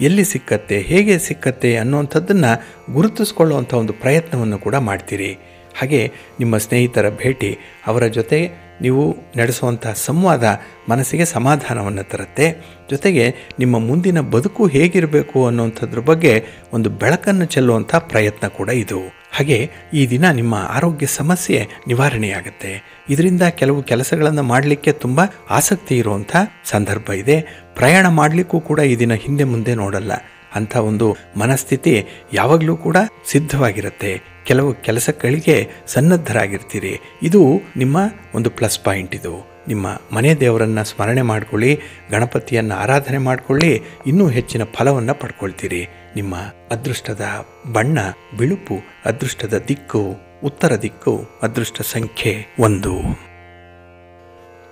ಎಲ್ಲಿ ಸಿಕ್ಕತ್ತೆ, ಹೇಗೆ ಸಿಕ್ಕತ್ತೆ ಅನ್ನುವಂಥದ್ದನ್ನು ಗುರುತಿಸ್ಕೊಳ್ಳುವಂಥ ಒಂದು ಪ್ರಯತ್ನವನ್ನು ಕೂಡ ಮಾಡ್ತೀರಿ. ಹಾಗೆ ನಿಮ್ಮ ಸ್ನೇಹಿತರ ಭೇಟಿ, ಅವರ ಜೊತೆ ನೀವು ನಡೆಸುವಂಥ ಸಂವಾದ ಮನಸ್ಸಿಗೆ ಸಮಾಧಾನವನ್ನು ತರುತ್ತೆ. ಜೊತೆಗೆ ನಿಮ್ಮ ಮುಂದಿನ ಬದುಕು ಹೇಗಿರಬೇಕು ಅನ್ನುವಂಥದ್ರ ಬಗ್ಗೆ ಒಂದು ಬೆಳಕನ್ನು ಚೆಲ್ಲುವಂಥ ಪ್ರಯತ್ನ ಕೂಡ ಇದು. ಹಾಗೆ ಈ ದಿನ ನಿಮ್ಮ ಆರೋಗ್ಯ ಸಮಸ್ಯೆ ನಿವಾರಣೆಯಾಗುತ್ತೆ. ಇದರಿಂದ ಕೆಲವು ಕೆಲಸಗಳನ್ನು ಮಾಡಲಿಕ್ಕೆ ತುಂಬ ಆಸಕ್ತಿ ಇರುವಂಥ ಸಂದರ್ಭ ಇದೆ. ಪ್ರಯಾಣ ಮಾಡಲಿಕ್ಕೂ ಕೂಡ ಈ ದಿನ ಹಿಂದೆ ಮುಂದೆ ನೋಡಲ್ಲ. ಅಂಥ ಒಂದು ಮನಸ್ಥಿತಿ ಯಾವಾಗಲೂ ಕೂಡ ಸಿದ್ಧವಾಗಿರುತ್ತೆ. ಕೆಲವು ಕೆಲಸಗಳಿಗೆ ಸನ್ನದ್ಧರಾಗಿರ್ತೀರಿ. ಇದು ನಿಮ್ಮ ಒಂದು ಪ್ಲಸ್ ಪಾಯಿಂಟ್. ಇದು ನಿಮ್ಮ ಮನೆ ದೇವರನ್ನು ಸ್ಮರಣೆ ಮಾಡಿಕೊಳ್ಳಿ, ಗಣಪತಿಯನ್ನು ಆರಾಧನೆ ಮಾಡಿಕೊಳ್ಳಿ, ಇನ್ನೂ ಹೆಚ್ಚಿನ ಫಲವನ್ನು ಪಡ್ಕೊಳ್ತೀರಿ. ನಿಮ್ಮ ಅದೃಷ್ಟದ ಬಣ್ಣ ಬಿಳುಪು, ಅದೃಷ್ಟದ ದಿಕ್ಕು ಉತ್ತರ ದಿಕ್ಕು, ಅದೃಷ್ಟ ಸಂಖ್ಯೆ 1.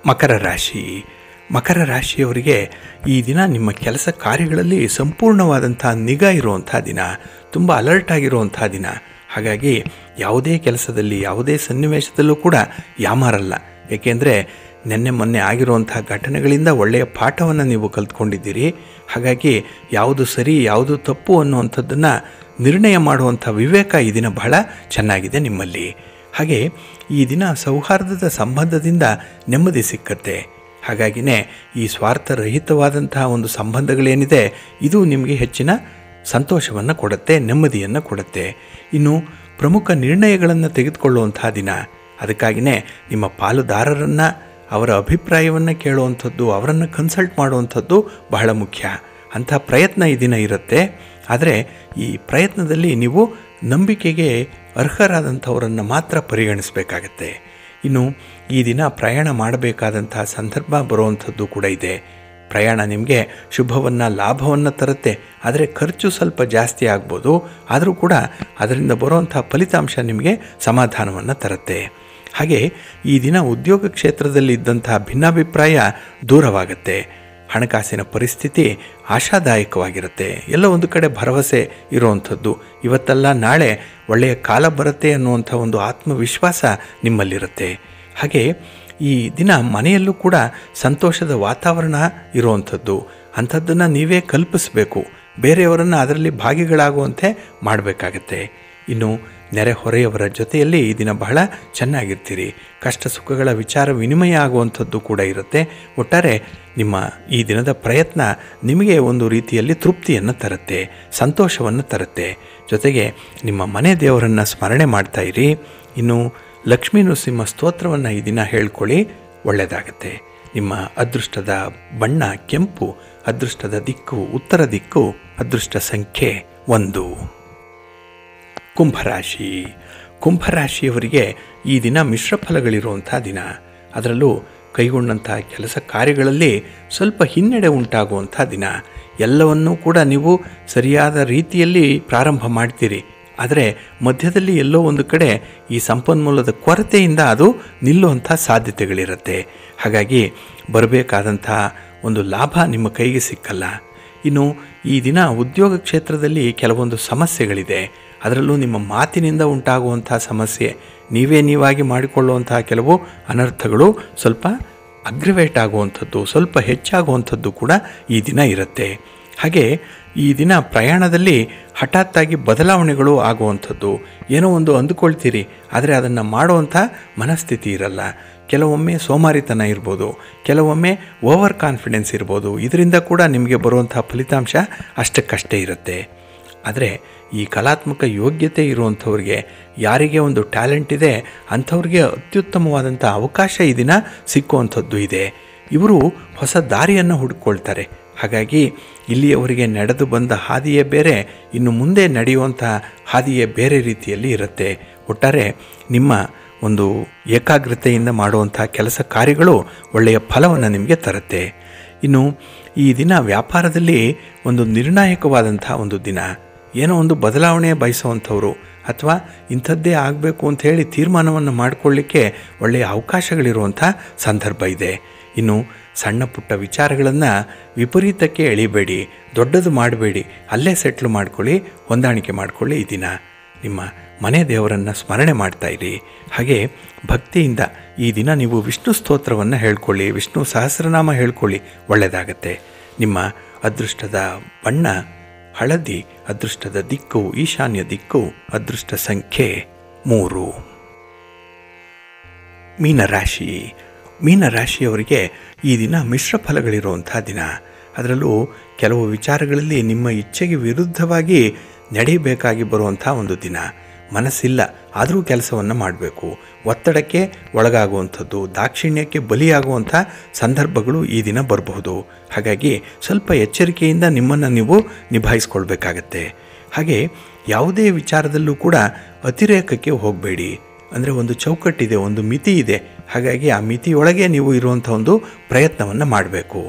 ಮಕರ ರಾಶಿ. ಮಕರ ರಾಶಿಯವರಿಗೆ ಈ ದಿನ ನಿಮ್ಮ ಕೆಲಸ ಕಾರ್ಯಗಳಲ್ಲಿ ಸಂಪೂರ್ಣವಾದಂಥ ನಿಗಾ ಇರುವಂಥ ದಿನ, ತುಂಬ ಅಲರ್ಟ್ ಆಗಿರುವಂಥ ದಿನ. ಹಾಗಾಗಿ ಯಾವುದೇ ಕೆಲಸದಲ್ಲಿ, ಯಾವುದೇ ಸನ್ನಿವೇಶದಲ್ಲೂ ಕೂಡ ಯಾಮಾರಲ್ಲ. ಏಕೆಂದರೆ ನೆನ್ನೆ ಮೊನ್ನೆ ಆಗಿರುವಂಥ ಘಟನೆಗಳಿಂದ ಒಳ್ಳೆಯ ಪಾಠವನ್ನು ನೀವು ಕಲ್ತ್ಕೊಂಡಿದ್ದೀರಿ. ಹಾಗಾಗಿ ಯಾವುದು ಸರಿ ಯಾವುದು ತಪ್ಪು ಅನ್ನುವಂಥದ್ದನ್ನು ನಿರ್ಣಯ ಮಾಡುವಂಥ ವಿವೇಕ ಈ ದಿನ ಬಹಳ ಚೆನ್ನಾಗಿದೆ ನಿಮ್ಮಲ್ಲಿ. ಹಾಗೆ ಈ ದಿನ ಸೌಹಾರ್ದದ ಸಂಬಂಧದಿಂದ ನೆಮ್ಮದಿ ಸಿಕ್ಕತ್ತೆ. ಹಾಗಾಗಿನೇ ಈ ಸ್ವಾರ್ಥರಹಿತವಾದಂತಹ ಒಂದು ಸಂಬಂಧಗಳೇನಿದೆ ಇದು ನಿಮಗೆ ಹೆಚ್ಚಿನ ಸಂತೋಷವನ್ನು ಕೊಡುತ್ತೆ, ನೆಮ್ಮದಿಯನ್ನು ಕೊಡುತ್ತೆ. ಇನ್ನು ಪ್ರಮುಖ ನಿರ್ಣಯಗಳನ್ನು ತೆಗೆದುಕೊಳ್ಳುವಂತಹ ದಿನ. ಅದಕ್ಕಾಗಿಯೇ ನಿಮ್ಮ ಪಾಲುದಾರರನ್ನು ಅವರ ಅಭಿಪ್ರಾಯವನ್ನು ಕೇಳುವಂಥದ್ದು, ಅವರನ್ನು ಕನ್ಸಲ್ಟ್ ಮಾಡುವಂಥದ್ದು ಬಹಳ ಮುಖ್ಯ. ಅಂಥ ಪ್ರಯತ್ನ ಈ ದಿನ ಇರುತ್ತೆ. ಆದರೆ ಈ ಪ್ರಯತ್ನದಲ್ಲಿ ನೀವು ನಂಬಿಕೆಗೆ ಅರ್ಹರಾದಂಥವರನ್ನು ಮಾತ್ರ ಪರಿಗಣಿಸಬೇಕಾಗತ್ತೆ. ಇನ್ನು ಈ ದಿನ ಪ್ರಯಾಣ ಮಾಡಬೇಕಾದಂತಹ ಸಂದರ್ಭ ಬರುವಂಥದ್ದು ಕೂಡ ಇದೆ. ಪ್ರಯಾಣ ನಿಮಗೆ ಶುಭವನ್ನು, ಲಾಭವನ್ನು ತರುತ್ತೆ. ಆದರೆ ಖರ್ಚು ಸ್ವಲ್ಪ ಜಾಸ್ತಿ ಆಗ್ಬೋದು. ಆದರೂ ಕೂಡ ಅದರಿಂದ ಬರುವಂಥ ಫಲಿತಾಂಶ ನಿಮಗೆ ಸಮಾಧಾನವನ್ನು ತರುತ್ತೆ. ಹಾಗೆ ಈ ದಿನ ಉದ್ಯೋಗ ಕ್ಷೇತ್ರದಲ್ಲಿ ಇದ್ದಂತಹ ಭಿನ್ನಾಭಿಪ್ರಾಯ ದೂರವಾಗುತ್ತೆ. ಹಣಕಾಸಿನ ಪರಿಸ್ಥಿತಿ ಆಶಾದಾಯಕವಾಗಿರುತ್ತೆ. ಎಲ್ಲ ಒಂದು ಕಡೆ ಭರವಸೆ ಇರುವಂಥದ್ದು, ಇವತ್ತಲ್ಲ ನಾಳೆ ಒಳ್ಳೆಯ ಕಾಲ ಬರುತ್ತೆ ಅನ್ನುವಂಥ ಒಂದು ಆತ್ಮವಿಶ್ವಾಸ ನಿಮ್ಮಲ್ಲಿರುತ್ತೆ. ಹಾಗೆ ಈ ದಿನ ಮನೆಯಲ್ಲೂ ಕೂಡ ಸಂತೋಷದ ವಾತಾವರಣ ಇರುವಂಥದ್ದು. ಅಂಥದ್ದನ್ನು ನೀವೇ ಕಲ್ಪಿಸಬೇಕು. ಬೇರೆಯವರನ್ನು ಅದರಲ್ಲಿ ಭಾಗಿಗಳಾಗುವಂತೆ ಮಾಡಬೇಕಾಗತ್ತೆ. ಇನ್ನು ನೆರೆಹೊರೆಯವರ ಜೊತೆಯಲ್ಲಿ ಈ ದಿನ ಬಹಳ ಚೆನ್ನಾಗಿರ್ತೀರಿ. ಕಷ್ಟ ಸುಖಗಳ ವಿಚಾರ ವಿನಿಮಯ ಆಗುವಂಥದ್ದು ಕೂಡ ಇರುತ್ತೆ. ಒಟ್ಟಾರೆ ನಿಮ್ಮ ಈ ದಿನದ ಪ್ರಯತ್ನ ನಿಮಗೆ ಒಂದು ರೀತಿಯಲ್ಲಿ ತೃಪ್ತಿಯನ್ನು ತರುತ್ತೆ, ಸಂತೋಷವನ್ನು ತರುತ್ತೆ. ಜೊತೆಗೆ ನಿಮ್ಮ ಮನೆ ದೇವರನ್ನು ಸ್ಮರಣೆ ಮಾಡ್ತಾ ಇರಿ. ಇನ್ನು ಲಕ್ಷ್ಮೀ ನೃಸಿಂಹ ಸ್ತೋತ್ರವನ್ನು ಈ ದಿನ ಹೇಳ್ಕೊಳ್ಳಿ, ಒಳ್ಳೆಯದಾಗತ್ತೆ. ನಿಮ್ಮ ಅದೃಷ್ಟದ ಬಣ್ಣ ಕೆಂಪು, ಅದೃಷ್ಟದ ದಿಕ್ಕು ಉತ್ತರ ದಿಕ್ಕು, ಅದೃಷ್ಟ ಸಂಖ್ಯೆ 1. ಕುಂಭರಾಶಿ. ಕುಂಭರಾಶಿಯವರಿಗೆ ಈ ದಿನ ಮಿಶ್ರ ಫಲಗಳಿರುವಂಥ ದಿನ. ಅದರಲ್ಲೂ ಕೈಗೊಂಡಂಥ ಕೆಲಸ ಕಾರ್ಯಗಳಲ್ಲಿ ಸ್ವಲ್ಪ ಹಿನ್ನಡೆ ಉಂಟಾಗುವಂಥ ದಿನ. ಎಲ್ಲವನ್ನೂ ಕೂಡ ನೀವು ಸರಿಯಾದ ರೀತಿಯಲ್ಲಿ ಪ್ರಾರಂಭ ಮಾಡ್ತೀರಿ. ಆದರೆ ಮಧ್ಯದಲ್ಲಿ ಎಲ್ಲೋ ಒಂದು ಕಡೆ ಈ ಸಂಪನ್ಮೂಲದ ಕೊರತೆಯಿಂದ ಅದು ನಿಲ್ಲುವಂಥ ಸಾಧ್ಯತೆಗಳಿರುತ್ತೆ. ಹಾಗಾಗಿ ಬರಬೇಕಾದಂಥ ಒಂದು ಲಾಭ ನಿಮ್ಮ ಕೈಗೆ ಸಿಕ್ಕಲ್ಲ. ಇನ್ನು ಈ ದಿನ ಉದ್ಯೋಗ ಕ್ಷೇತ್ರದಲ್ಲಿ ಕೆಲವೊಂದು ಸಮಸ್ಯೆಗಳಿದೆ. ಅದರಲ್ಲೂ ನಿಮ್ಮ ಮಾತಿನಿಂದ ಉಂಟಾಗುವಂಥ ಸಮಸ್ಯೆ, ನೀವಾಗಿ ಮಾಡಿಕೊಳ್ಳುವಂತಹ ಕೆಲವು ಅನರ್ಥಗಳು ಸ್ವಲ್ಪ ಅಗ್ರಿವೇಟ್ ಆಗುವಂಥದ್ದು, ಸ್ವಲ್ಪ ಹೆಚ್ಚಾಗುವಂಥದ್ದು ಕೂಡ ಈ ದಿನ ಇರುತ್ತೆ. ಹಾಗೆ ಈ ದಿನ ಪ್ರಯಾಣದಲ್ಲಿ ಹಠಾತ್ತಾಗಿ ಬದಲಾವಣೆಗಳು ಆಗುವಂಥದ್ದು. ಏನೋ ಒಂದು ಅಂದುಕೊಳ್ತೀರಿ, ಆದರೆ ಅದನ್ನು ಮಾಡುವಂಥ ಮನಸ್ಥಿತಿ ಇರಲ್ಲ. ಕೆಲವೊಮ್ಮೆ ಸೋಮಾರಿತನ ಇರ್ಬೋದು, ಕೆಲವೊಮ್ಮೆ ಓವರ್ ಕಾನ್ಫಿಡೆನ್ಸ್ ಇರ್ಬೋದು. ಇದರಿಂದ ಕೂಡ ನಿಮಗೆ ಬರುವಂಥ ಫಲಿತಾಂಶ ಅಷ್ಟಕ್ಕಷ್ಟೇ ಇರುತ್ತೆ. ಆದರೆ ಈ ಕಲಾತ್ಮಕ ಯೋಗ್ಯತೆ ಇರುವಂಥವ್ರಿಗೆ, ಯಾರಿಗೆ ಒಂದು ಟ್ಯಾಲೆಂಟ್ ಇದೆ ಅಂಥವ್ರಿಗೆ ಅತ್ಯುತ್ತಮವಾದಂಥ ಅವಕಾಶ ಈ ದಿನ ಸಿಕ್ಕುವಂಥದ್ದು ಇದೆ. ಇವರು ಹೊಸ ದಾರಿಯನ್ನು ಹುಡುಕೊಳ್ತಾರೆ. ಹಾಗಾಗಿ ಇಲ್ಲಿಯವರಿಗೆ ನಡೆದು ಬಂದ ಹಾದಿಯೇ ಬೇರೆ, ಇನ್ನು ಮುಂದೆ ನಡೆಯುವಂಥ ಹಾದಿಯೇ ಬೇರೆ ರೀತಿಯಲ್ಲಿ ಇರುತ್ತೆ. ಒಟ್ಟಾರೆ ನಿಮ್ಮ ಒಂದು ಏಕಾಗ್ರತೆಯಿಂದ ಮಾಡುವಂಥ ಕೆಲಸ ಕಾರ್ಯಗಳು ಒಳ್ಳೆಯ ಫಲವನ್ನು ನಿಮಗೆ ತರುತ್ತೆ. ಇನ್ನು ಈ ದಿನ ವ್ಯಾಪಾರದಲ್ಲಿ ಒಂದು ನಿರ್ಣಾಯಕವಾದಂಥ ಒಂದು ದಿನ. ಏನೋ ಒಂದು ಬದಲಾವಣೆ ಬಯಸುವಂಥವ್ರು ಅಥವಾ ಇಂಥದ್ದೇ ಆಗಬೇಕು ಅಂತ ಹೇಳಿ ತೀರ್ಮಾನವನ್ನು ಮಾಡಿಕೊಳ್ಳಿಕ್ಕೆ ಒಳ್ಳೆಯ ಅವಕಾಶಗಳಿರುವಂಥ ಸಂದರ್ಭ ಇದೆ. ಇನ್ನು ಸಣ್ಣ ಪುಟ್ಟ ವಿಚಾರಗಳನ್ನು ವಿಪರೀತಕ್ಕೆ ಎಳಿಬೇಡಿ, ದೊಡ್ಡದು ಮಾಡಬೇಡಿ, ಅಲ್ಲೇ ಸೆಟ್ಲ್ ಮಾಡ್ಕೊಳ್ಳಿ, ಹೊಂದಾಣಿಕೆ ಮಾಡಿಕೊಳ್ಳಿ. ಈ ದಿನ ನಿಮ್ಮ ಮನೆ ದೇವರನ್ನು ಸ್ಮರಣೆ ಮಾಡ್ತಾ ಇರಿ. ಹಾಗೆ ಭಕ್ತಿಯಿಂದ ಈ ದಿನ ನೀವು ವಿಷ್ಣು ಸ್ತೋತ್ರವನ್ನು ಹೇಳ್ಕೊಳ್ಳಿ, ವಿಷ್ಣು ಸಹಸ್ರನಾಮ ಹೇಳ್ಕೊಳ್ಳಿ, ಒಳ್ಳೆಯದಾಗತ್ತೆ. ನಿಮ್ಮ ಅದೃಷ್ಟದ ಬಣ್ಣ ಹಳದಿ, ಅದೃಷ್ಟದ ದಿಕ್ಕು ಈಶಾನ್ಯ ದಿಕ್ಕು, ಅದೃಷ್ಟ ಸಂಖ್ಯೆ 3. ಮೀನರಾಶಿ. ಮೀನರಾಶಿಯವರಿಗೆ ಈ ದಿನ ಮಿಶ್ರ ಫಲಗಳಿರುವಂಥ ದಿನ. ಅದರಲ್ಲೂ ಕೆಲವು ವಿಚಾರಗಳಲ್ಲಿ ನಿಮ್ಮ ಇಚ್ಛೆಗೆ ವಿರುದ್ಧವಾಗಿ ನಡೆಯಬೇಕಾಗಿ ಬರುವಂಥ ಒಂದು ದಿನ. ಮನಸ್ಸಿಲ್ಲ, ಆದರೂ ಕೆಲಸವನ್ನು ಮಾಡಬೇಕು. ಒತ್ತಡಕ್ಕೆ ಒಳಗಾಗುವಂಥದ್ದು, ದಾಕ್ಷಿಣ್ಯಕ್ಕೆ ಬಲಿಯಾಗುವಂಥ ಸಂದರ್ಭಗಳು ಈ ದಿನ ಬರಬಹುದು. ಹಾಗಾಗಿ ಸ್ವಲ್ಪ ಎಚ್ಚರಿಕೆಯಿಂದ ನಿಮ್ಮನ್ನು ನೀವು ನಿಭಾಯಿಸ್ಕೊಳ್ಬೇಕಾಗತ್ತೆ. ಹಾಗೆ ಯಾವುದೇ ವಿಚಾರದಲ್ಲೂ ಕೂಡ ಅತಿರೇಕಕ್ಕೆ ಹೋಗಬೇಡಿ. ಅಂದರೆ ಒಂದು ಚೌಕಟ್ಟಿದೆ, ಒಂದು ಮಿತಿ ಇದೆ. ಹಾಗಾಗಿ ಆ ಮಿತಿಯೊಳಗೆ ನೀವು ಇರುವಂಥ ಒಂದು ಪ್ರಯತ್ನವನ್ನು ಮಾಡಬೇಕು.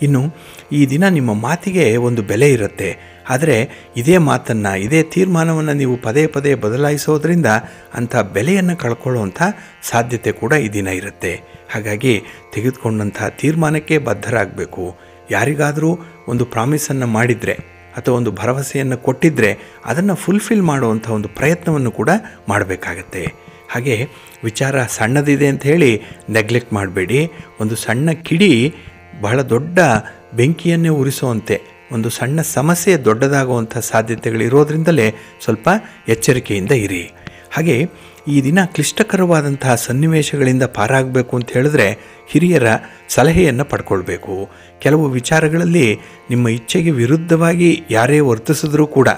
ಇನ್ನು ಈ ದಿನ ನಿಮ್ಮ ಮಾತಿಗೆ ಒಂದು ಬೆಲೆ ಇರುತ್ತೆ. ಆದರೆ ಇದೇ ಮಾತನ್ನು, ಇದೇ ತೀರ್ಮಾನವನ್ನು ನೀವು ಪದೇ ಪದೇ ಬದಲಾಯಿಸೋದ್ರಿಂದ ಅಂಥ ಬೆಲೆಯನ್ನು ಕಳ್ಕೊಳ್ಳುವಂಥ ಸಾಧ್ಯತೆ ಕೂಡ ಈ ದಿನ ಇರುತ್ತೆ. ಹಾಗಾಗಿ ತೆಗೆದುಕೊಂಡಂಥ ತೀರ್ಮಾನಕ್ಕೆ ಬದ್ಧರಾಗಬೇಕು. ಯಾರಿಗಾದರೂ ಒಂದು ಪ್ರಾಮಿಸನ್ನು ಮಾಡಿದರೆ ಅಥವಾ ಒಂದು ಭರವಸೆಯನ್ನು ಕೊಟ್ಟಿದ್ದರೆ ಅದನ್ನು ಫುಲ್ಫಿಲ್ ಮಾಡುವಂಥ ಒಂದು ಪ್ರಯತ್ನವನ್ನು ಕೂಡ ಮಾಡಬೇಕಾಗತ್ತೆ. ಹಾಗೆ ವಿಚಾರ ಸಣ್ಣದಿದೆ ಅಂತ ಹೇಳಿ ನೆಗ್ಲೆಕ್ಟ್ ಮಾಡಬೇಡಿ. ಒಂದು ಸಣ್ಣ ಕಿಡಿ ಬಹಳ ದೊಡ್ಡ ಬೆಂಕಿಯನ್ನೇ ಉರಿಸುವಂತೆ, ಒಂದು ಸಣ್ಣ ಸಮಸ್ಯೆ ದೊಡ್ಡದಾಗುವಂಥ ಸಾಧ್ಯತೆಗಳಿರೋದ್ರಿಂದಲೇ ಸ್ವಲ್ಪ ಎಚ್ಚರಿಕೆಯಿಂದ ಇರಿ. ಹಾಗೆ ಈ ದಿನ ಕ್ಲಿಷ್ಟಕರವಾದಂತಹ ಸನ್ನಿವೇಶಗಳಿಂದ ಪಾರಾಗಬೇಕು ಅಂತ ಹೇಳಿದ್ರೆ ಹಿರಿಯರ ಸಲಹೆಯನ್ನು ಪಡ್ಕೊಳ್ಬೇಕು. ಕೆಲವು ವಿಚಾರಗಳಲ್ಲಿ ನಿಮ್ಮ ಇಚ್ಛೆಗೆ ವಿರುದ್ಧವಾಗಿ ಯಾರೇ ವರ್ತಿಸಿದ್ರೂ ಕೂಡ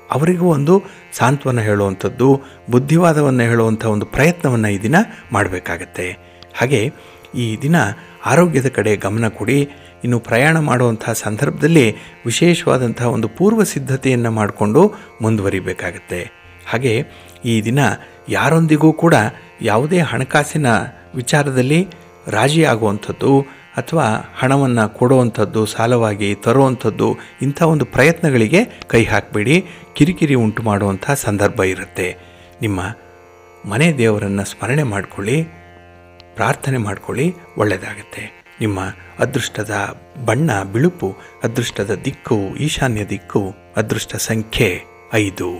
ಅವರಿಗೂ ಒಂದು ಸಾಂತ್ವನ ಹೇಳುವಂಥದ್ದು, ಬುದ್ಧಿವಾದವನ್ನು ಹೇಳುವಂಥ ಒಂದು ಪ್ರಯತ್ನವನ್ನು ಈ ದಿನ ಮಾಡಬೇಕಾಗತ್ತೆ. ಹಾಗೆ ಈ ದಿನ ಆರೋಗ್ಯದ ಕಡೆ ಗಮನ ಕೊಡಿ. ಇನ್ನು ಪ್ರಯಾಣ ಮಾಡುವಂಥ ಸಂದರ್ಭದಲ್ಲಿ ವಿಶೇಷವಾದಂತಹ ಒಂದು ಪೂರ್ವ ಸಿದ್ಧತೆಯನ್ನು ಮಾಡಿಕೊಂಡು ಮುಂದುವರಿಬೇಕಾಗತ್ತೆ. ಹಾಗೆ ಈ ದಿನ ಯಾರೊಂದಿಗೂ ಕೂಡ ಯಾವುದೇ ಹಣಕಾಸಿನ ವಿಚಾರದಲ್ಲಿ ರಾಜಿ ಆಗುವಂಥದ್ದು ಅಥವಾ ಹಣವನ್ನು ಕೊಡುವಂಥದ್ದು, ಸಾಲವಾಗಿ ತರುವಂಥದ್ದು, ಇಂಥ ಒಂದು ಪ್ರಯತ್ನಗಳಿಗೆ ಕೈ ಹಾಕಬೇಡಿ. ಕಿರಿಕಿರಿ ಉಂಟು ಮಾಡುವಂಥ ಸಂದರ್ಭ ಇರುತ್ತೆ. ನಿಮ್ಮ ಮನೆ ದೇವರನ್ನು ಸ್ಮರಣೆ ಮಾಡಿಕೊಳ್ಳಿ, ಪ್ರಾರ್ಥನೆ ಮಾಡಿಕೊಳ್ಳಿ, ಒಳ್ಳೆಯದಾಗತ್ತೆ. ನಿಮ್ಮ ಅದೃಷ್ಟದ ಬಣ್ಣ ಬಿಳುಪು, ಅದೃಷ್ಟದ ದಿಕ್ಕು ಈಶಾನ್ಯ ದಿಕ್ಕು, ಅದೃಷ್ಟ ಸಂಖ್ಯೆ 5.